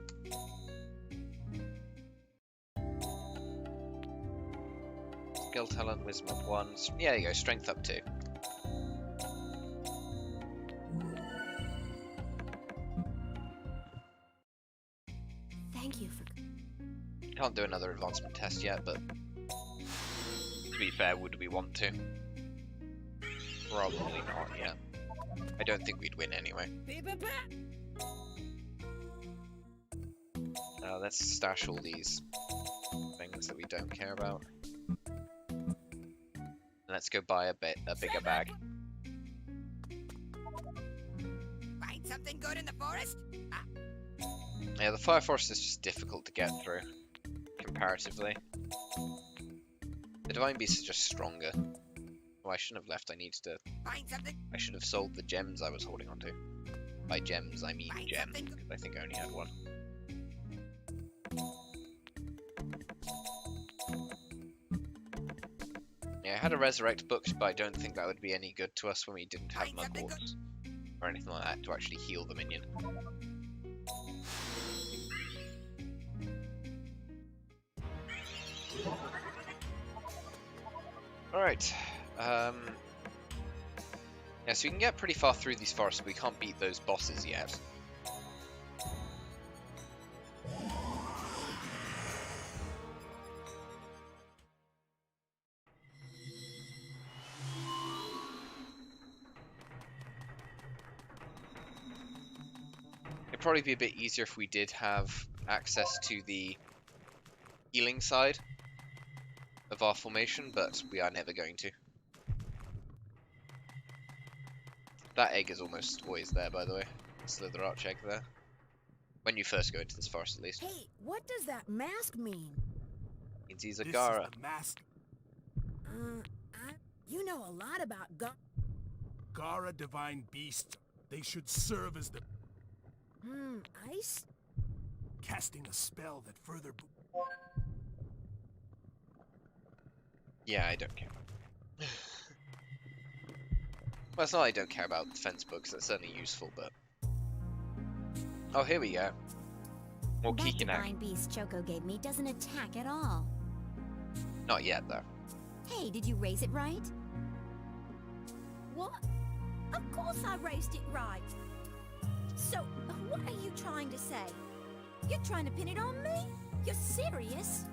Skill talent, wisdom up 1. Yeah, there you go, strength up 2. Thank you for... Can't do another advancement test yet, but to be fair, would we want to? Probably not yet. I don't think we'd win anyway. Let's stash all these things that we don't care about. And let's go buy a bigger bag. Find something good in the forest? Yeah, the Fire Forest is just difficult to get through, comparatively. The Divine Beast is just stronger. Oh, I shouldn't have left. I needed to... Find something. I should have sold the gems I was holding onto. By gems, I mean gem, because I think I only had one. Yeah, I had a resurrect book, but I don't think that would be any good to us when we didn't have mugworts or anything like that to actually heal the minion. Alright. Yeah, so we can get pretty far through these forests, but we can't beat those bosses yet. It'd probably be a bit easier if we did have access to the healing side of our formation, but we are never going to. That egg is almost always there, by the way. Slither Arch egg there. When you first go into this forest, at least. Hey, what does that mask mean? Means he's a This Gara. is the mask. You know a lot about Gara divine beasts. They should serve as the... ice? Casting a spell that further... Yeah, I don't care. Well, it's not I don't care about defense books, that's certainly useful, but... Oh, here we go. More That Kikinak. divine beast Choco gave me doesn't attack at all. Not yet, though. Hey, did you raise it right? What? Of course I raised it right. So, what are you trying to say? You're trying to pin it on me? You're serious?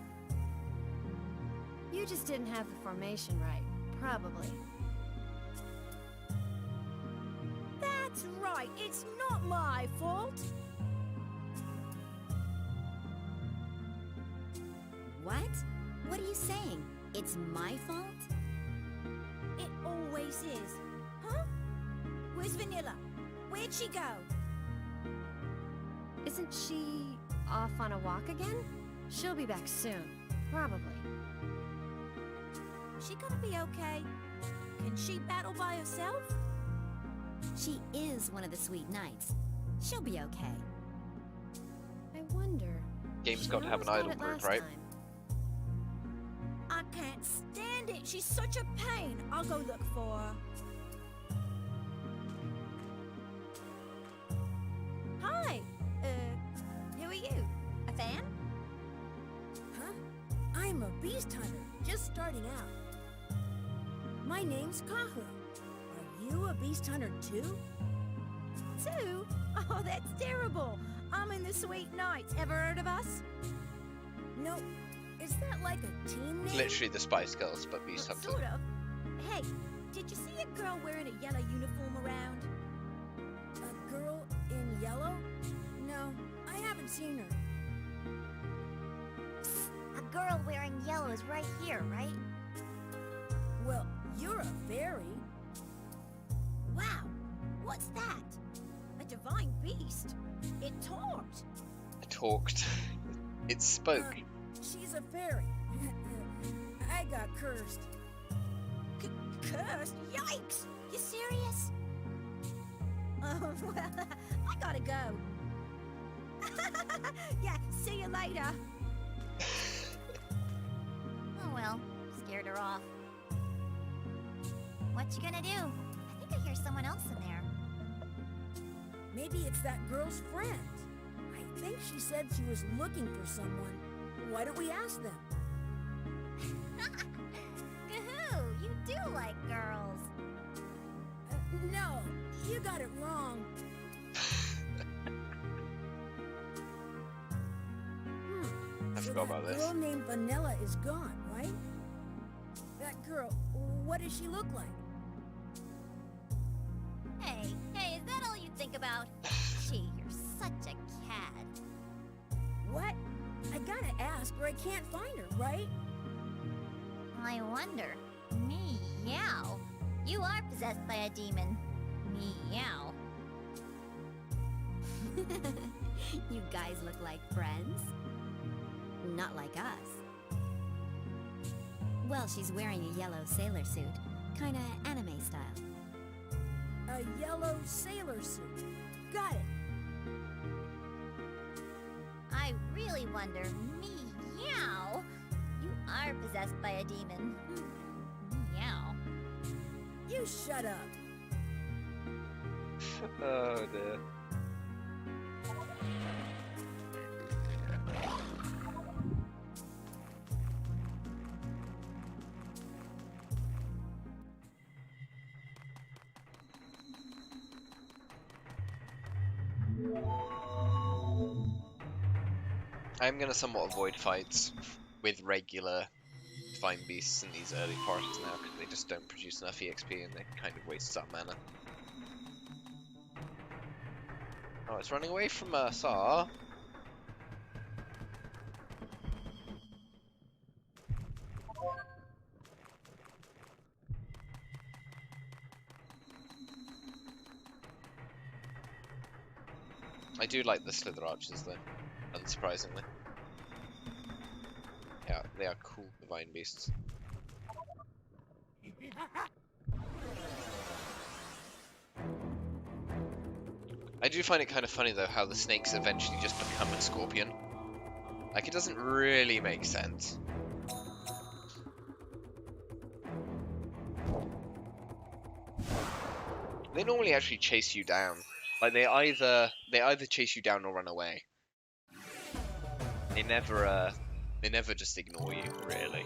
You just didn't have the formation right, probably. That's right, it's not my fault. What? What are you saying? It's my fault? It always is. Huh? Where's Vanilla? Where'd she go? Isn't she off on a walk again? She'll be back soon, probably. She gonna be okay? Can she battle by herself? She is one of the sweet knights. She'll be okay. I wonder. Game's got to have an idol group, right? I can't stand it. She's such a pain. I'll go look for her. Hi. Who are you? A fan? Huh? I'm a beast hunter, just starting out. My name's Kahu. Are you a beast hunter too? Two? Oh, that's terrible. I'm in the Sweet Knights. Ever heard of us? No. Is that like a team name? Literally the Spice Girls, but Beast Hunter. Sort of. Hey, did you see a girl wearing a yellow uniform around? yellow? No, I haven't seen her. A girl wearing yellow is right here, right? Well, you're a fairy. Wow, what's that? A divine beast. It talked. It talked. It spoke. She's a fairy. I got cursed. Cursed? Yikes! You serious? Oh, well, I gotta go. Yeah, see you later. Oh well, scared her off. What you gonna do? I think I hear someone else in there. Maybe it's that girl's friend. I think she said she was looking for someone. Why don't we ask them? Kahoo! You do like girls. No, you got it wrong. I So forgot about that this. girl named Vanilla is gone, right? That girl, what does she look like? Hey, is that all you think about? Gee, you're such a cad. What? I gotta ask or I can't find her, right? I wonder. Meow. You are possessed by a demon. Meow. You guys look like friends. Not like us. Well, she's wearing a yellow sailor suit. Kinda anime style. A yellow sailor suit. Got it. I really wonder. Meow. You are possessed by a demon. Meow. You shut up. Oh dear. I'm gonna somewhat avoid fights with regular divine beasts in these early parts now because they just don't produce enough EXP and they kind of waste some mana. Oh, it's running away from us. Ah. I do like the Slither Archers though, unsurprisingly. Yeah, they are cool divine beasts. I do find it kind of funny though how the snakes eventually just become a scorpion. Like, it doesn't really make sense. They normally actually chase you down. Like, they either chase you down or run away. They never just ignore you, really.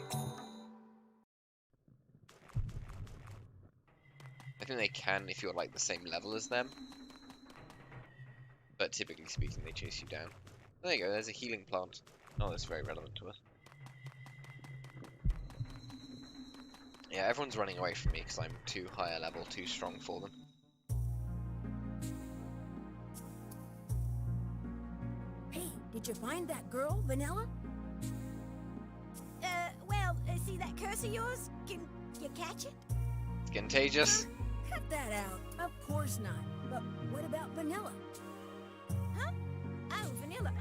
I think they can if you're like the same level as them. But typically speaking, they chase you down. There you go, there's a healing plant. Oh, that's very relevant to us. Yeah, everyone's running away from me because I'm too high a level, too strong for them. Hey, did you find that girl, Vanilla? Well, see that curse of yours? Can you catch it? It's contagious. Cut that out. Of course not. But what about Vanilla? Huh? Oh, Vanilla.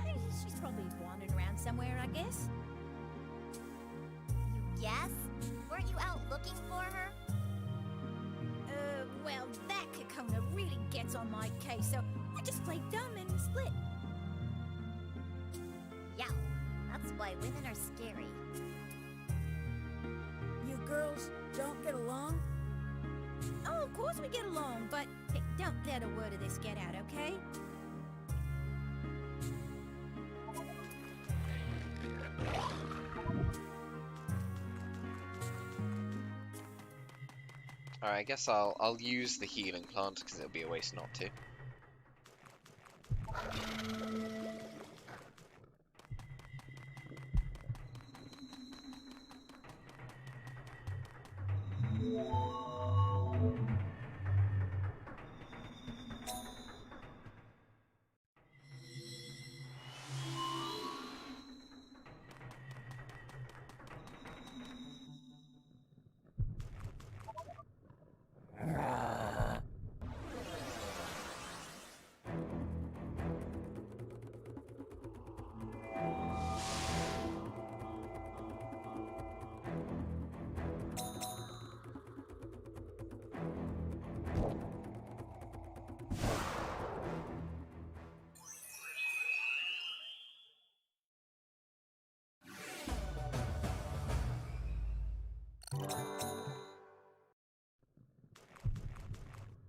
She's probably wandering around somewhere, I guess. You guess? Weren't you out looking for her? Well, that Kokona really gets on my case, so I just played dumb and split. Yeah, that's why women are scary. You girls don't get along? Oh, of course we get along, but hey, don't let a word of this get out, okay? Alright, I guess I'll use the healing plant because it'll be a waste not to.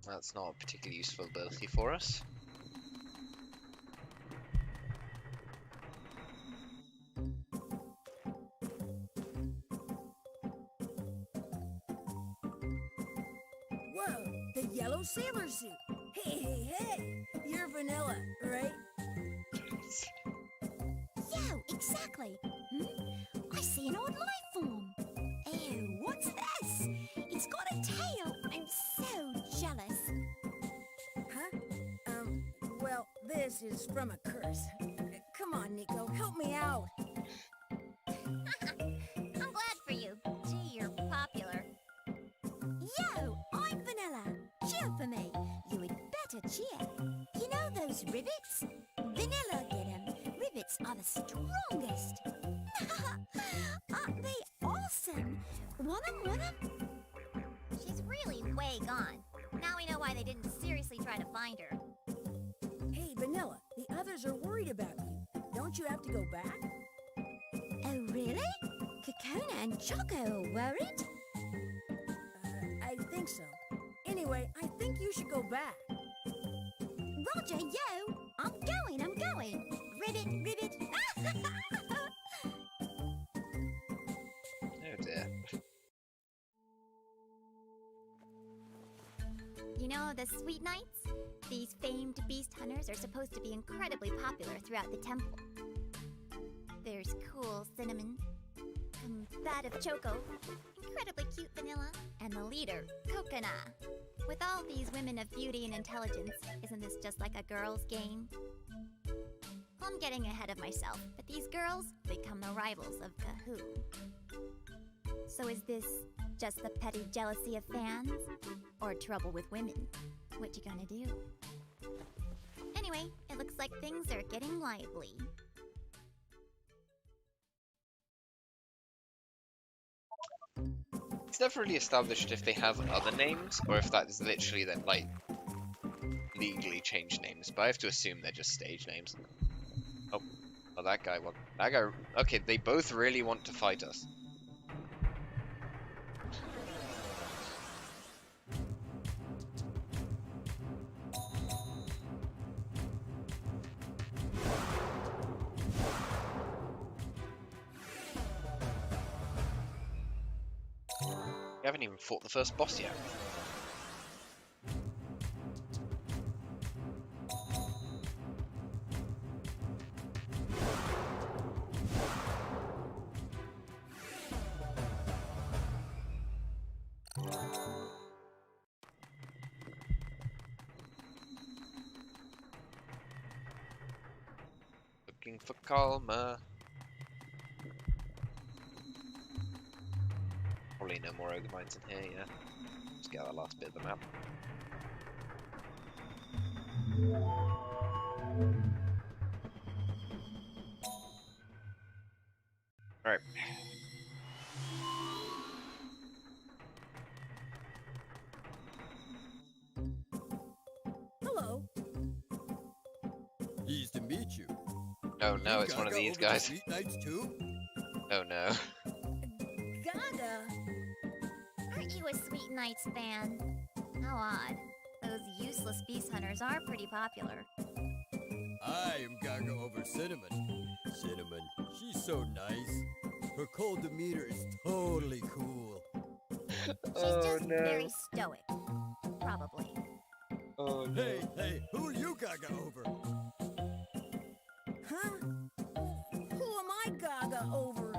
That's not a particularly useful ability for us. Whoa, the yellow sailor suit. Hey, you're Vanilla, right? Yo, exactly. I see an odd life form. Ew, what's this? It's got a tail. I'm so jealous. Huh? Well, this is from a curse. Come on, Nico, help me out. I'm glad for you. Gee, you're popular. Yo, I'm Vanilla. Cheer for me. You had better cheer. You know those rivets? Vanilla did 'em. Rivets are the strongest. Aren't they awesome? Want 'em? She's really way gone. Now we know why they didn't seriously try to find her. Hey, Vanilla, the others are worried about you. Don't you have to go back? Oh, really? Kokona and Choco are worried? I think so. Anyway, I think you should go back. Roger, yo! I'm going! Rivet! Oh dear. You know the Sweet Knights? These famed beast hunters are supposed to be incredibly popular throughout the temple. There's cool Cinnamon, combative Choco, incredibly cute Vanilla, and the leader, Coconut. With all these women of beauty and intelligence, isn't this just like a girl's game? I'm getting ahead of myself, but these girls become the rivals of Kahoo. So is this just the petty jealousy of fans? Or trouble with women? What you gonna do? Anyway, it looks like things are getting lively. It's never really established if they have other names or if that is literally them like legally changed names, but I have to assume they're just stage names. Oh, that guy. Okay, they both really want to fight us. We haven't even fought the first boss yet. Looking for Kalma. Probably no more ogre mines in here, yeah. Just get that last bit of the map. Alright. Hello. Pleased to meet you. Oh no, it's one of these guys. Sweet Knights too? Oh no. Gaga. Aren't you a Sweet Knights fan? How odd. Those useless beast hunters are pretty popular. I am Gaga over Cinnamon. Cinnamon, she's so nice. Her cold demeanor is totally cool. She's just very stoic. Probably. Oh no. Hey, who are you Gaga over? Huh? Who am I Gaga over?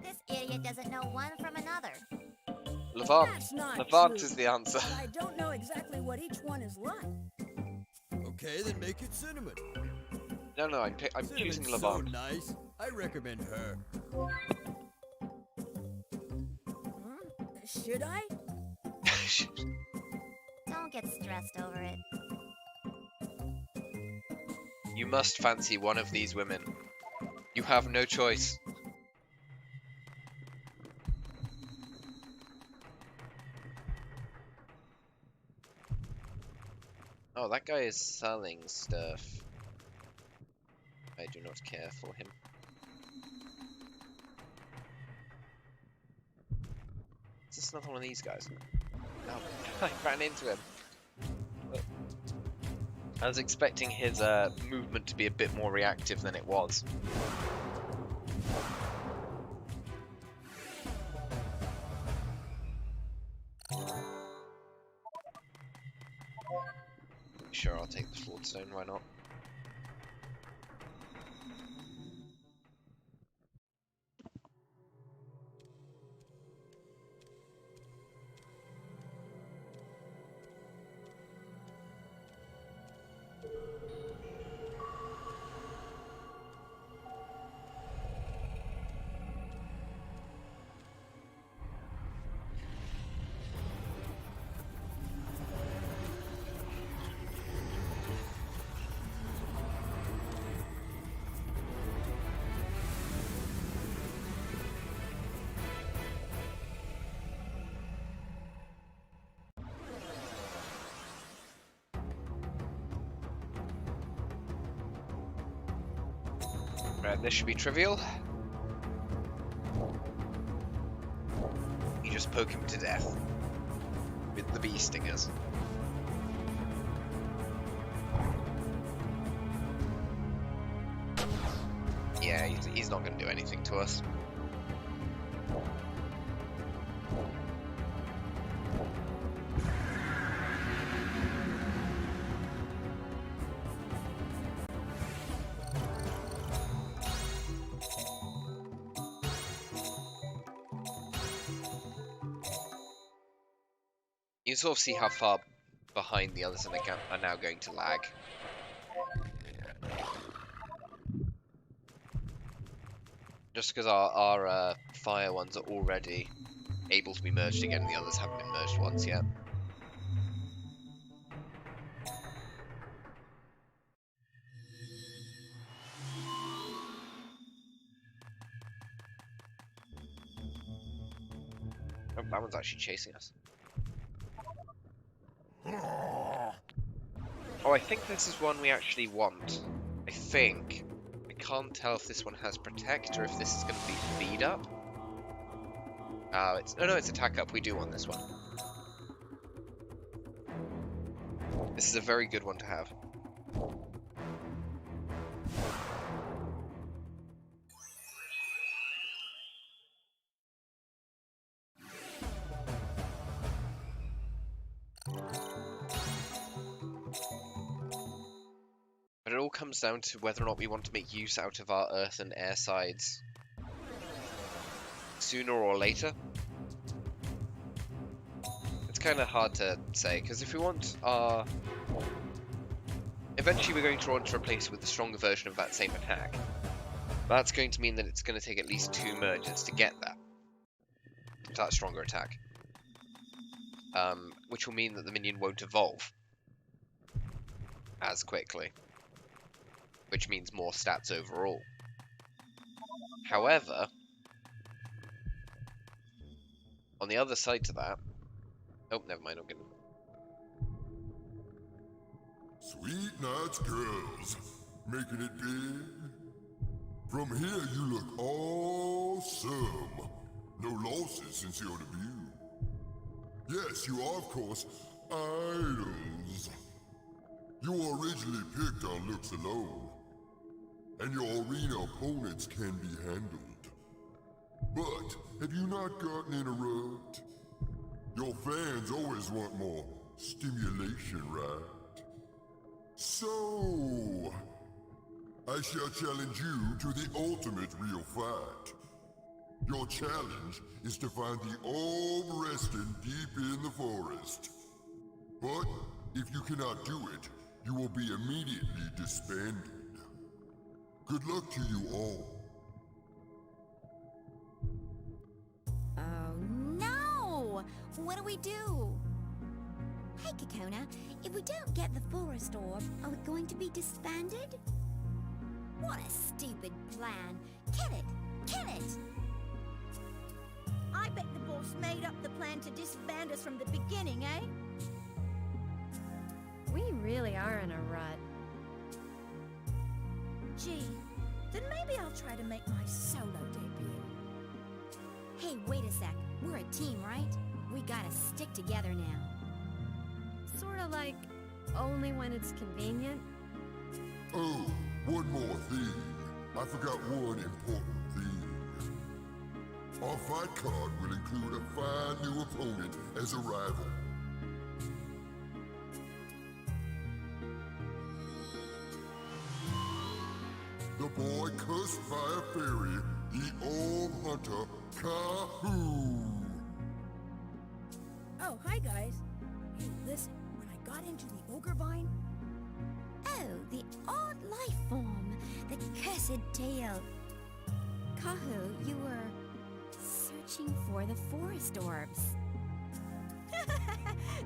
This idiot doesn't know one from another. Levant. That's not Levant true. is the answer. But I don't know exactly what each one is like. Okay, then make it Cinnamon. No, I'm choosing Cinnamon's Levant. so nice. I recommend her. Should I? Don't get stressed over it. You must fancy one of these women. You have no choice. Oh, that guy is selling stuff. I do not care for him. Is this another one of these guys? No, I ran into him. I was expecting his movement to be a bit more reactive than it was. Sure, I'll take the Sword Stone, why not? Right, this should be trivial. You just poke him to death with the bee stingers. Yeah, he's not going to do anything to us. You can sort of see how far behind the others in the camp are now going to lag. Just because our fire ones are already able to be merged again, and the others haven't been merged once yet. Oh, that one's actually chasing us. Oh, I think this is one we actually want. I think. I can't tell if this one has Protect or if this is going to be Feed Up. No, it's Attack Up. We do want this one. This is a very good one to have. But it all comes down to whether or not we want to make use out of our earth and air sides sooner or later. It's kind of hard to say, because if we want our... Eventually we're going to want to replace it with a stronger version of that same attack. That's going to mean that it's going to take at least 2 merges to get that stronger attack. Which will mean that the minion won't evolve as quickly, which means more stats overall. However, on the other side to that... Oh, never mind, I'm gonna... Sweet nights, girls. Making it big. From here you look awesome. No losses since your debut. Yes, you are, of course, idols. You were originally picked on looks alone, and your arena opponents can be handled. But have you not gotten in a rut? Your fans always want more stimulation, right? So, I shall challenge you to the ultimate real fight. Your challenge is to find the orb resting deep in the forest. But if you cannot do it, you will be immediately disbanded. Good luck to you all. Oh no! What do we do? Hey, Kokona, if we don't get the forest orb, are we going to be disbanded? What a stupid plan. Kill it! Kill it! I bet the boss made up the plan to disband us from the beginning, eh? We really are in a rut. Gee, then maybe I'll try to make my solo debut. Hey, wait a sec. We're a team, right? We gotta stick together now. Sorta like Only when it's convenient. Oh, one more thing. I forgot one important thing. Our fight card will include a fine new opponent as a rival. The boy cursed by a fairy, the old hunter, Kahoo! Oh, hi guys. Hey, listen, when I got into the ogre vine... Oh, the odd life form, the cursed tail. Kahu, you were searching for the forest orbs.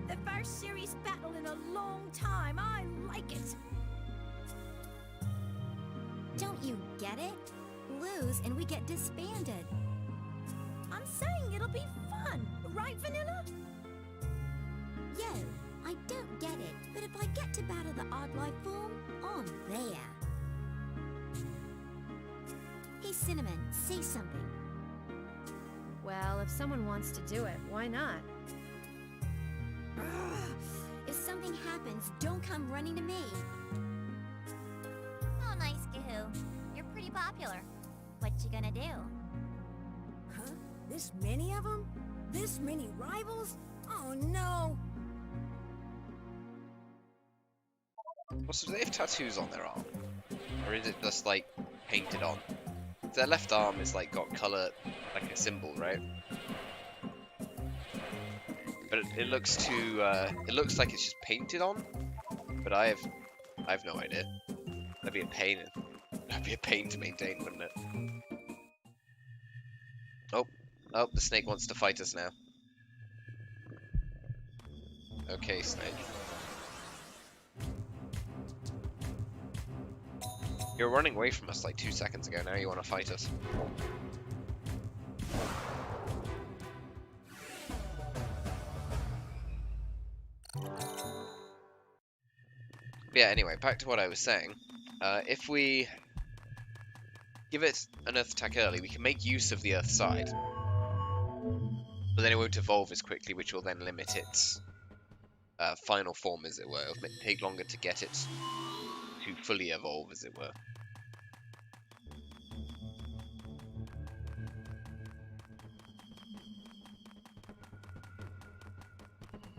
The first serious battle in a long time. I like it. Don't you get it? Lose and we get disbanded. I'm saying it'll be fun, right, Vanilla? Yo, I don't get it, but if I get to battle the odd life form, I'm there. Hey, Cinnamon, say something. Well, if someone wants to do it, why not? If something happens, don't come running to me. Oh, nice, Kahoo. You're pretty popular. What you gonna do? Huh? This many of them? This many rivals? Oh no! Also, do they have tattoos on their arm? Or is it just, like, painted on? Their left arm is, like, got colour, like a symbol, right? But it looks too, it looks like it's just painted on. But I have no idea. That'd be a pain. That'd be a pain to maintain, wouldn't it? Oh, the snake wants to fight us now. Okay, snake. You were running away from us like 2 seconds ago, now you want to fight us. But yeah, anyway, back to what I was saying. If we give it an earth attack early, we can make use of the earth side. But then it won't evolve as quickly, which will then limit its final form, as it were. It'll take longer to get it to fully evolve, as it were.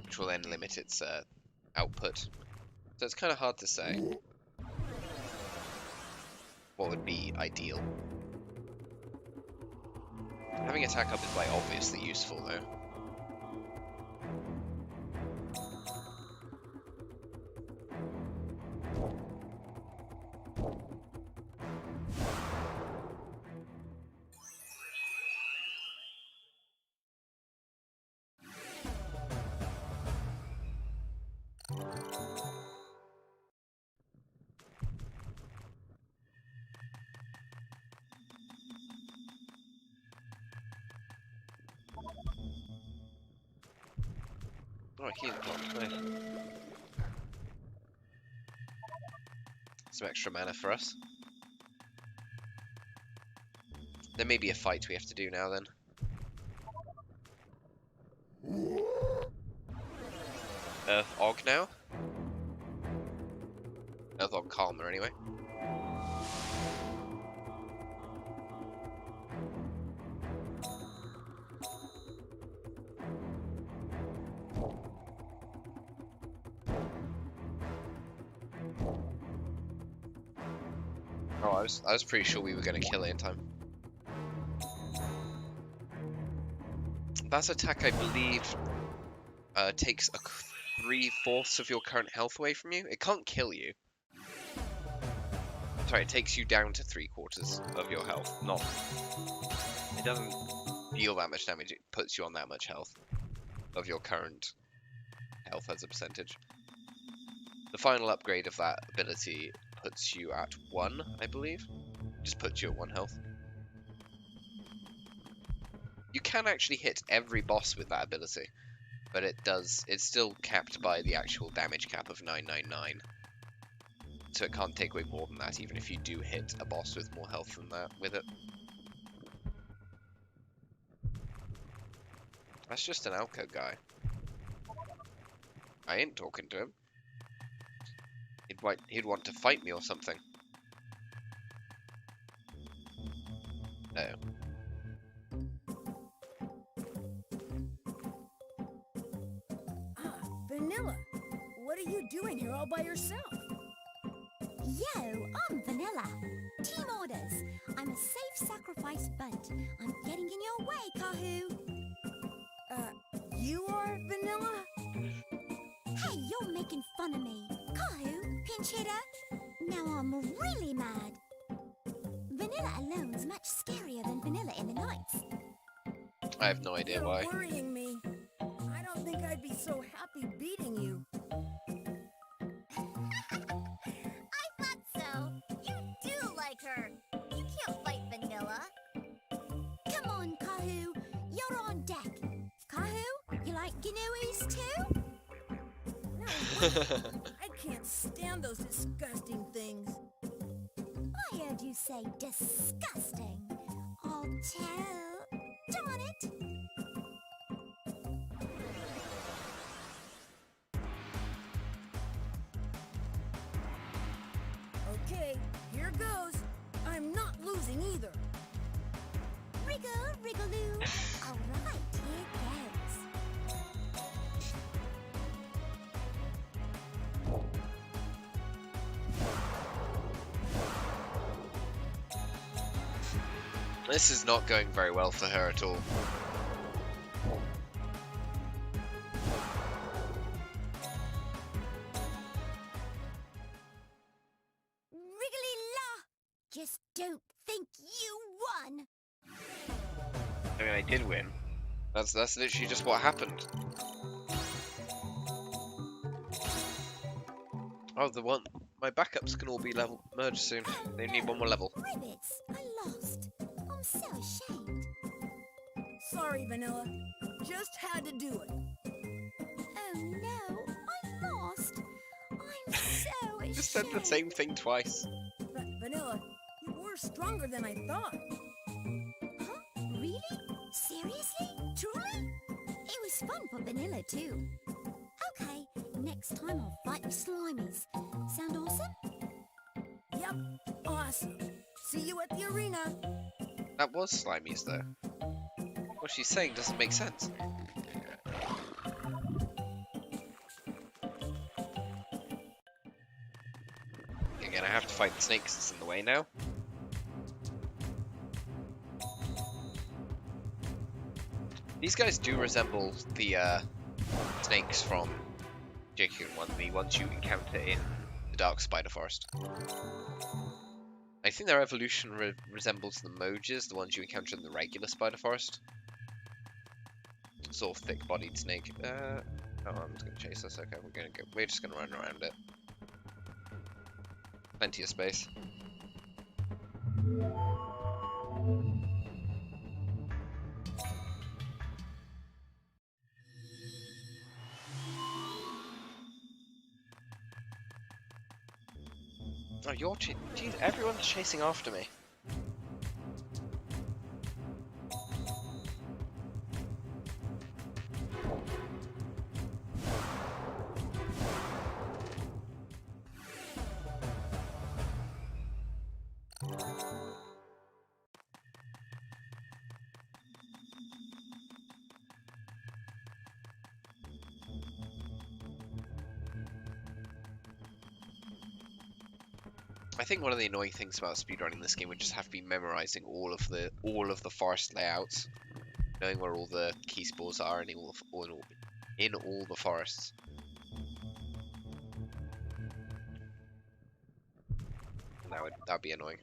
Which will then limit its output. So it's kind of hard to say what would be ideal. Having attack up is like obviously useful though. Oh, a healing block, nice. Some extra mana for us. There may be a fight we have to do now then. Earth Og now? Earth Og Calmer anyway. Oh, I was pretty sure we were going to kill it in time. That attack, I believe, takes 3/4 of your current health away from you. It can't kill you. Sorry, it takes you down to 3/4 of your health. It doesn't deal that much damage. It puts you on that much health of your current health as a percentage. The final upgrade of that ability puts you at 1, I believe. Just puts you at 1 health. You can actually hit every boss with that ability, but it's still capped by the actual damage cap of 999. So it can't take away more than that, even if you do hit a boss with more health than that with it. That's just an Alco guy. I ain't talking to him. he'd want to fight me or something. Oh. Vanilla, what are you doing here all by yourself? Yo, I'm Vanilla. Team orders. I'm a safe sacrifice bunt. I'm getting in your way, Kahoo. You are Vanilla? Hey, you're making fun of me. Kahoo, pinch hitter. Now I'm really mad. Vanilla alone's much scarier than Vanilla in the nights. I have no idea why. You're worrying me. I don't think I'd be so happy beating you. I thought so. You do like her. You can't fight Vanilla. Come on, Kahoo. You're on deck. Kahoo, you like Ginooies too? No, I can't stand those disgusting things. I heard you say disgusting. I'll tell. Darn it. Okay, here goes. I'm not losing either. Wriggle, wriggle-loo. All right, here goes. This is not going very well for her at all. Wriggly-la. Just don't think you won. I mean, I did win. That's literally just what happened. Oh, my backups can all be merged soon. They need one more level. Ribbits, I lost. I'm so ashamed. Sorry, Vanilla. Just had to do it. Oh no, I lost. I'm so ashamed. Just said the same thing twice. Vanilla, you were stronger than I thought. Huh? Really? Seriously? Truly? It was fun for Vanilla too. Okay, next time I'll fight with Slimies. Sound awesome? Yep, awesome. See you at the arena. That was Slimies, though. What she's saying doesn't make sense. You're gonna have to fight the snake 'cause it's in the way now. These guys do resemble the snakes from Jade Cocoon, the ones you encounter in the Dark Spider Forest. I think their evolution resembles the Mojas, the ones you encounter in the regular Spider Forest. Sort of thick-bodied snake. Oh, I'm just gonna chase us. Okay, we're just gonna run around it. Plenty of space. Oh, jeez, everyone's chasing after me. I think one of the annoying things about speedrunning this game would just have to be memorizing all of the forest layouts, knowing where all the key spores are in all the forests. That would be annoying.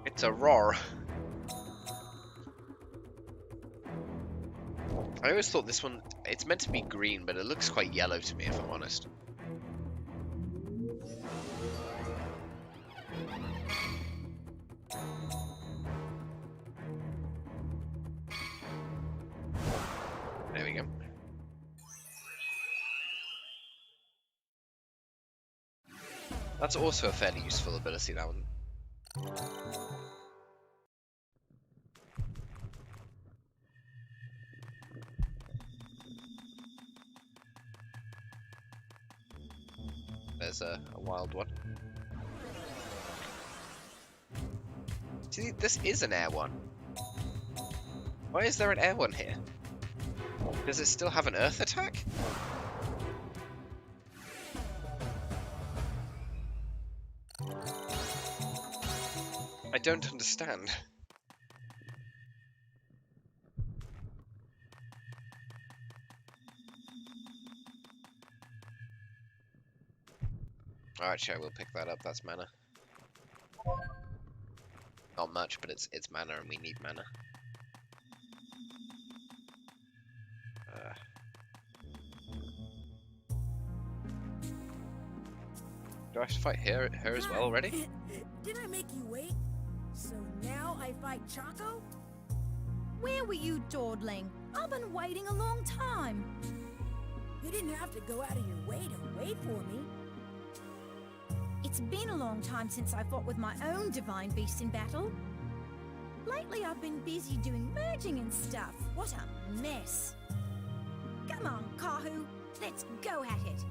It's a roar. I always thought this one, it's meant to be green, but it looks quite yellow to me, if I'm honest. There we go. That's also a fairly useful ability, that one. there's a wild one. See, this is an air one. Why is there an air one here? Does it still have an earth attack? I don't understand. Alright, sure, we'll pick that up. That's mana. Not much, but it's mana and we need mana. Do I have to fight her as well already? Did I make you wait? So now I fight Choco? Where were you dawdling? I've been waiting a long time. You didn't have to go out of your way to wait for me. It's been a long time since I fought with my own divine beast in battle. Lately I've been busy doing merging and stuff. What a mess. Come on, Kahu. Let's go at it.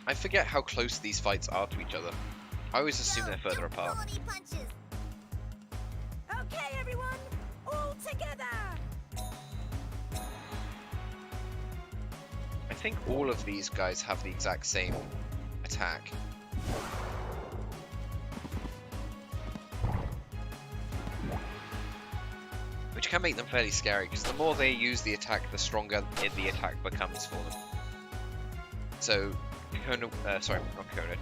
I forget how close these fights are to each other. I always assume they're further apart. Okay, everyone, all together. I think all of these guys have the exact same attack. Which can make them fairly scary, because the more they use the attack, the stronger the attack becomes for them. So,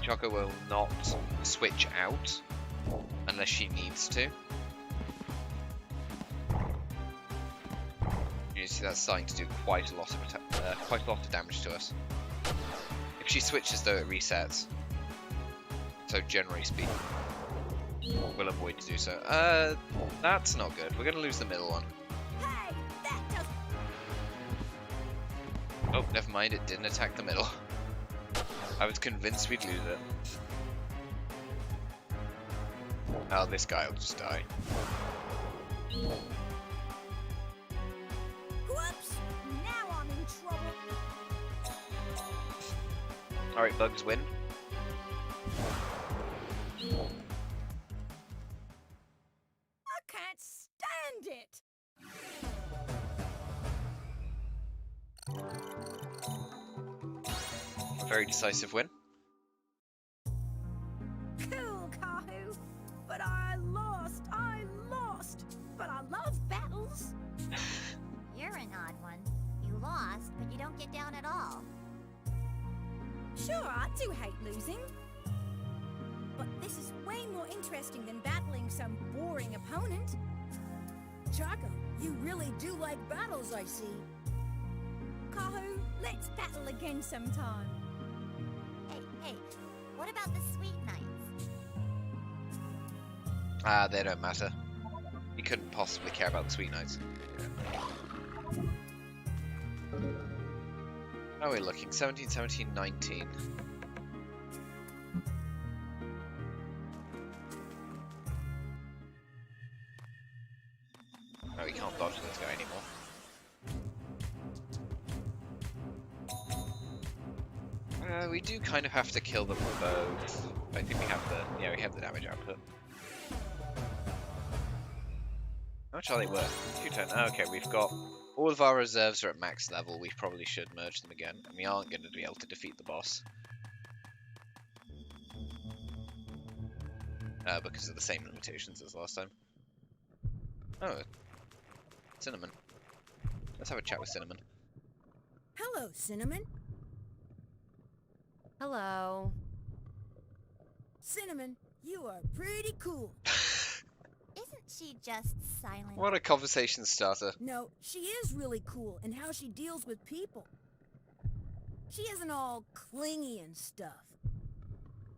Choco will not switch out unless she needs to. You see that's starting to do quite a lot of damage to us. If she switches though, it resets. So generally speaking, we'll avoid to do so. That's not good. We're gonna lose the middle one. Hey, that does. Oh, never mind. It didn't attack the middle. I was convinced we'd lose it. Oh, this guy will just die. Whoops! Now I'm in trouble. Alright, bugs win. I can't stand it. Very decisive win. Cool, Kahu. But I lost. But I love battles. You're an odd one. You lost, but you don't get down at all. Sure, I do hate losing. But this is way more interesting than battling some boring opponent. Choco, you really do like battles, I see. Kahu, let's battle again sometime. Hey, what about the Sweet Knights? They don't matter. You couldn't possibly care about the Sweet Knights. How are we looking? 17, 17, 19. Oh, we can't dodge this guy anymore. We do kind of have to kill them both. I think we have the damage output. How much are they worth? 210. Okay, we've got all of our reserves are at max level. We probably should merge them again, and we aren't going to be able to defeat the boss because of the same limitations as last time. Oh, Cinnamon. Let's have a chat with Cinnamon. Hello, Cinnamon. Hello. Cinnamon, you are pretty cool. Isn't she just silent? What a conversation starter. No, she is really cool in how she deals with people. She isn't all clingy and stuff.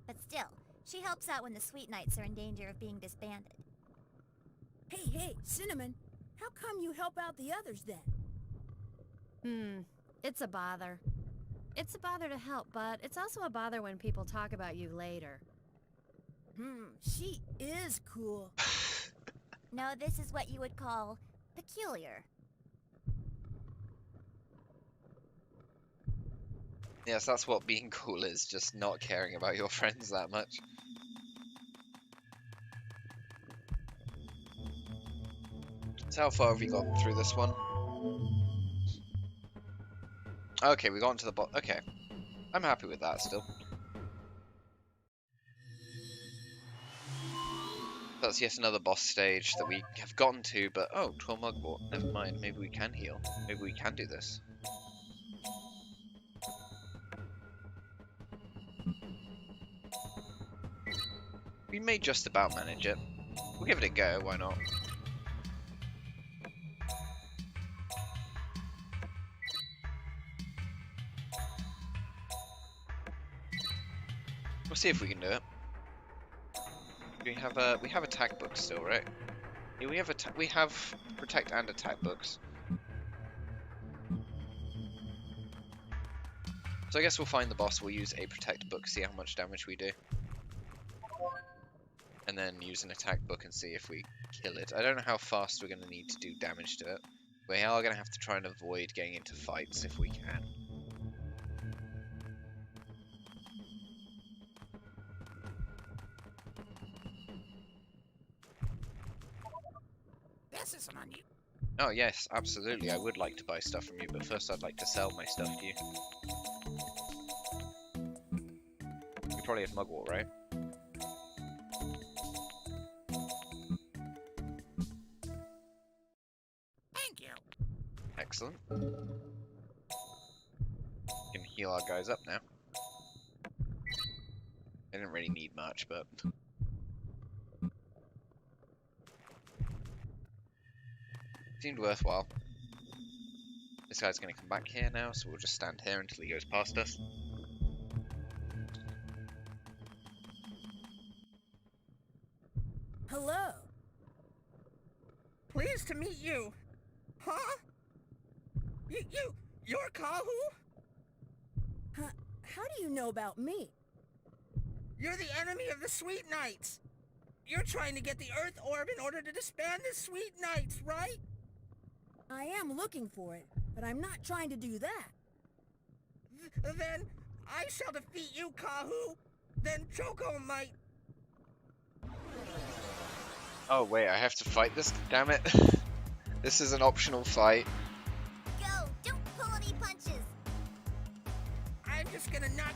But still, she helps out when the Sweet Knights are in danger of being disbanded. Hey, Cinnamon, how come you help out the others then? It's a bother. It's a bother to help, but it's also a bother when people talk about you later. She is cool. No, this is what you would call peculiar. Yes, that's what being cool is, just not caring about your friends that much. So how far have we gotten through this one? Okay, we got into the okay. I'm happy with that still. That's yet another boss stage that we have gotten to, but oh, 12 mugwort. Never mind, maybe we can heal. Maybe we can do this. We may just about manage it. We'll give it a go, why not? We'll see if we can do it. We have attack books still, right? Yeah, we have protect and attack books. So I guess we'll find the boss. We'll use a protect book, see how much damage we do, and then use an attack book and see if we kill it. I don't know how fast we're going to need to do damage to it. We are going to have to try and avoid getting into fights if we can. This isn't on you. Oh yes, absolutely. I would like to buy stuff from you, but first I'd like to sell my stuff to you. You probably have mugwort, right? Thank you. Excellent. Can heal our guys up now. They didn't really need much, but seemed worthwhile. This guy's going to come back here now, so we'll just stand here until he goes past us. Hello. Pleased to meet you. Huh? You're Kahu? How do you know about me? You're the enemy of the Sweet Knights. You're trying to get the Earth Orb in order to disband the Sweet Knights, right? I am looking for it, but I'm not trying to do that. Then I shall defeat you, Kahu. Then Choco might... Oh wait, I have to fight this? Damn it. This is an optional fight. Go! Don't pull any punches! I'm just gonna knock...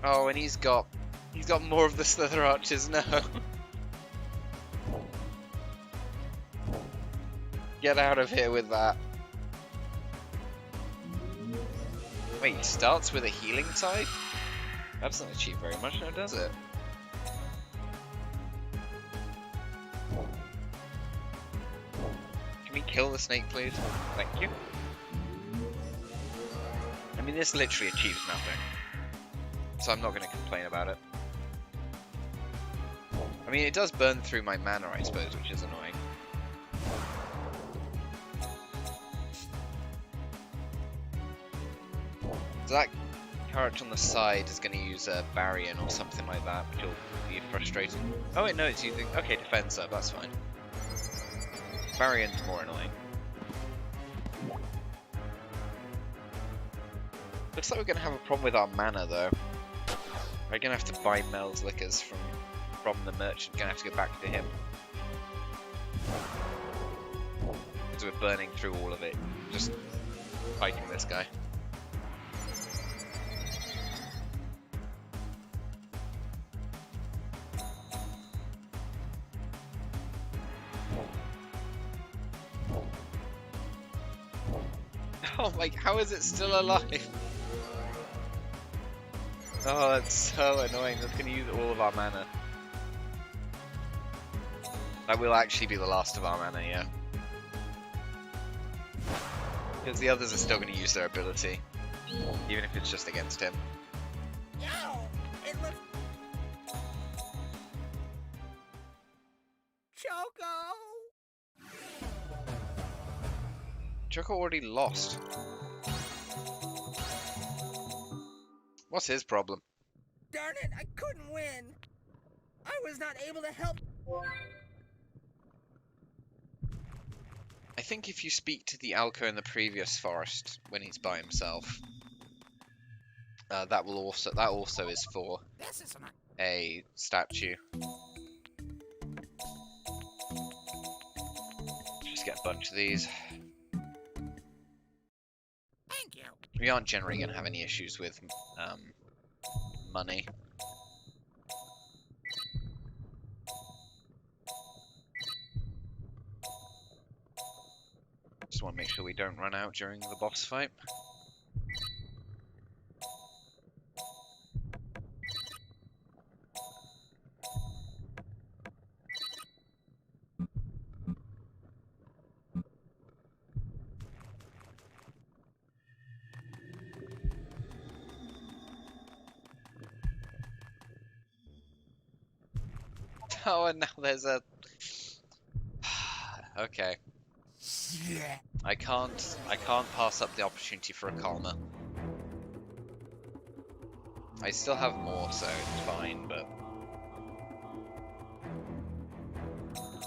Oh, and he's got more of the Slither Archers now. Get out of here with that. Wait, it starts with a healing side? That doesn't achieve very much now, does it? Can we kill the snake, please? Thank you. I mean, this literally achieves nothing. So I'm not going to complain about it. I mean, it does burn through my mana, I suppose, which is annoying. So that character on the side is going to use a Barrion or something like that, which will be frustrating. Oh wait, no, it's using... Okay, Defensive, that's fine. Barrion's more annoying. Looks like we're going to have a problem with our mana, though. We're going to have to buy Mel's liquors from the merchant. Going to have to go back to him. Because we're burning through all of it. Just fighting this guy. Oh my, how is it still alive? Oh, that's so annoying. That's going to use all of our mana. That will actually be the last of our mana, yeah. Because the others are still going to use their ability. Even if it's just against him. Yo! It looks... Choco! Choco already lost. What's his problem? Darn it, I couldn't win! I was not able to help... I think if you speak to the Alco in the previous forest when he's by himself, That also is for a statue. Just get a bunch of these. Thank you. We aren't generally going to have any issues with money. Just want to make sure we don't run out during the boss fight. Oh, and now there's a... Okay. I can't pass up the opportunity for a calmer. I still have more, so it's fine, but...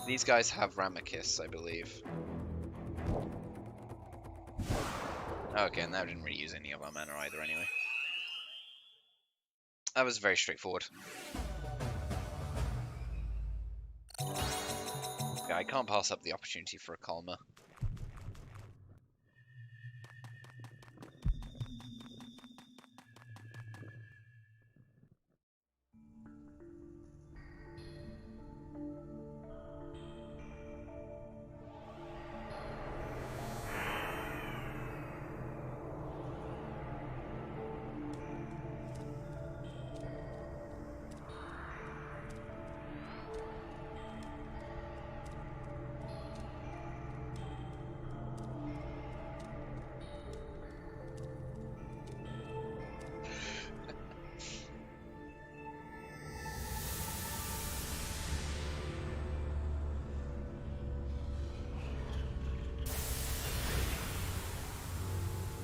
These guys have Ramachis, I believe. Okay, and that didn't really use any of our mana either, anyway. That was very straightforward. Yeah, I can't pass up the opportunity for a calmer.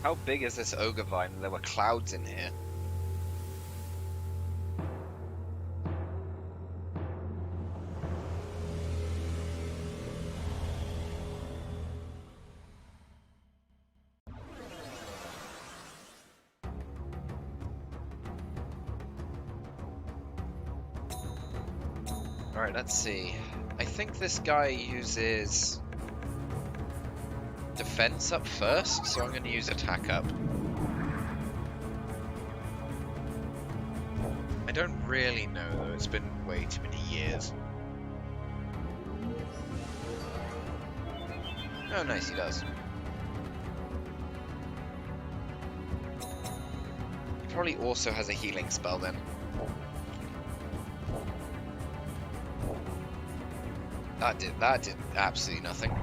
How big is this ogre vine? There were clouds in here. Alright, let's see. I think this guy uses defense up first, so I'm going to use attack up. I don't really know though, it's been way too many years. Oh nice, he does. He probably also has a healing spell then. That did absolutely nothing.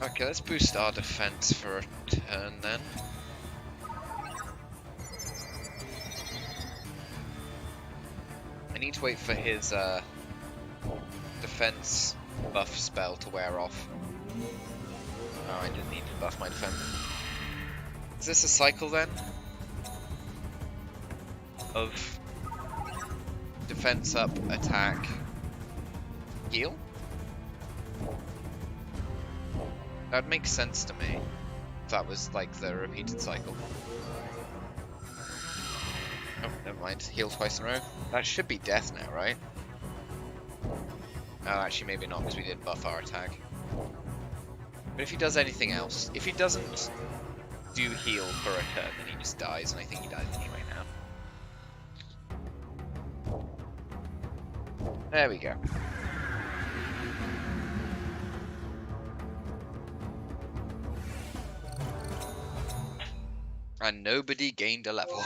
Okay, let's boost our defense for a turn then. I need to wait for his defense buff spell to wear off. Oh, I didn't need to buff my defense. Is this a cycle then? Of defense up, attack, heal? That would make sense to me, if that was like the repeated cycle. Oh, never mind. Heal twice in a row. That should be death now, right? Oh, actually maybe not, because we didn't buff our attack. But if he does anything else, if he doesn't do heal for a turn, then he just dies, and I think he dies anyway now. There we go. And nobody gained a level.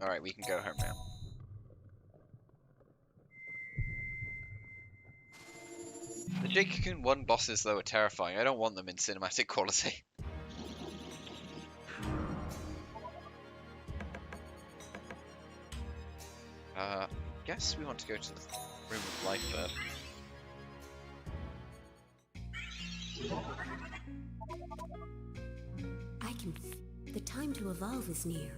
Alright, we can go home now. The Jade Cocoon 1 bosses though are terrifying. I don't want them in cinematic quality. Guess we want to go to the Room of Life first. The time to evolve is near.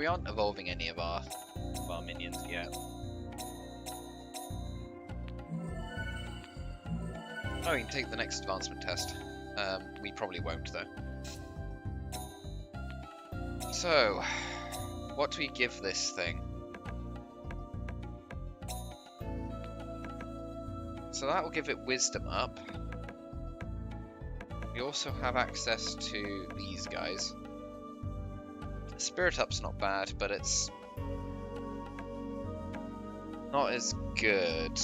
we aren't evolving any of our minions yet. Oh, we can take the next advancement test. We probably won't, though. So, what do we give this thing? So that will give it wisdom up. We also have access to these guys. Spirit up's not bad, but it's not as good.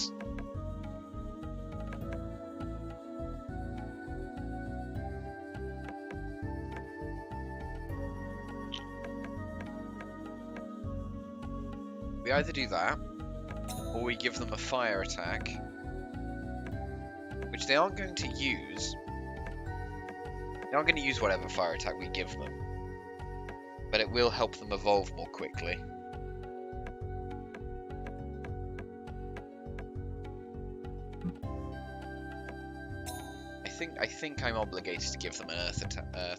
We either do that, or we give them a fire attack, which they aren't going to use. They aren't going to use whatever fire attack we give them, but it will help them evolve more quickly. I think I'm obligated to give them an earth attack, a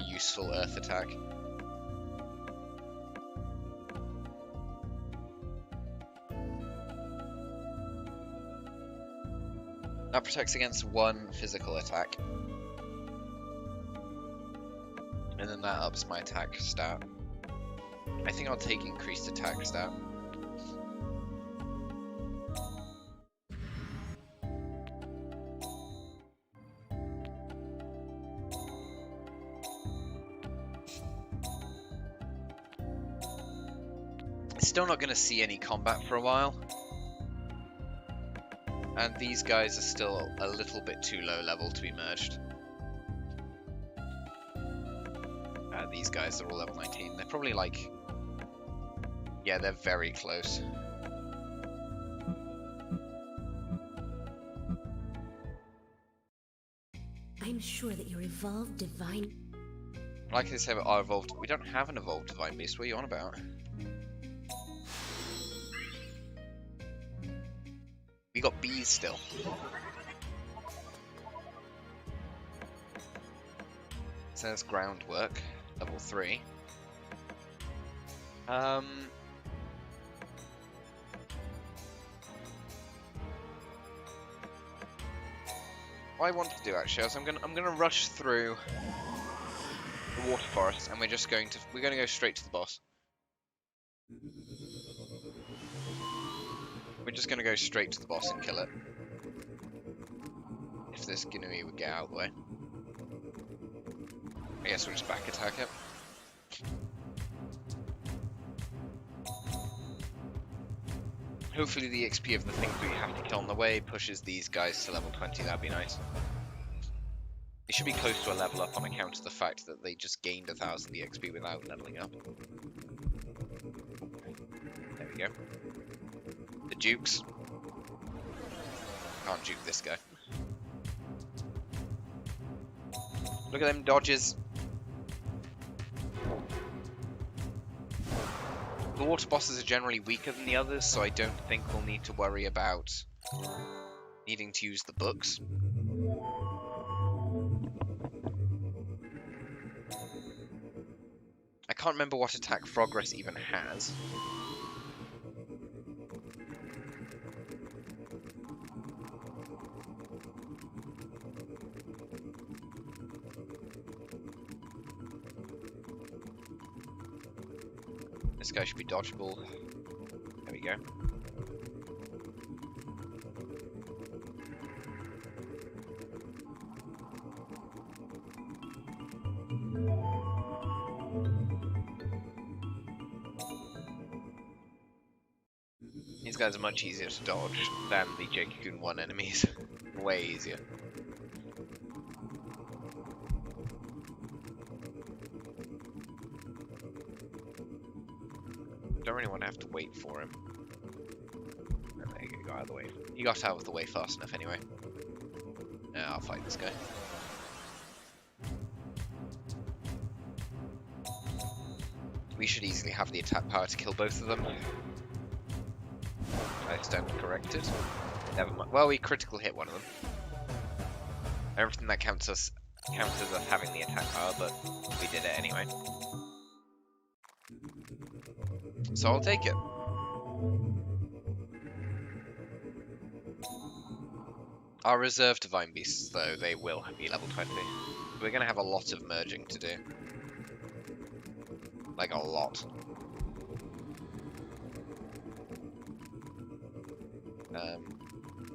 useful earth attack. That protects against one physical attack. And then that ups my attack stat. I think I'll take increased attack stat. Still not going to see any combat for a while. And these guys are still a little bit too low level to be merged. These guys are all level 19. They're probably like... Yeah, they're very close. I'm sure that your evolved divine... Like I said, our evolved... We don't have an evolved divine beast. What are you on about? We got bees still. So that's groundwork, level 3. What I want to do actually is I'm gonna rush through the water forest, and we're gonna go straight to the boss. We're just gonna go straight to the boss and kill it. If this Ginui would get out of the way. I guess we'll just back attack it. Hopefully the XP of the things we have to kill on the way pushes these guys to level 20, that'd be nice. It should be close to a level up on account of the fact that they just gained 1,000 XP without leveling up. There we go. The Dukes. Can't juke this guy. Look at them dodges. The water bosses are generally weaker than the others, so I don't think we'll need to worry about needing to use the books. I can't remember what attack Progress even has. This guy should be dodgeable. There we go. These guys are much easier to dodge than the Jade Cocoon 1 enemies. Way easier. Don't really want to have to wait for him. Oh, there you go, got out of the way. He got out of the way fast enough anyway. Now I'll fight this guy. We should easily have the attack power to kill both of them. I stand corrected. Never mind. Well, we critical hit one of them. Everything that counts as us having the attack power, but we did it anyway. So I'll take it. Our reserve Divine Beasts, though, they will be level 20. We're going to have a lot of merging to do. Like, a lot.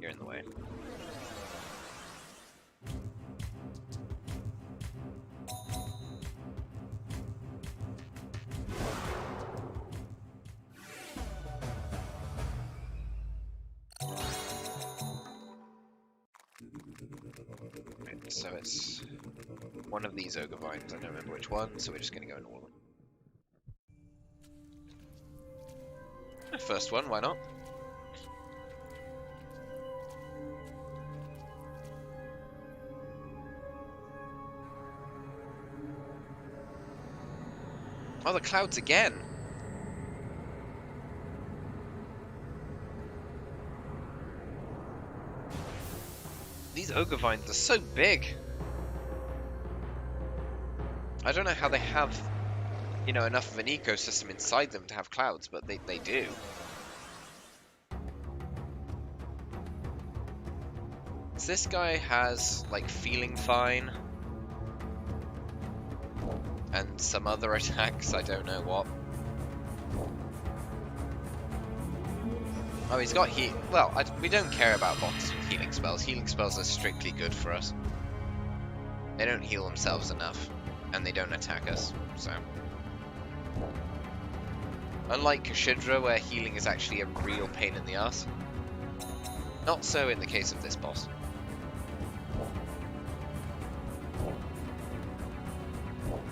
You're in the way. So it's one of these ogre vines. I don't remember which one, so we're just going to go in all of them. First one, why not? Oh, the clouds again! These ogre vines are so big! I don't know how they have, you know, enough of an ecosystem inside them to have clouds, but they do. So this guy has, like, Feeling Fine. And some other attacks, I don't know what. Oh, he's got heal. Well, we don't care about bots with healing spells. Healing spells are strictly good for us. They don't heal themselves enough, and they don't attack us, so. Unlike Kashidra, where healing is actually a real pain in the ass. Not so in the case of this boss.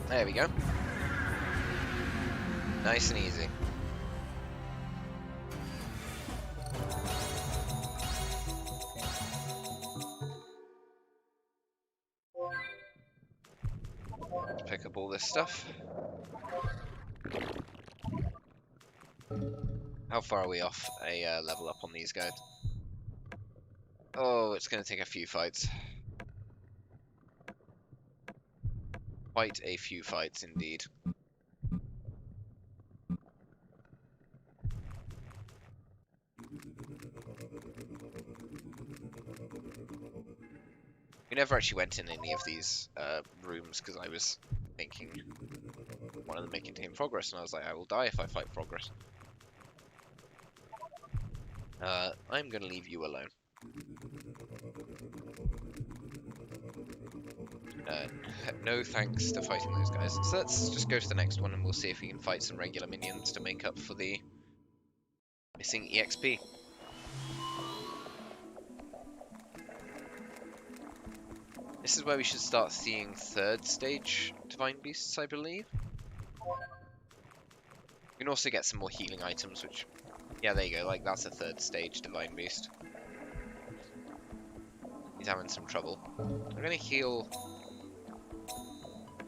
There we go. Nice and easy. Pick up all this stuff. How far are we off a level up on these guys? Oh, it's going to take a few fights. Quite a few fights indeed. We never actually went in any of these rooms because I was thinking one of them may contain progress, and I was like, I will die if I fight progress. I'm gonna leave you alone. No thanks to fighting those guys. So let's just go to the next one and we'll see if we can fight some regular minions to make up for the missing EXP. This is where we should start seeing third stage Divine Beasts, I believe. We can also get some more healing items, which... Yeah, there you go, like that's a third stage Divine Beast. He's having some trouble. I'm gonna heal...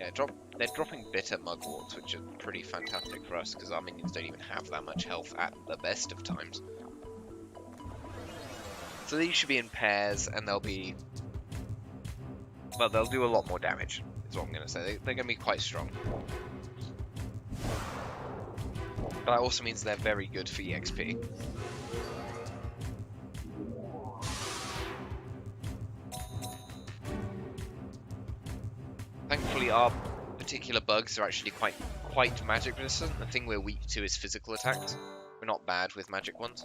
Yeah, they're dropping bitter mugworts, which are pretty fantastic for us, because our minions don't even have that much health at the best of times. So these should be in pairs, and they'll be... Well, they'll do a lot more damage, is what I'm going to say. They're going to be quite strong. But that also means they're very good for EXP. Thankfully, our particular bugs are actually quite magic resistant. The thing we're weak to is physical attacks. We're not bad with magic ones.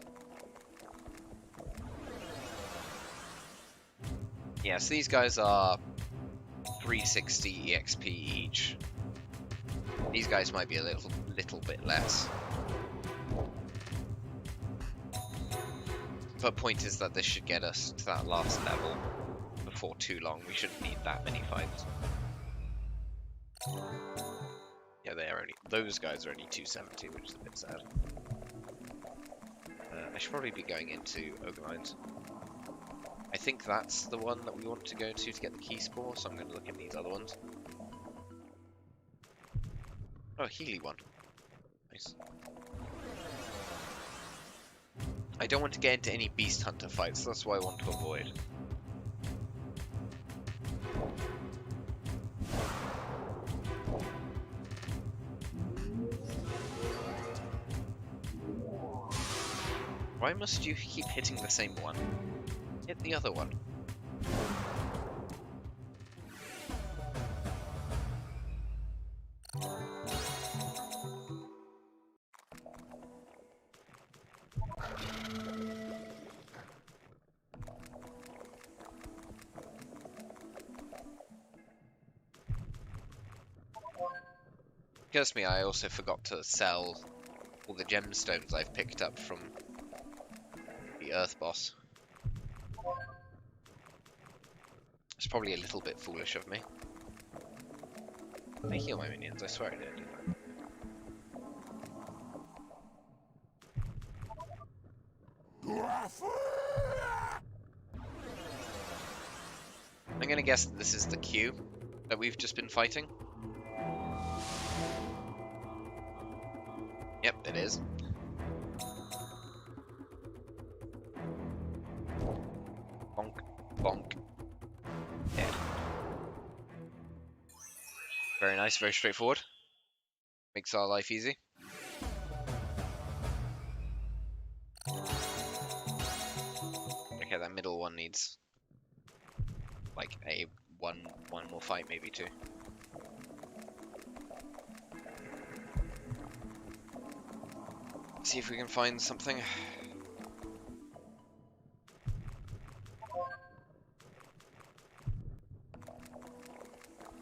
Yeah, so these guys are 360 EXP each. These guys might be a little bit less. But point is that this should get us to that last level before too long. We shouldn't need that many fights. Yeah, those guys are only 270, which is a bit sad. I should probably be going into Ogre Mines. I think that's the one that we want to go to get the key spore, so I'm going to look at these other ones. Oh, Healy one. Nice. I don't want to get into any Beast Hunter fights, that's what I want to avoid. Why must you keep hitting the same one? Hit the other one. Curse me, I also forgot to sell all the gemstones I've picked up from the Earth boss. It's probably a little bit foolish of me. I heal my minions, I swear I did. I'm gonna guess that this is the queue that we've just been fighting. Yep, it is. Bonk, bonk. Dead. Very nice, very straightforward. Makes our life easy. Okay, that middle one needs like a one more fight, maybe two. See if we can find something.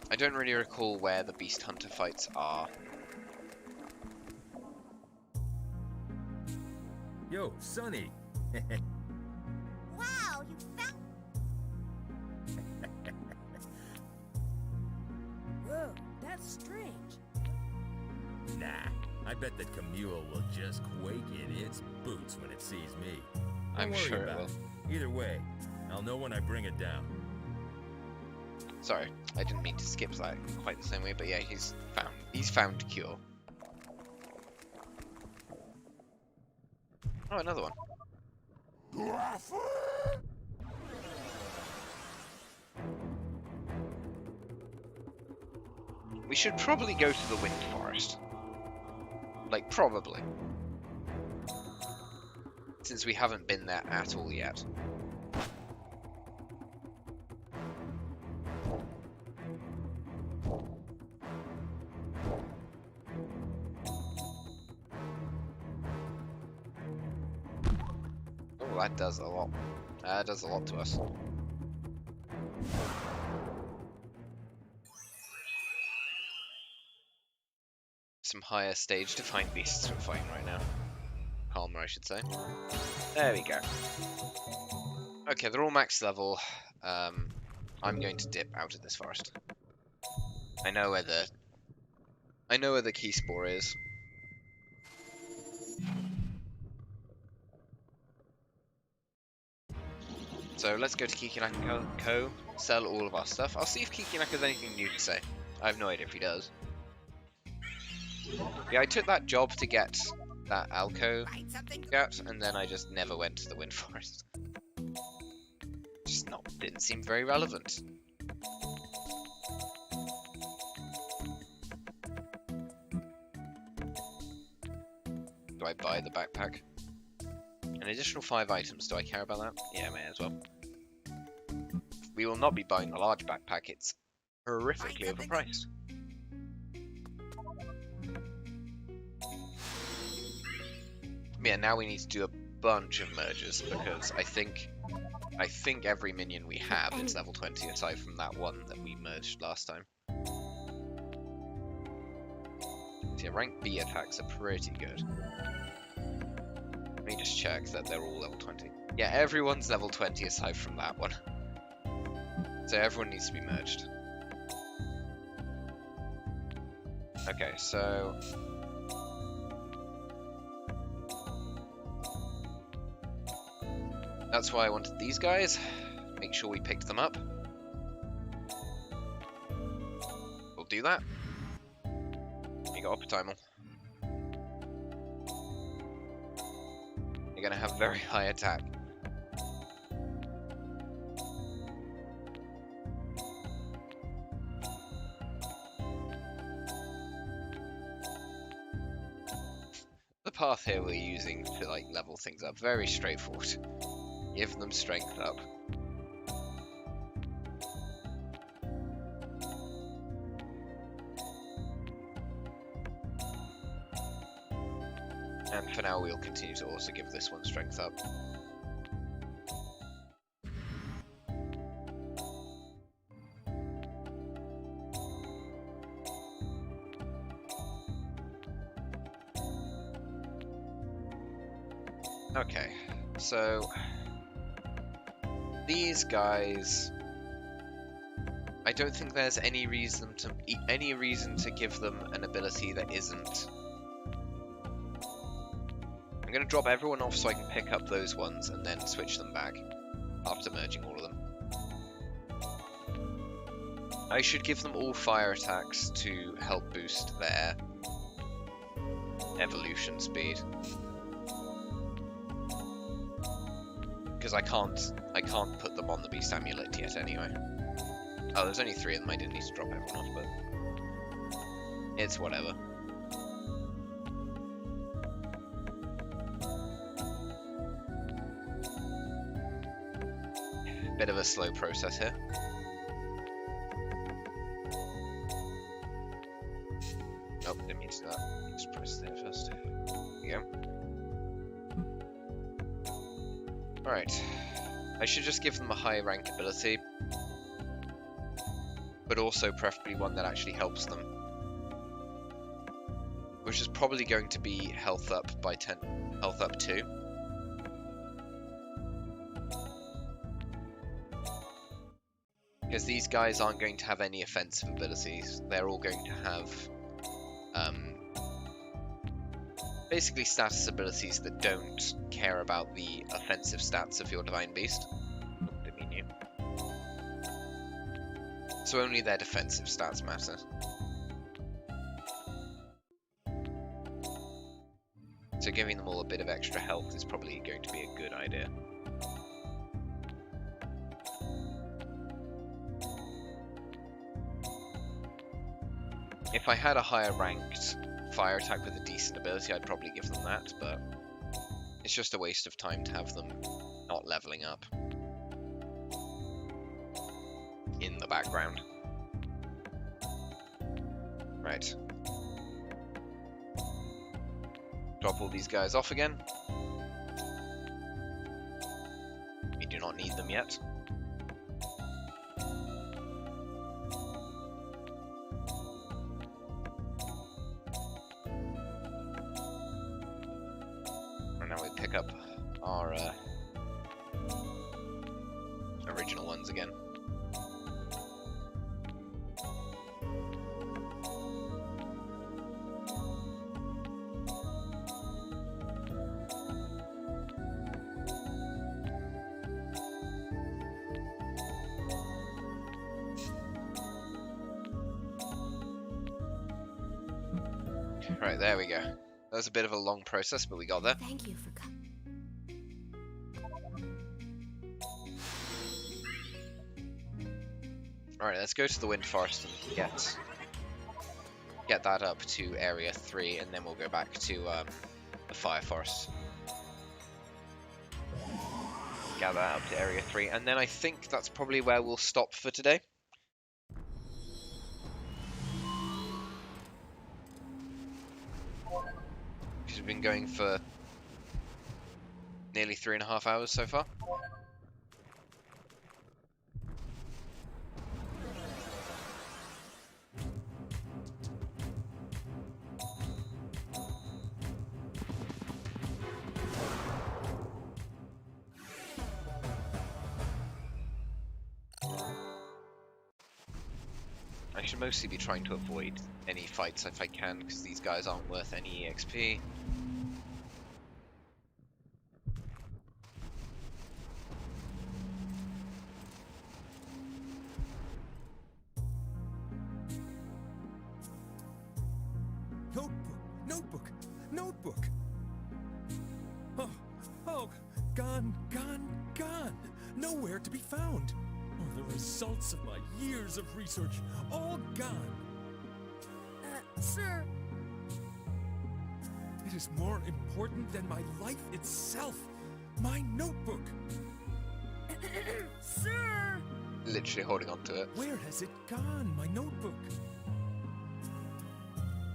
I don't really recall where the Beast Hunter fights are. Yo, Sonny! Wow, you found... Whoa, that's strange. Nah, I bet that Camule will just quake in its boots when it sees me. I'm sure it will. Either way, I'll know when I bring it down. Sorry, I didn't mean to skip that quite the same way, but yeah, he's found cure. Oh, another one. We should probably go to the Wind Forest. Like, probably. Since we haven't been there at all yet. Oh, that does a lot. That does a lot to us. Some higher stage defined beasts we're fighting right now. Calmer, I should say. There we go. Okay, they're all max level. I'm going to dip out of this forest. I know where the key spore is. So let's go to Kikinaka Co. Sell all of our stuff. I'll see if Kikinaka has anything new to say. I have no idea if he does. Yeah, I took that job to get that Alco get, and then I just never went to the Wind Forest. Didn't seem very relevant. Do I buy the backpack? An additional 5 items, do I care about that? Yeah, may as well. We will not be buying the large backpack, it's horrifically overpriced. Yeah, now we need to do a bunch of mergers because I think every minion we have is level 20 aside from that one that we merged last time. So yeah, rank B attacks are pretty good. Let me just check that they're all level 20. Yeah, everyone's level 20 aside from that one. So everyone needs to be merged. Okay, so that's why I wanted these guys. Make sure we picked them up. We'll do that. We got a Pataimel. You're gonna have very high attack. The path health here we're using to like level things up. Very straightforward. Give them strength up. And for now we'll continue to also give this one strength up. Okay, so these guys, I don't think there's any reason to give them an ability that isn't. I'm gonna drop everyone off so I can pick up those ones and then switch them back after merging all of them. I should give them all fire attacks to help boost their evolution speed. Because I can't put them on the Beast Amulet yet anyway. Oh, there's only 3 of them. I didn't need to drop everyone off, but it's whatever. Bit of a slow process here. Nope, didn't mean to do that. Just press there first. There we go. Alright, I should just give them a high rank ability, but also preferably one that actually helps them, which is probably going to be health up by 10, health up 2. Because these guys aren't going to have any offensive abilities, they're all going to have basically status abilities that don't care about the offensive stats of your Divine Beast. Oh, didn't mean you. So only their defensive stats matter. So giving them all a bit of extra health is probably going to be a good idea. If I had a higher ranked fire attack with a decent ability, I'd probably give them that, but it's just a waste of time to have them not leveling up in the background. Right. Drop all these guys off again. We do not need them yet. Pick up our original ones again. Right, there we go. That was a bit of a long process, but we got there. Thank you for coming. Alright, let's go to the Wind Forest and get that up to Area 3, and then we'll go back to the Fire Forest. Get that up to Area 3, and then I think that's probably where we'll stop for today. Because we've been going for nearly 3.5 hours so far. I should mostly be trying to avoid any fights if I can, because these guys aren't worth any EXP. Notebook! Oh, gone. Nowhere to be found. Oh, the results of my years of research, all gone. Sir. It is more important than my life itself. My notebook. Sir! Literally holding on to it. Where has it gone? My notebook.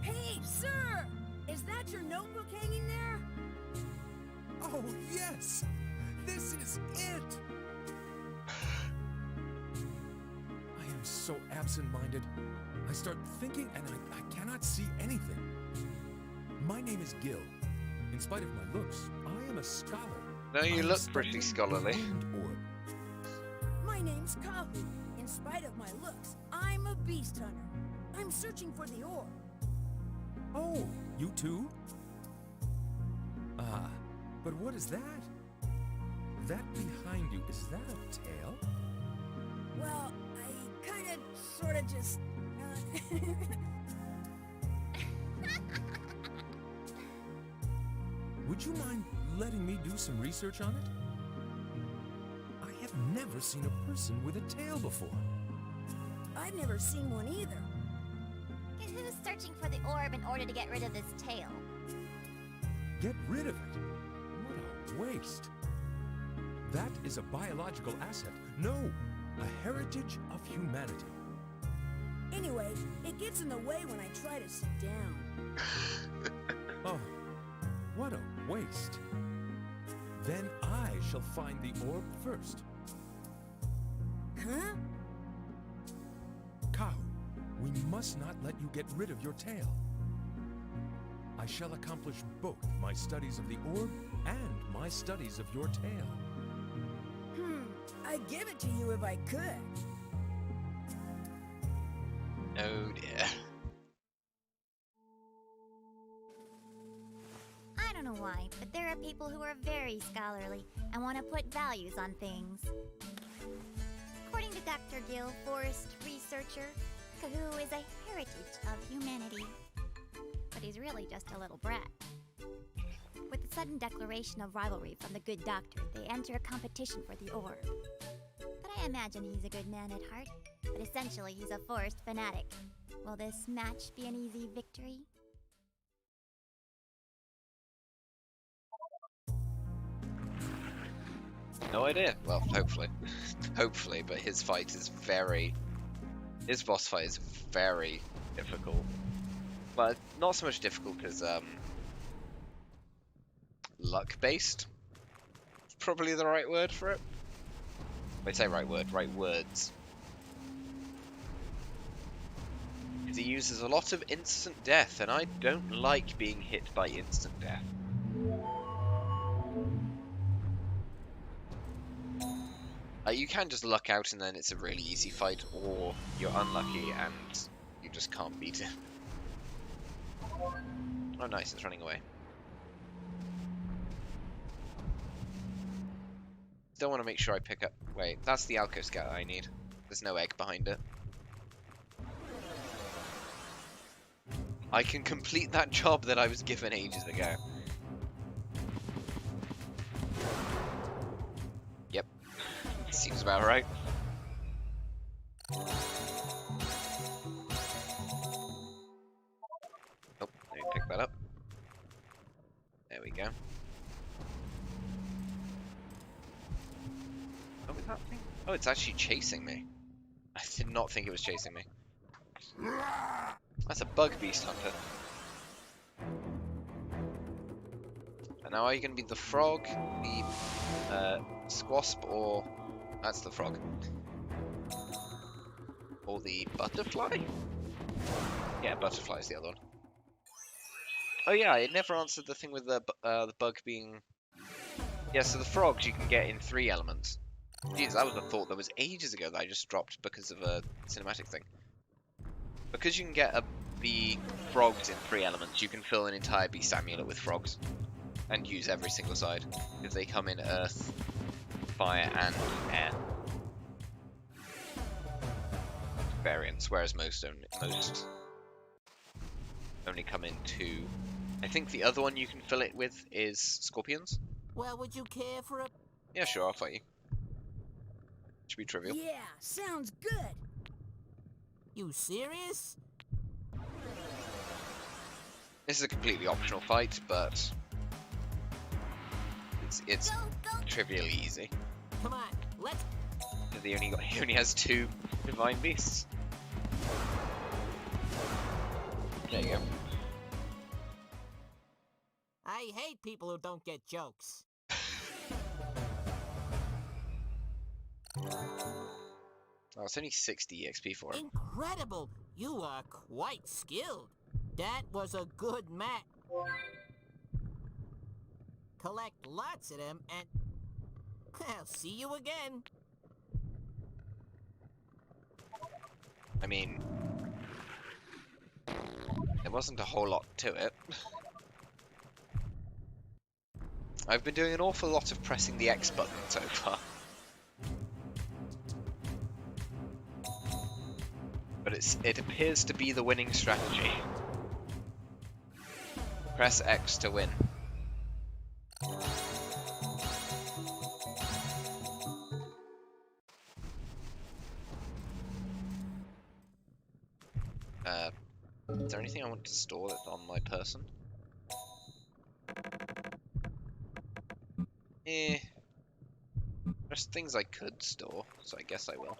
Hey, sir! Is that your notebook hanging there? Oh, yes! This is it! I am so absent-minded. I start thinking and I cannot see anything. My name is Gil. In spite of my looks, I am a scholar. No, you look pretty scholarly. My name's Kahu. In spite of my looks, I'm a beast hunter. I'm searching for the orb. Oh, you too? Ah, but what is that? That behind you, is that a tail? Well, I kinda, sorta just... Would you mind letting me do some research on it? I have never seen a person with a tail before. I've never seen one either. Who's searching for the orb in order to get rid of this tail? Get rid of it? What a waste. That is a biological asset. No, a heritage of humanity. Anyway, it gets in the way when I try to sit down. Oh, what a waste. Then I shall find the orb first. Huh? Kahu, we must not let you get rid of your tail. I shall accomplish both my studies of the orb and my studies of your tail. I'd give it to you if I could. Oh dear. I don't know why, but there are people who are very scholarly and want to put values on things. According to Dr. Gill, forest researcher, Kahu is a heritage of humanity. But he's really just a little brat. With the sudden declaration of rivalry from the good doctor, they enter a competition for the orb. But I imagine he's a good man at heart, but essentially he's a forest fanatic. Will this match be an easy victory? No idea. Well, hopefully. Hopefully, but his fight is very... His boss fight is very difficult. But not so much difficult as, luck-based. It's probably the right word for it. If I say right word, right words. Because he uses a lot of instant death, and I don't like being hit by instant death. You can just luck out and then it's a really easy fight, or you're unlucky and you just can't beat it. Oh nice, it's running away. Still want to make sure I pick up... Wait, that's the Alco Scout I need. There's no egg behind it. I can complete that job that I was given ages ago. Yep. Seems about right. Oh, let me pick that up. There we go. Oh, is that thing? Oh, it's actually chasing me. I did not think it was chasing me. That's a bug beast hunter. And now are you going to be the frog, the squasp, or... That's the frog. Or the butterfly? Yeah, butterfly is the other one. Oh yeah, it never answered the thing with the bug being... Yeah, so the frogs you can get in 3 elements. Jeez, that was a thought that was ages ago that I just dropped because of a cinematic thing. Because you can get the frogs in 3 elements, you can fill an entire beast amulet with frogs. And use every single side. Because they come in earth, fire, and air. Variants, whereas most only come in 2. I think the other one you can fill it with is scorpions. Well, would you care for a... Yeah, sure, I'll fight you. Should be trivial. Yeah, sounds good. You serious? This is a completely optional fight, but it's trivially easy. Come on, let's. He only has 2 divine beasts. There you go. I hate people who don't get jokes. Oh, it's only 60 EXP for him. Incredible! You are quite skilled. That was a good match. Collect lots of them and I'll see you again. I mean, there wasn't a whole lot to it. I've been doing an awful lot of pressing the X button so far. But it appears to be the winning strategy. Press X to win. Is there anything I want to store that's on my person? There's things I could store, so I guess I will.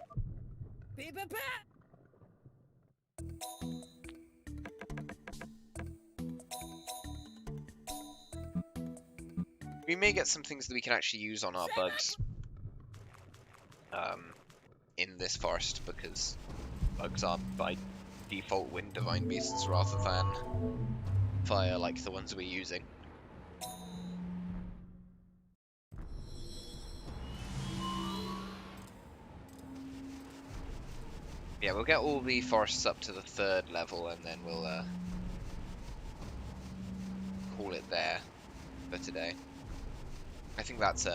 We may get some things that we can actually use on our bugs in this forest, because bugs are by default wind divine beasts rather than fire like the ones we're using. Yeah, we'll get all the forests up to the 3rd level and then we'll call it there for today. I think that's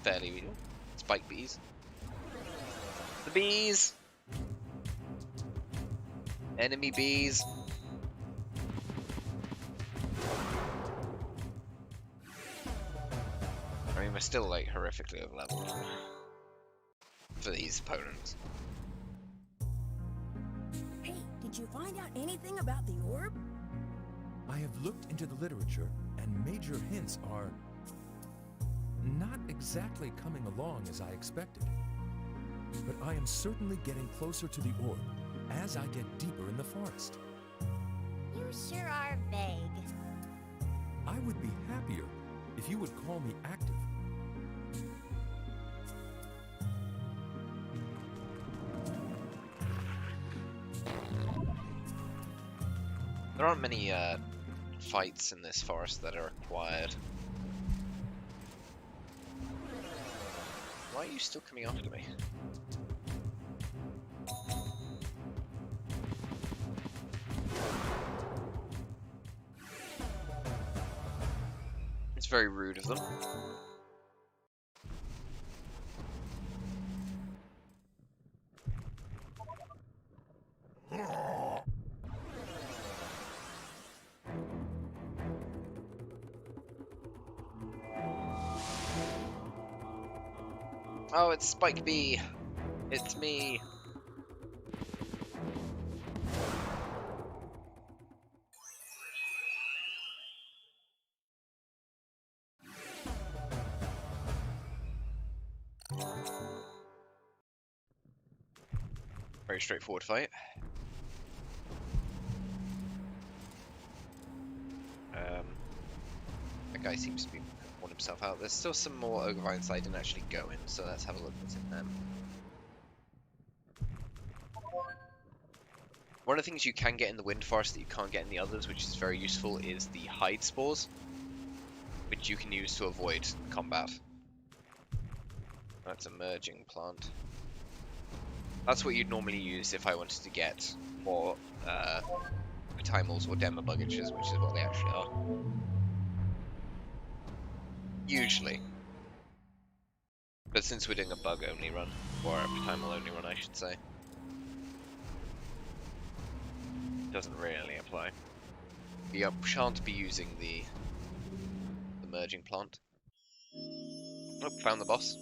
fairly real. Spike bees. The bees! Enemy bees. I mean, we're still like horrifically overleveled for these opponents. Hey, did you find out anything about the orb? I have looked into the literature, and major hints are not exactly coming along as I expected. But I am certainly getting closer to the orb as I get deeper in the forest. You sure are vague. I would be happier if you would call me active. There aren't many fights in this forest that are required. Why are you still coming after me? It's very rude of them. Oh, it's Spike Bee. It's me. Very straightforward fight. That guy seems to be worn himself out. There's still some more Ogre Vines I didn't actually go in, so let's have a look what's in them. One of the things you can get in the Wind Forest that you can't get in the others, which is very useful, is the Hide Spores, which you can use to avoid combat. That's a merging plant. That's what you'd normally use if I wanted to get more Pataimels or Demabugiches, which is what they actually are. Usually. But since we're doing a bug only run, or a Pataimel only run I should say, it doesn't really apply. You shan't be using the merging plant. Oh, found the boss.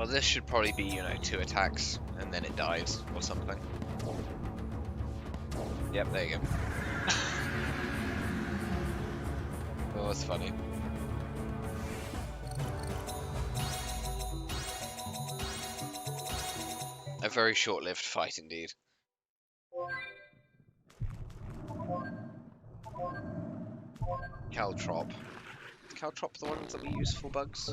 Well, this should probably be, you know, 2 attacks, and then it dies, or something. Yep, there you go. Oh, that's funny. A very short-lived fight indeed. Caltrop. Is Caltrop the ones that we use for bugs?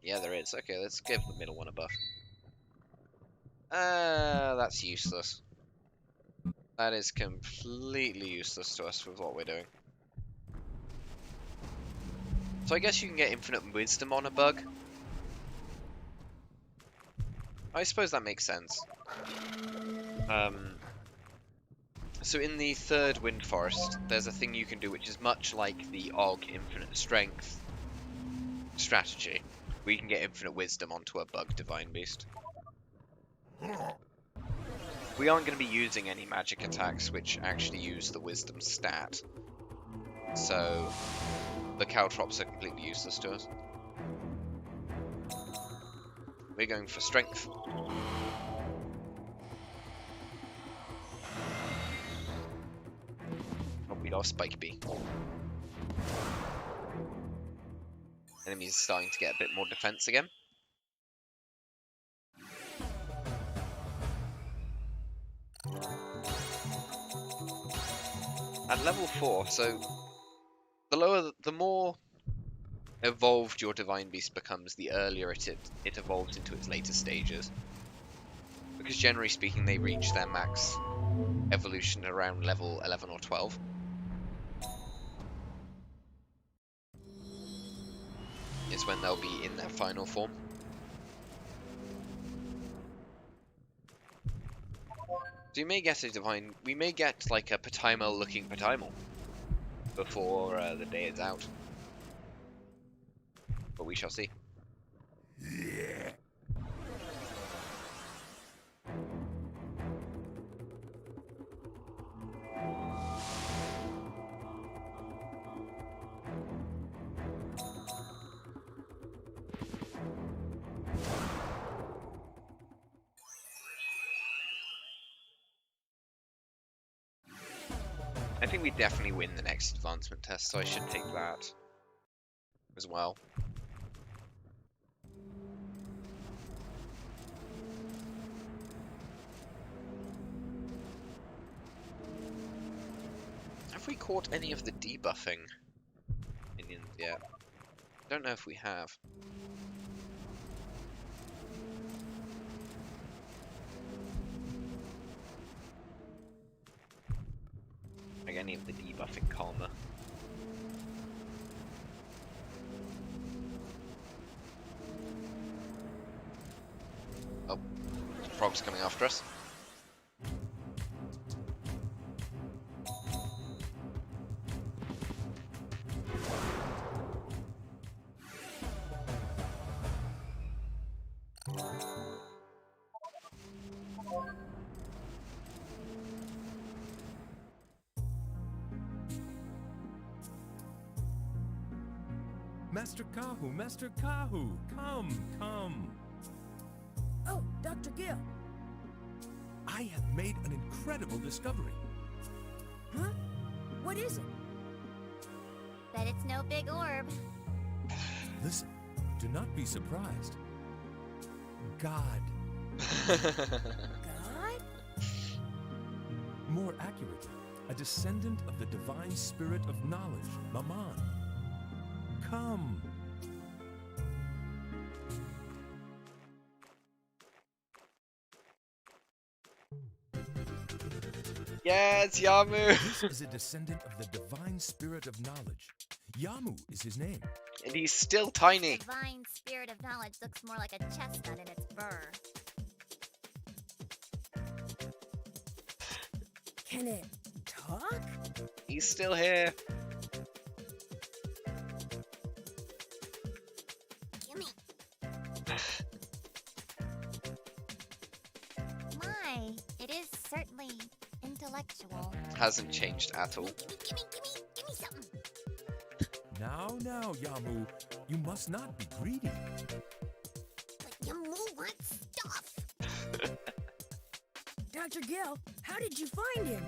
Yeah, there is. Okay, let's give the middle one a buff. That's useless. That is completely useless to us with what we're doing. So I guess you can get infinite wisdom on a bug. I suppose that makes sense. So in the third Wind Forest, there's a thing you can do which is much like the Og infinite strength strategy, where you can get infinite wisdom onto a bug divine beast. We aren't going to be using any magic attacks which actually use the wisdom stat, so the Caltrops are completely useless to us. We're going for strength. Oh, we lost Spike Bee. Enemies starting to get a bit more defense again. At level 4, so the more evolved your divine beast becomes, the earlier it evolves into its later stages. Because generally speaking, they reach their max evolution around level 11 or 12. Is when they'll be in their final form. So you may get a divine, we may get like a Pataimel looking Pataimel before the day is out. But we shall see. Yeah. I think we definitely win the next advancement test, so I should take that as well. Have we caught any of the debuffing minions yet? Don't know if we have. Like any of the debuffing karma. Oh, the frog's coming after us. Master Kahu, come. Oh, Dr. Gill. I have made an incredible discovery. Huh? What is it? Bet it's no big orb. Listen, do not be surprised. God. God? More accurately, a descendant of the divine spirit of knowledge, Maman. Come. Yes, Yamu! This is a descendant of the divine spirit of knowledge. Yamu is his name. And he's still tiny. The divine spirit of knowledge looks more like a chestnut in its fur. Can it talk? He's still here. Gimme. My, it is certainly intellectual. Hasn't changed at all. Gimme something. Now, Yamu. You must not be greedy. But Yamu wants stuff. Dr. Gill, how did you find him?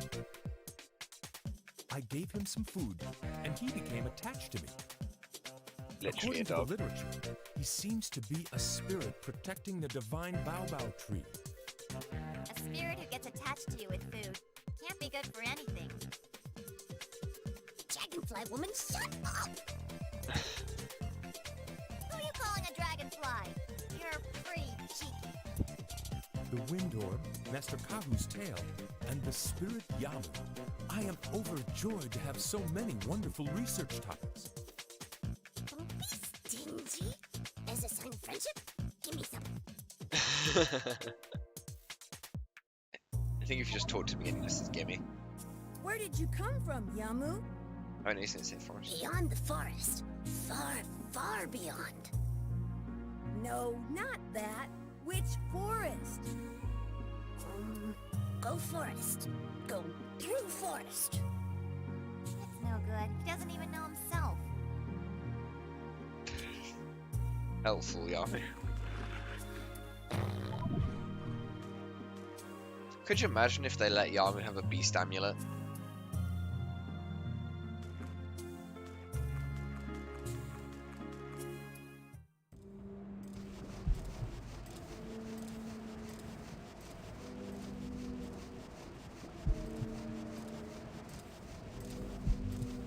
I gave him some food, and he became attached to me. Literally According a to dog. the literature, he seems to be a spirit protecting the divine baobao tree. A spirit who gets attached to you with food. Can't be good for anything. Dragonfly woman, shut up! Who are you calling a dragonfly? You're pretty cheeky. The wind orb, Master Kahu's tail, and the spirit Yamu. I am overjoyed to have so many wonderful research topics. Don't be stingy. As a sign of friendship, give me some. I think if you just talk to me and this is gimme. Where did you come from, Yamu? Oh no, he's gonna say forest. Beyond the forest. Far, far beyond. No, not that. Which forest? Go forest. Go through forest. It's no good. He doesn't even know himself. Helpful, Yamu. Could you imagine if they let Yamu have a beast amulet?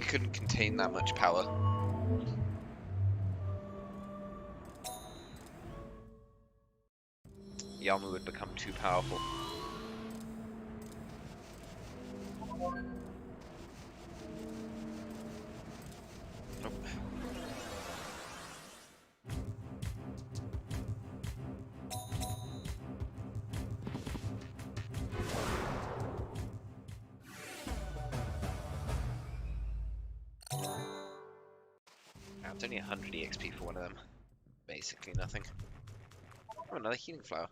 It couldn't contain that much power. Yamu would become too powerful. Nope. It's only 100 EXP for one of them. Basically nothing. Oh, another healing flower.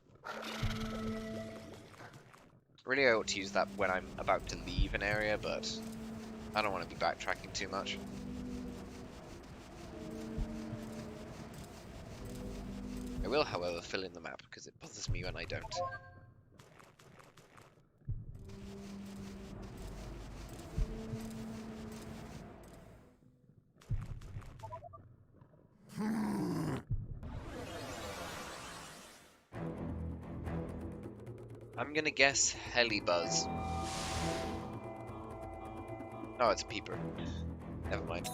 Really, I ought to use that when I'm about to leave an area, but I don't want to be backtracking too much. I will, however, fill in the map because it bothers me when I don't. I'm gonna guess Helibuzz. Oh, it's a peeper. Never mind.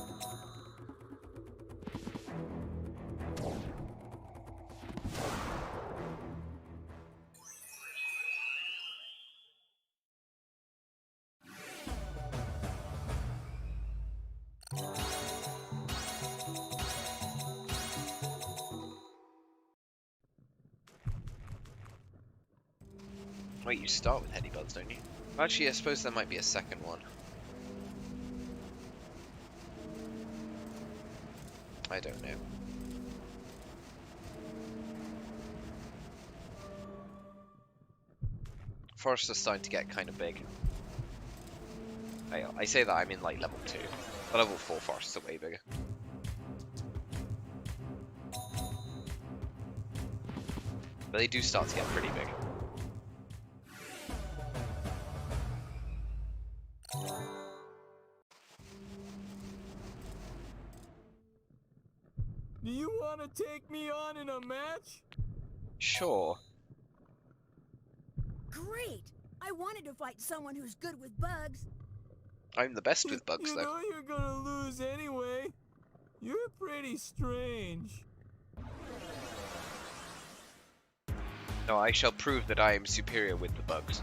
Wait, you start with Helibuzz, don't you? Actually, I suppose there might be a second one. I don't know. Forests are starting to get kind of big. I say that I'm in like level 2. But level 4 forests are way bigger. But they do start to get pretty big. Do you want to take me on in a match? Sure. Great! I wanted to fight someone who's good with bugs. I'm the best with bugs, You though. know you're gonna lose anyway. You're pretty strange. No, I shall prove that I am superior with the bugs.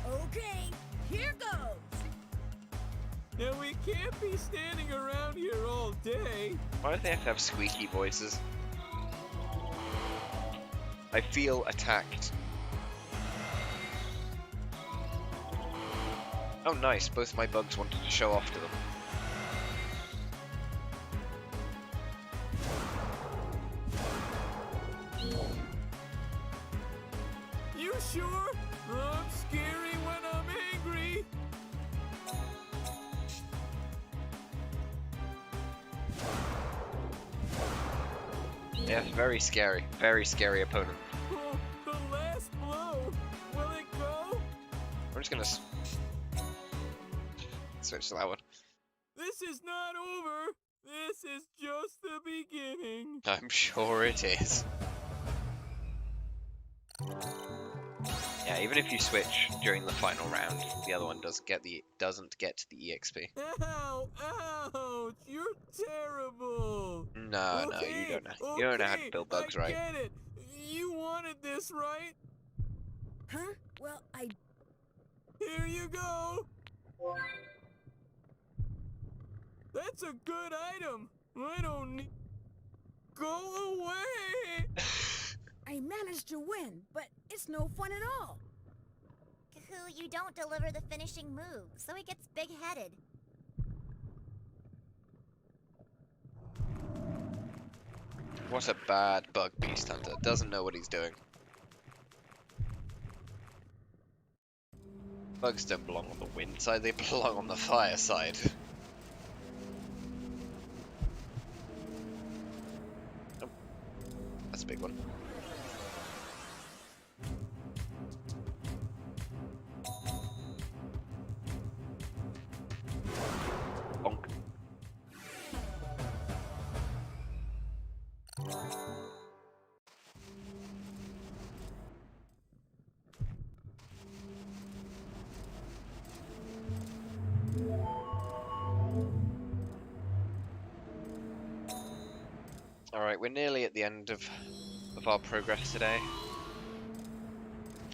Okay, here goes! Now we can't be standing around here all day. Why do they have to have squeaky voices? I feel attacked. Oh nice, both my bugs wanted to show off to them. You sure? I'm scary when I'm angry. Yeah, very scary opponent. Oh, the last blow. Will it go? I'm just gonna switch to that one. This is not over. This is just the beginning. I'm sure it is. Yeah, even if you switch during the final round, the other one doesn't get the EXP. Ow! Ouch! You're terrible. No, no, you don't know. You don't know how to build bugs right. I get it. You wanted this, right? Huh? Well, Here you go. That's a good item. I don't need. Go away. I managed to win, but it's no fun at all. Kahoo, you don't deliver the finishing move, so he gets big-headed. What a bad bug beast hunter. Doesn't know what he's doing. Bugs don't belong on the wind side, they belong on the fire side. Oh, that's a big one. Bonk. Alright, we're nearly at the end of our progress today.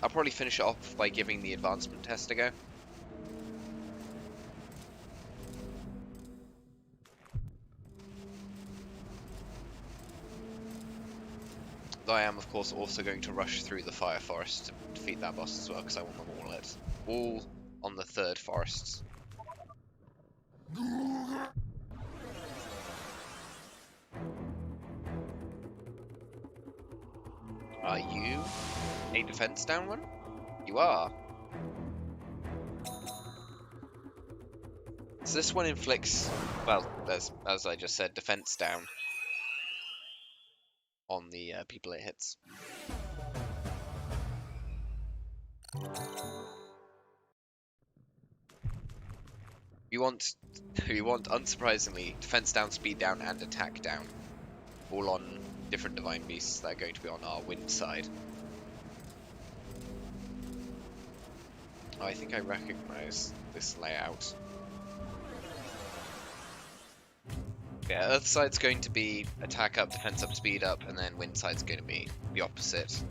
I'll probably finish it off by giving the advancement test a go. Though I am, of course, also going to rush through the fire forest to defeat that boss as well, because I want them all on the third forests. Are you a defense down one? You are. So this one inflicts, well, as I just said, defense down on the people it hits. You want, unsurprisingly, defense down, speed down, and attack down, all on different divine beasts that are going to be on our wind side. Oh, I think I recognize this layout. Yeah, Earth side's going to be attack up, defense up, speed up, and then wind side's going to be the opposite.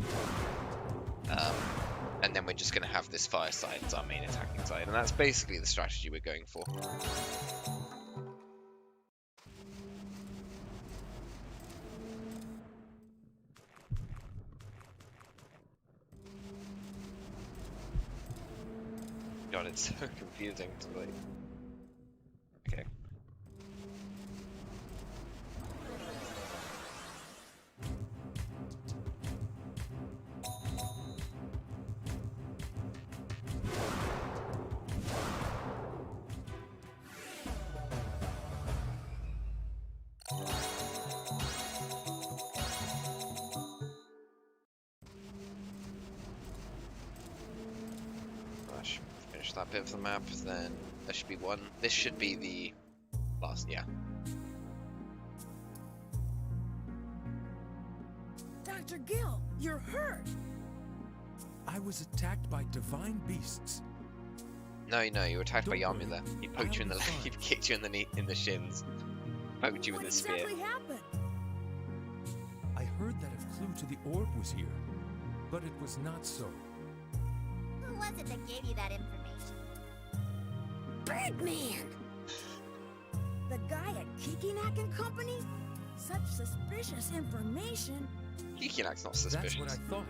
And then we're just going to have this fire side as our main attacking side, and that's basically the strategy we're going for. God, it's so confusing to like. Okay. That bit of the map, then there should be one. This should be the last, yeah. Dr. Gill, you're hurt. I was attacked by divine beasts. No, you were attacked by Yami there. He poked you in the leg, he kicked you in the shins, poked you with the spear. What exactly happened? I heard that a clue to the orb was here, but it was not so. Who was it that gave you that information? Birdman! The guy at Kikinak and Company? Such suspicious information. Kikinak's not suspicious. That's what I thought.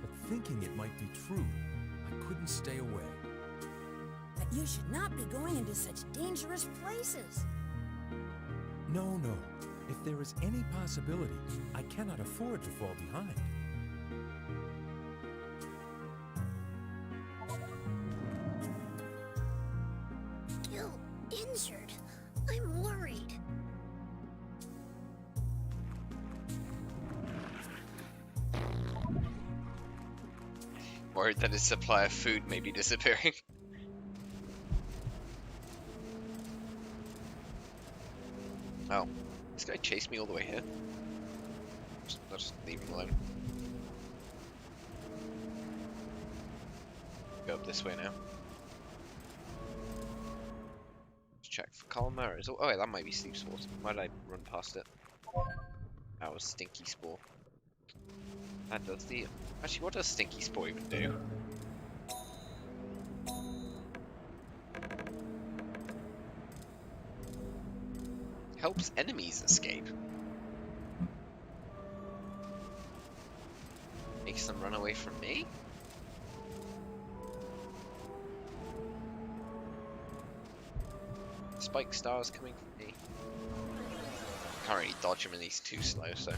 But thinking it might be true, I couldn't stay away. But you should not be going into such dangerous places. No. If there is any possibility, I cannot afford to fall behind. Injured. I'm worried. Worried that his supply of food may be disappearing. Oh, this guy chased me all the way here. I'll just leave him alone. Go up this way now. Let's check for Colma. Oh wait, that might be Sleep Spore. Why did I run past it? That was Stinky Spore. That does the... Actually, what does Stinky Spore even do? Helps enemies escape. Makes them run away from me? Spike stars coming from me. Can't really dodge him and he's too slow, so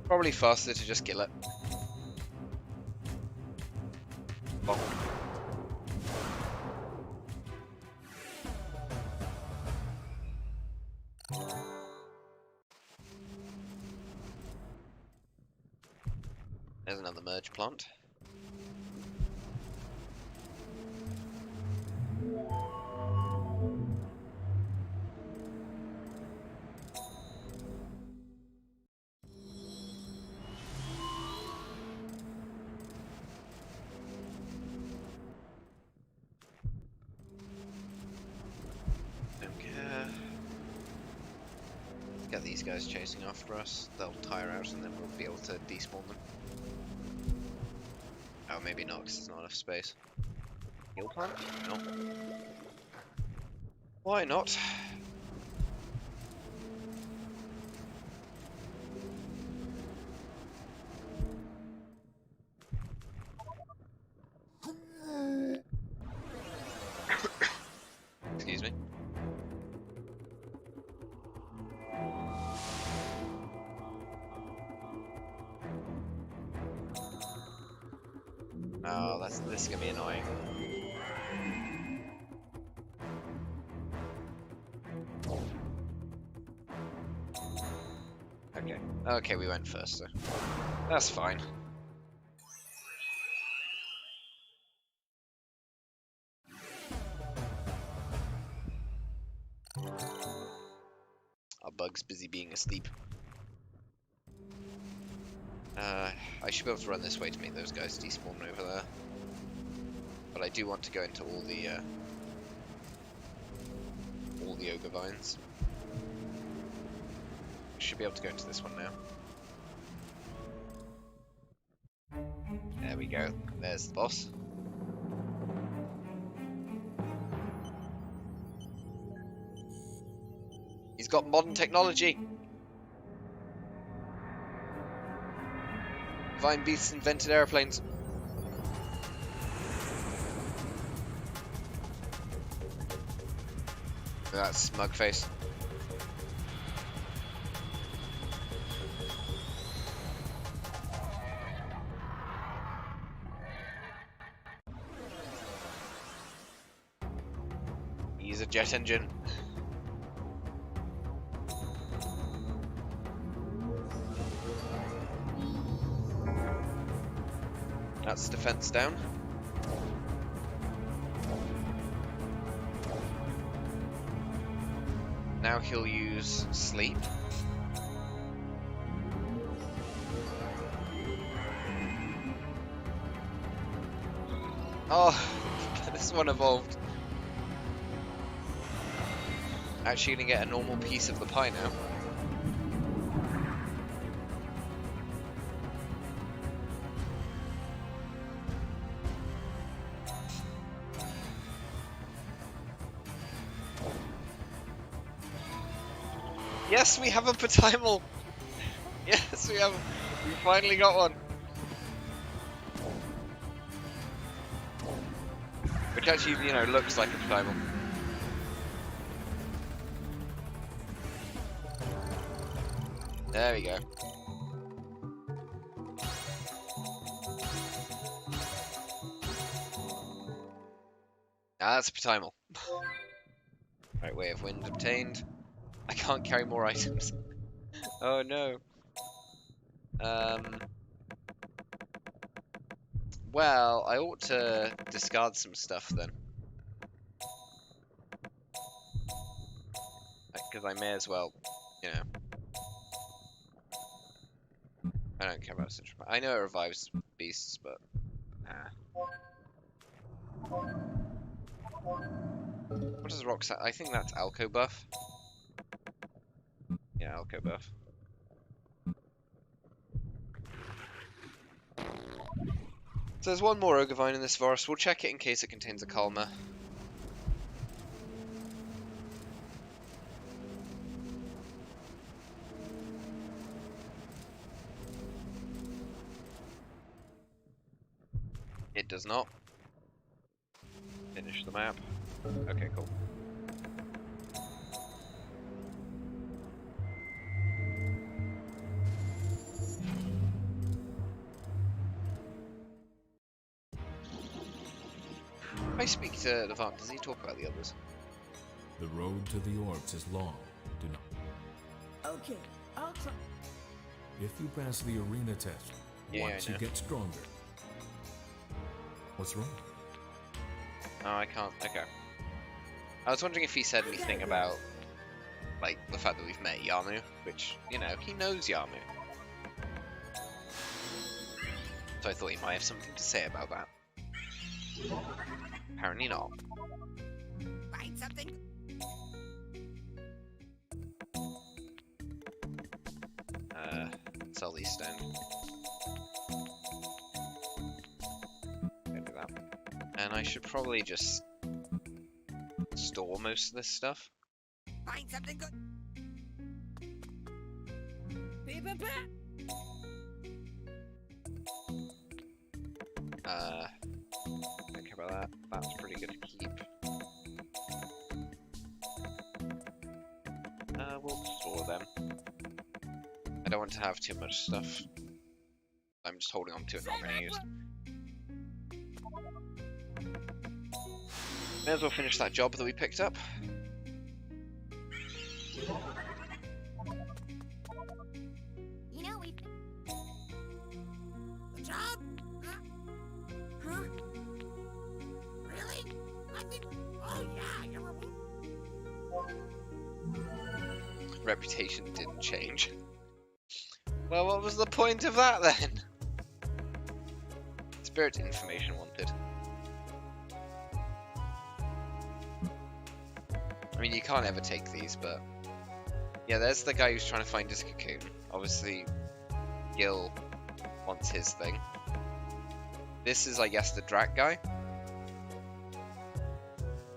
probably faster to just kill it. Bonk. There's another merge plant. Get these guys chasing after us, they'll tire out and then we'll be able to despawn them. Oh, maybe not, because there's not enough space. Heal plant? No. Why not? Excuse me. Oh, this is gonna be annoying. Okay. Okay, we went first, so that's fine. Our bug's busy being asleep. I should be able to run this way to make those guys despawn over there. But I do want to go into all the ogre vines. Should be able to go into this one now. There we go. There's the boss. He's got modern technology. Divine beasts invented airplanes. Look at that smug face. He's a jet engine. That's defense down. Now he'll use sleep. Oh, this one evolved. Actually gonna get a normal piece of the pie now. Yes, we have a Pataimel! Yes, we have. We finally got one. Which actually, you know, looks like a Pataimel. There we go. Ah, that's a Pataimel. Right, way of wind obtained. I can't carry more items. Oh no. Well, I ought to discard some stuff then. Because I may as well, you know. I don't care about Central. I know it revives beasts, but what does rock I think that's Alco buff. Yeah, Alco buff. So there's one more Ogre Vine in this forest. We'll check it in case it contains a Calmer. It does not. Finish the map. Okay, cool. If I speak to Levant, does he talk about the others? The road to the orbs is long. Do not. Okay, I'll try. If you pass the arena test, once you get stronger. What's wrong? Oh, I can't. Okay. I was wondering if he said anything about, like, the fact that we've met Yamu, which, you know, he knows Yamu. So I thought he might have something to say about that. Apparently not. Find something. Sell these stone. Don't do that. And I should probably just store most of this stuff. Find something good. Don't care about that. That's pretty good to keep. We'll store them. I don't want to have too much stuff. I'm just holding on to it, not going to use. May as well finish that job that we picked up. You know, we... The job? Huh? Really? I think... Oh yeah, you're a... Reputation didn't change. Well, what was the point of that then? Spirit information wanted. I mean, you can't ever take these, but... Yeah, there's the guy who's trying to find his cocoon. Obviously, Gil wants his thing. This is, I guess, the Drak guy.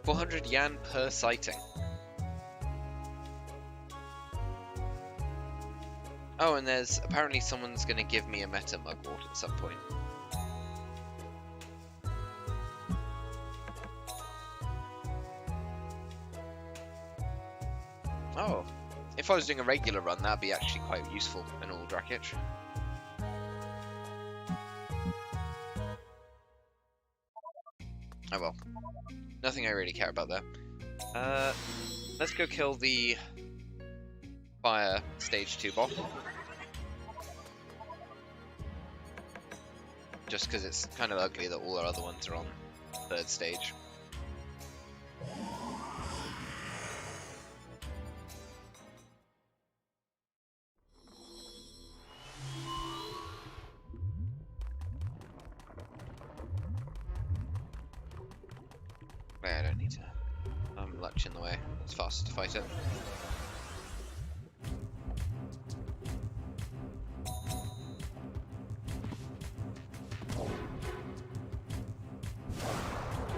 400 Yan per sighting. Oh, and there's apparently someone's going to give me a meta mugwort at some point. Oh, if I was doing a regular run, that'd be actually quite useful in all Drakich. Oh well, nothing I really care about there. Let's go kill the Fire Stage 2 boss. Just because it's kind of ugly that all our other ones are on 3rd stage. I don't need to. I'm Lutch in the way. It's faster to fight it.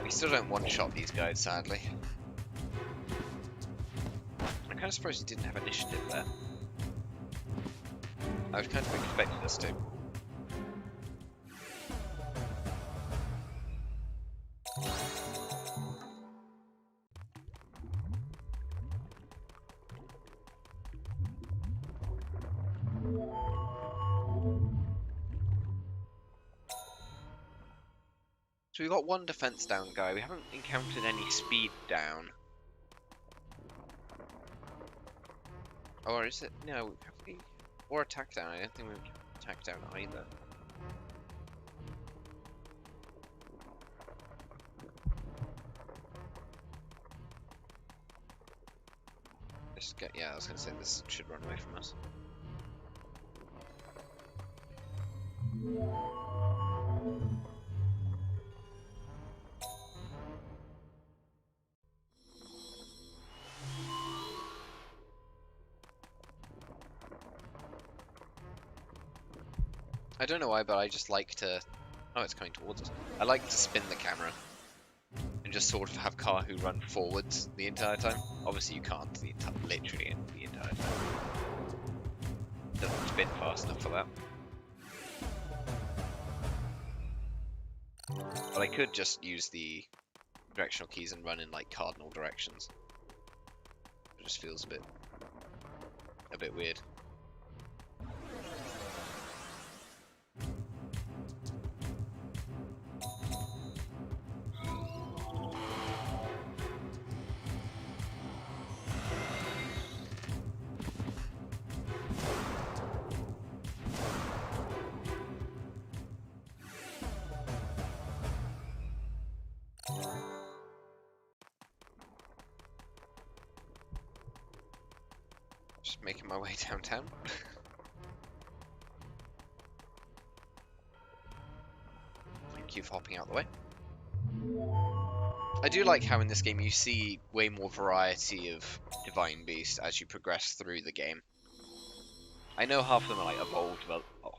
We still don't one-shot these guys, sadly. I'm kind of surprised he didn't have initiative there. I would kind of expected us to. So we got one defense down guy. We haven't encountered any speed down. Or is it? No, have we? Or attack down. I don't think we've attack down either. Just get, yeah, I was gonna say this should run away from us. I don't know why, but I just like to... Oh, it's coming towards us. I like to spin the camera and just sort of have Kahu run forwards the entire time. Obviously you can't literally the entire time. Doesn't spin fast enough for that. But I could just use the directional keys and run in like cardinal directions. It just feels a bit weird. Just making my way downtown. Thank you for hopping out the way. I do like how in this game you see way more variety of Divine Beast as you progress through the game. I know half of them are like evolved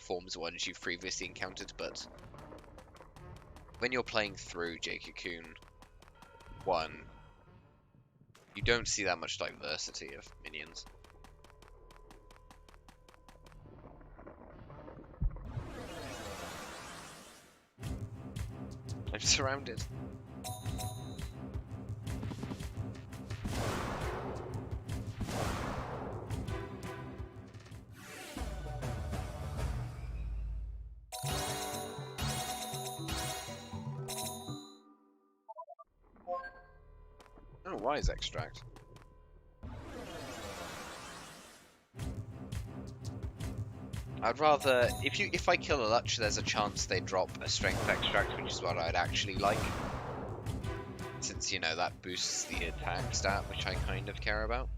forms of ones you've previously encountered, but when you're playing through Jade Cocoon 1, you don't see that much diversity of minions. I'm surrounded. Oh, wise extract. I'd rather, if I kill a Luch, there's a chance they drop a strength extract, which is what I'd actually like. Since, you know, that boosts the attack stat, which I kind of care about.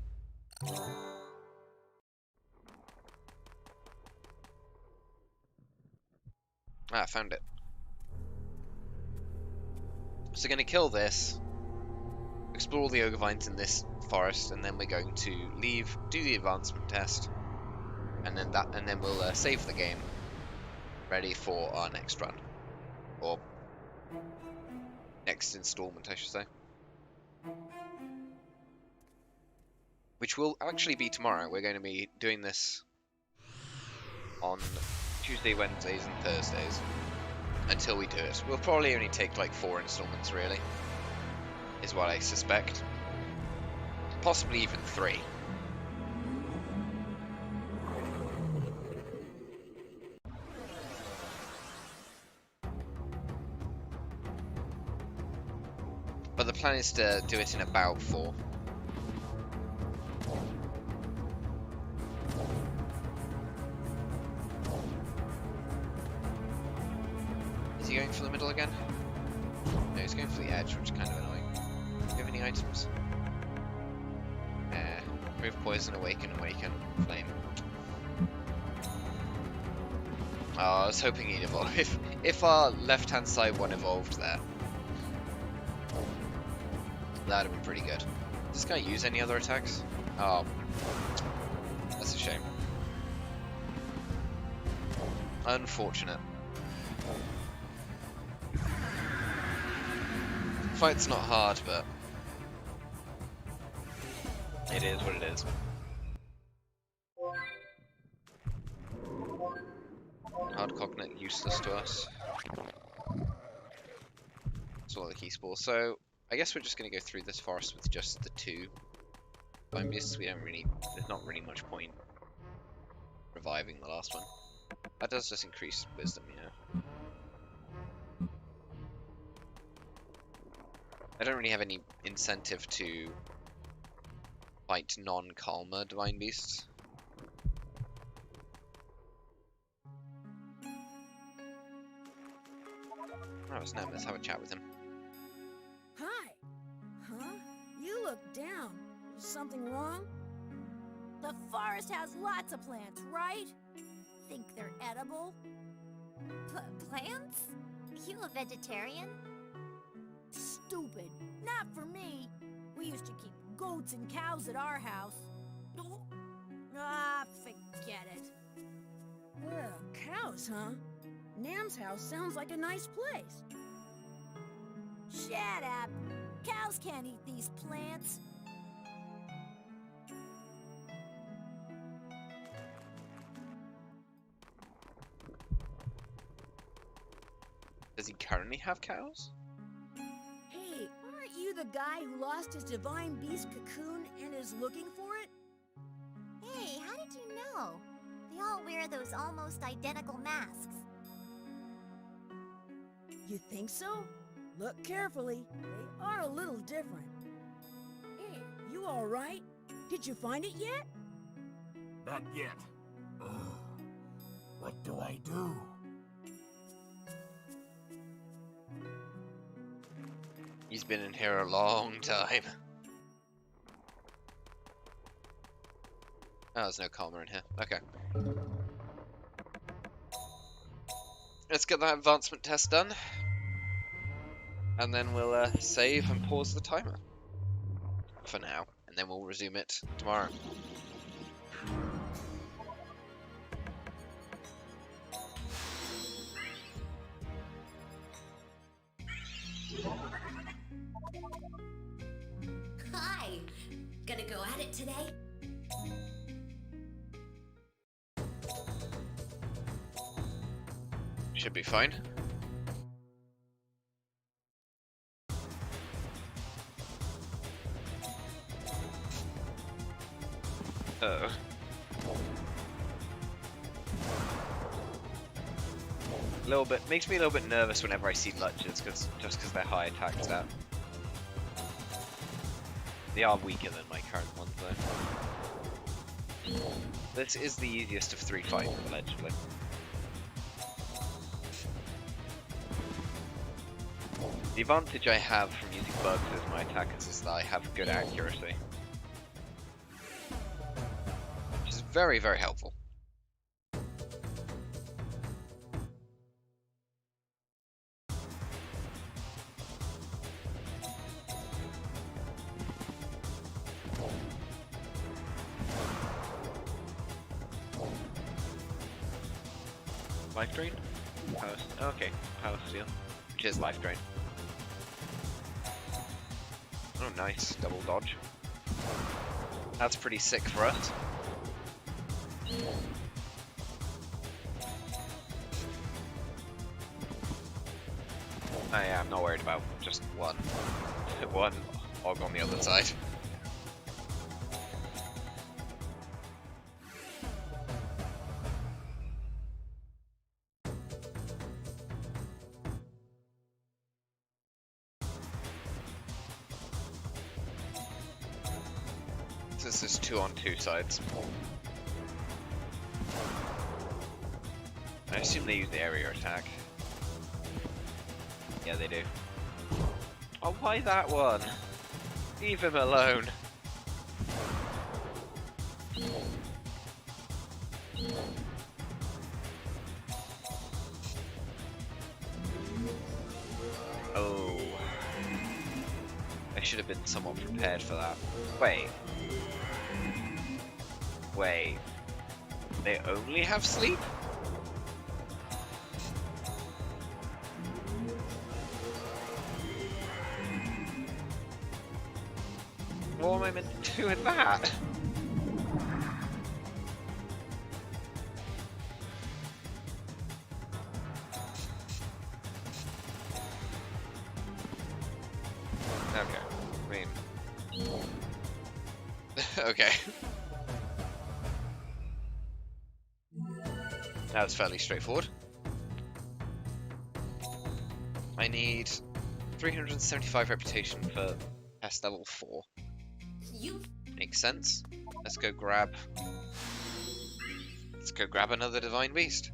Ah, I found it. So gonna kill this, explore all the ogre vines in this forest, and then we're going to leave, do the advancement test, and then we'll save the game, ready for our next run, or next installment, I should say, which will actually be tomorrow. We're going to be doing this on Tuesday, Wednesdays, and Thursdays until we do it. We'll probably only take like 4 installments, really, is what I suspect, possibly even 3. But the plan is to do it in about 4. Is he going for the middle again? No, he's going for the edge, which is kind of annoying. Do you have any items? Remove poison, awaken, flame. Oh, I was hoping he'd evolve. If our left-hand side one evolved there, that'd have been pretty good. Does this guy use any other attacks? Oh, that's a shame. Unfortunate. Fight's not hard, but it is what it is. Hard cognate useless to us. That's all the key spores. So I guess we're just going to go through this forest with just the 2 Divine Beasts. There's not really much point reviving the last one. That does just increase wisdom, yeah. I don't really have any incentive to fight non-Kalma Divine Beasts. Oh, it's Nem. Let's have a chat with him. Hi. Huh? You look down. Is something wrong? The forest has lots of plants, right? Think they're edible? Plants? You a vegetarian? Stupid. Not for me. We used to keep goats and cows at our house. Ah, forget it. Well, cows, huh? Nam's house sounds like a nice place. Shut up. Cows can't eat these plants. Does he currently have cows? Hey, aren't you the guy who lost his divine beast cocoon and is looking for it? Hey, how did you know? They all wear those almost identical masks. You think so? Look carefully. They are a little different. Hey, you all right? Did you find it yet? Not yet. Ugh. What do I do? He's been in here a long time. Oh, there's no karma in here. Okay. Let's get that advancement test done. And then we'll save and pause the timer. For now. And then we'll resume it tomorrow. Hi! Gonna go at it today? Should be fine. Uh-oh. A little bit, makes me a little bit nervous whenever I see Luchers, just because they're high attack stat. They are weaker than my current ones though. This is the easiest of 3 fights, allegedly. The advantage I have from using bugs as my attackers is that I have good accuracy. Which is very, very helpful. Life drain? Power, okay, power steal. Which is life drain. Oh nice, double dodge. That's pretty sick for us. Oh yeah, I'm not worried about just one Og on the other side. This is 2 on 2 sides. I assume they use the area attack. Yeah, they do. Oh, why that one? Leave him alone. Oh. I should have been somewhat prepared for that. Wait. Wait. They only have sleep? What am I meant to do with that? Okay, I mean... okay. That was fairly straightforward. I need 375 reputation for test level 4. Makes sense. Let's go grab another divine beast.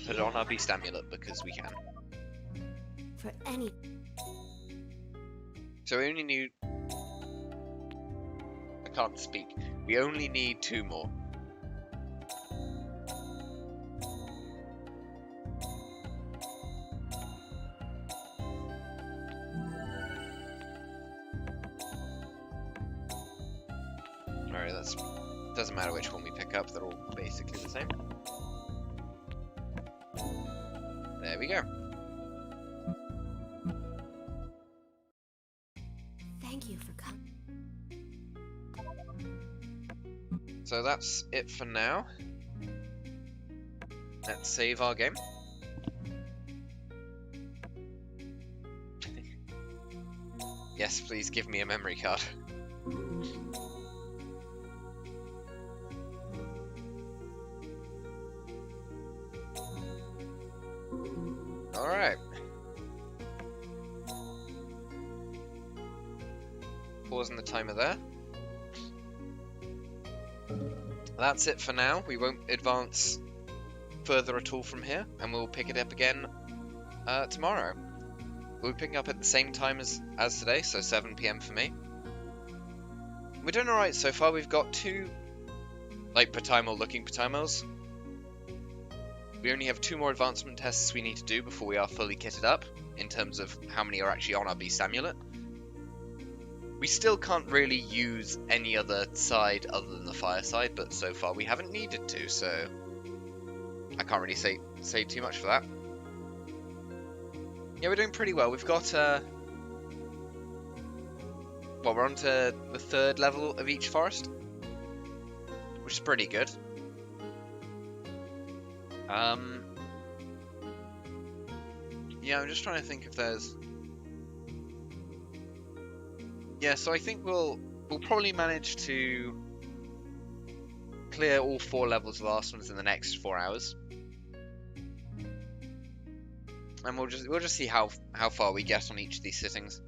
Put it on our beast amulet because we can. For any... So we only need... I can't speak. We only need 2 more. Alright, that's... doesn't matter which one we pick up, they're all basically the same. There we go. Thank you for coming. So that's it for now. Let's save our game. Yes, please give me a memory card. Alright. Pausing the timer there. That's it for now. We won't advance further at all from here, and we'll pick it up again tomorrow. We'll be picking up at the same time as today, so 7 PM for me. We're doing alright so far. We've got 2, like, Pataimel looking Pataimels. We only have 2 more advancement tests we need to do before we are fully kitted up, in terms of how many are actually on our Beast Amulet. We still can't really use any other side other than the fire side, but so far we haven't needed to, so I can't really say too much for that. Yeah, we're doing pretty well. We've got, well, we're on to the 3rd level of each forest, which is pretty good. Yeah, I'm just trying to think if there's... Yeah, so I think we'll probably manage to clear all 4 levels of arsenals in the next 4 hours. And we'll just see how far we get on each of these sittings.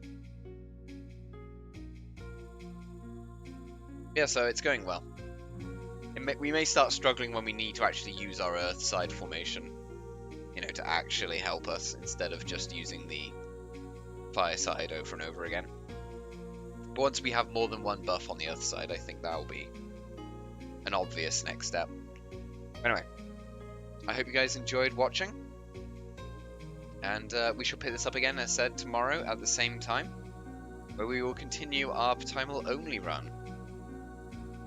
Yeah, so it's going well. We may start struggling when we need to actually use our Earth side formation, you know, to actually help us instead of just using the fire side over and over again. But once we have more than 1 buff on the Earth side, I think that will be an obvious next step. Anyway, I hope you guys enjoyed watching. And we shall pick this up again, as said, tomorrow at the same time, where we will continue our Pataimel only run.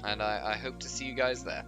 And I hope to see you guys there.